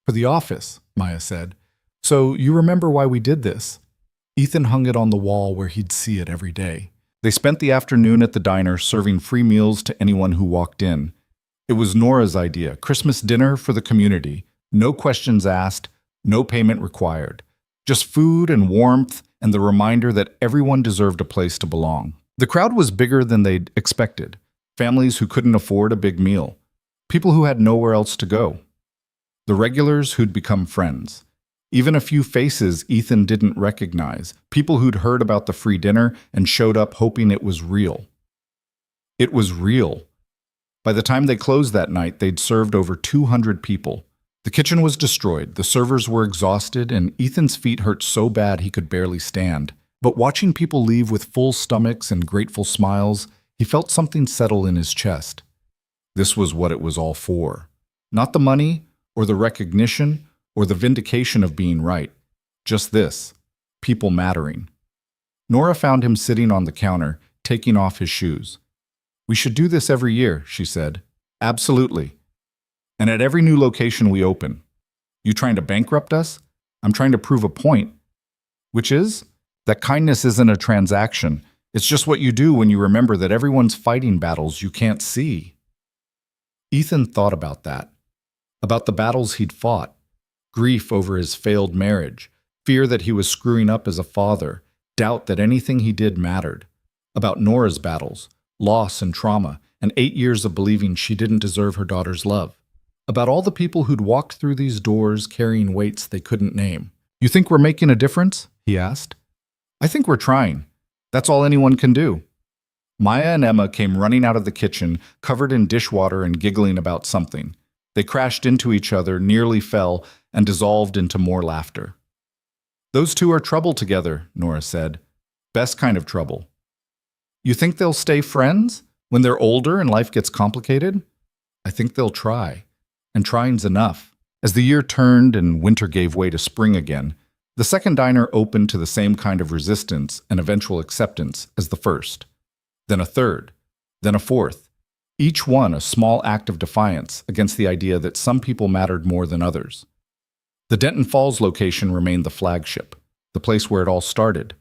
"For the office," Maya said. "So you remember why we did this?" Ethan hung it on the wall where he'd see it every day. They spent the afternoon at the diner serving free meals to anyone who walked in. It was Nora's idea, Christmas dinner for the community, no questions asked, no payment required. Just food and warmth and the reminder that everyone deserved a place to belong. The crowd was bigger than they'd expected. Families who couldn't afford a big meal. People who had nowhere else to go. The regulars who'd become friends. Even a few faces Ethan didn't recognize. People who'd heard about the free dinner and showed up hoping it was real. It was real. By the time they closed that night, they'd served over 200 people. The kitchen was destroyed, the servers were exhausted, and Ethan's feet hurt so bad he could barely stand. But watching people leave with full stomachs and grateful smiles, he felt something settle in his chest. This was what it was all for. Not the money, or the recognition, or the vindication of being right. Just this, people mattering. Nora found him sitting on the counter, taking off his shoes. "We should do this every year," she said. "Absolutely. And at every new location we open. You trying to bankrupt us? I'm trying to prove a point. Which is? That kindness isn't a transaction. It's just what you do when you remember that everyone's fighting battles you can't see." Ethan thought about that. About the battles he'd fought. Grief over his failed marriage. Fear that he was screwing up as a father. Doubt that anything he did mattered. About Nora's battles. Loss and trauma. And 8 years of believing she didn't deserve her daughter's love. About all the people who'd walked through these doors carrying weights they couldn't name. "You think we're making a difference?" he asked. "I think we're trying. That's all anyone can do." Maya and Emma came running out of the kitchen, covered in dishwater and giggling about something. They crashed into each other, nearly fell, and dissolved into more laughter. "Those two are trouble together," Nora said. "Best kind of trouble." "You think they'll stay friends when they're older and life gets complicated?" "I think they'll try. And trying's enough." As the year turned and winter gave way to spring again, the second diner opened to the same kind of resistance and eventual acceptance as the first. Then a third, then a fourth, each one a small act of defiance against the idea that some people mattered more than others. The Denton Falls location remained the flagship, the place where it all started,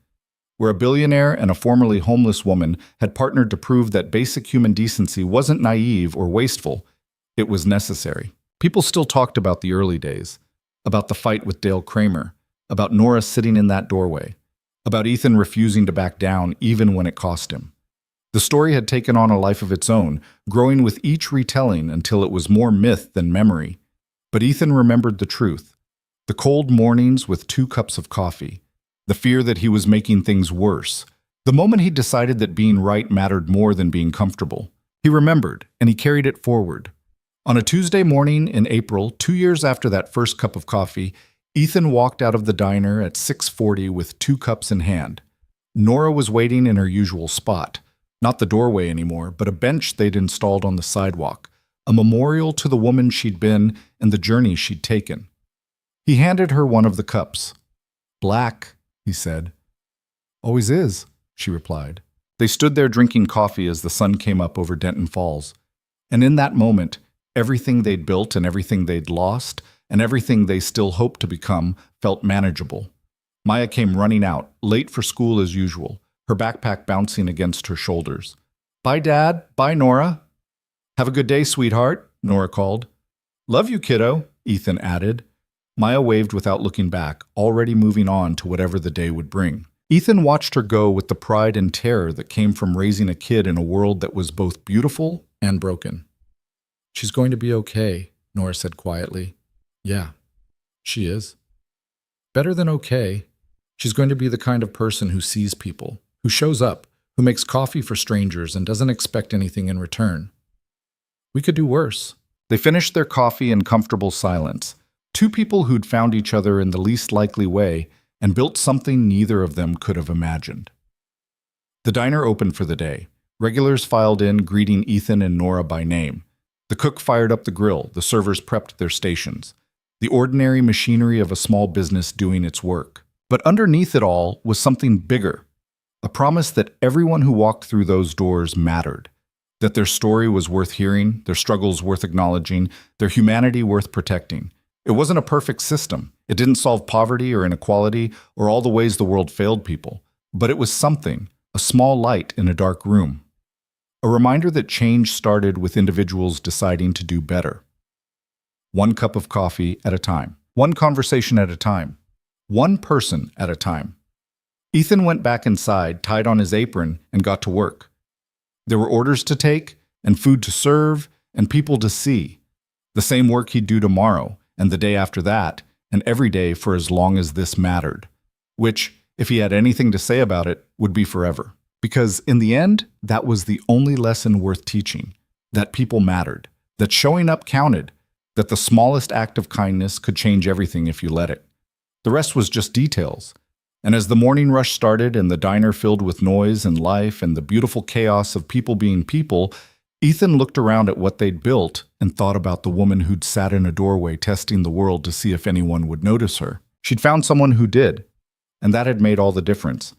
where a billionaire and a formerly homeless woman had partnered to prove that basic human decency wasn't naive or wasteful, it was necessary. People still talked about the early days, about the fight with Dale Kramer, about Nora sitting in that doorway, about Ethan refusing to back down even when it cost him. The story had taken on a life of its own, growing with each retelling until it was more myth than memory. But Ethan remembered the truth. The cold mornings with 2 cups of coffee, the fear that he was making things worse, the moment he decided that being right mattered more than being comfortable. He remembered, and he carried it forward. On a Tuesday morning in April, 2 years after that first cup of coffee, Ethan walked out of the diner at 6:40 with 2 cups in hand. Nora was waiting in her usual spot, not the doorway anymore, but a bench they'd installed on the sidewalk, a memorial to the woman she'd been and the journey she'd taken. He handed her one of the cups. "Black," he said. "Always is," she replied. They stood there drinking coffee as the sun came up over Denton Falls. And in that moment, everything they'd built and everything they'd lost and everything they still hoped to become felt manageable. Maya came running out, late for school as usual, her backpack bouncing against her shoulders. "Bye, Dad. Bye, Nora." "Have a good day, sweetheart," Nora called. "Love you, kiddo," Ethan added. Maya waved without looking back, already moving on to whatever the day would bring. Ethan watched her go with the pride and terror that came from raising a kid in a world that was both beautiful and broken. "She's going to be okay," Nora said quietly. "Yeah, she is. Better than okay. She's going to be the kind of person who sees people, who shows up, who makes coffee for strangers and doesn't expect anything in return. We could do worse." They finished their coffee in comfortable silence. Two people who'd found each other in the least likely way and built something neither of them could have imagined. The diner opened for the day. Regulars filed in, greeting Ethan and Nora by name. The cook fired up the grill, the servers prepped their stations. The ordinary machinery of a small business doing its work. But underneath it all was something bigger. A promise that everyone who walked through those doors mattered. That their story was worth hearing, their struggles worth acknowledging, their humanity worth protecting. It wasn't a perfect system. It didn't solve poverty or inequality or all the ways the world failed people. But it was something, a small light in a dark room. A reminder that change started with individuals deciding to do better. One cup of coffee at a time. One conversation at a time. One person at a time. Ethan went back inside, tied on his apron, and got to work. There were orders to take, and food to serve, and people to see. The same work he'd do tomorrow, and the day after that, and every day for as long as this mattered. Which, if he had anything to say about it, would be forever. Because in the end, that was the only lesson worth teaching. That people mattered. That showing up counted. That the smallest act of kindness could change everything if you let it. The rest was just details. And as the morning rush started and the diner filled with noise and life and the beautiful chaos of people being people, Ethan looked around at what they'd built and thought about the woman who'd sat in a doorway testing the world to see if anyone would notice her. She'd found someone who did, and that had made all the difference.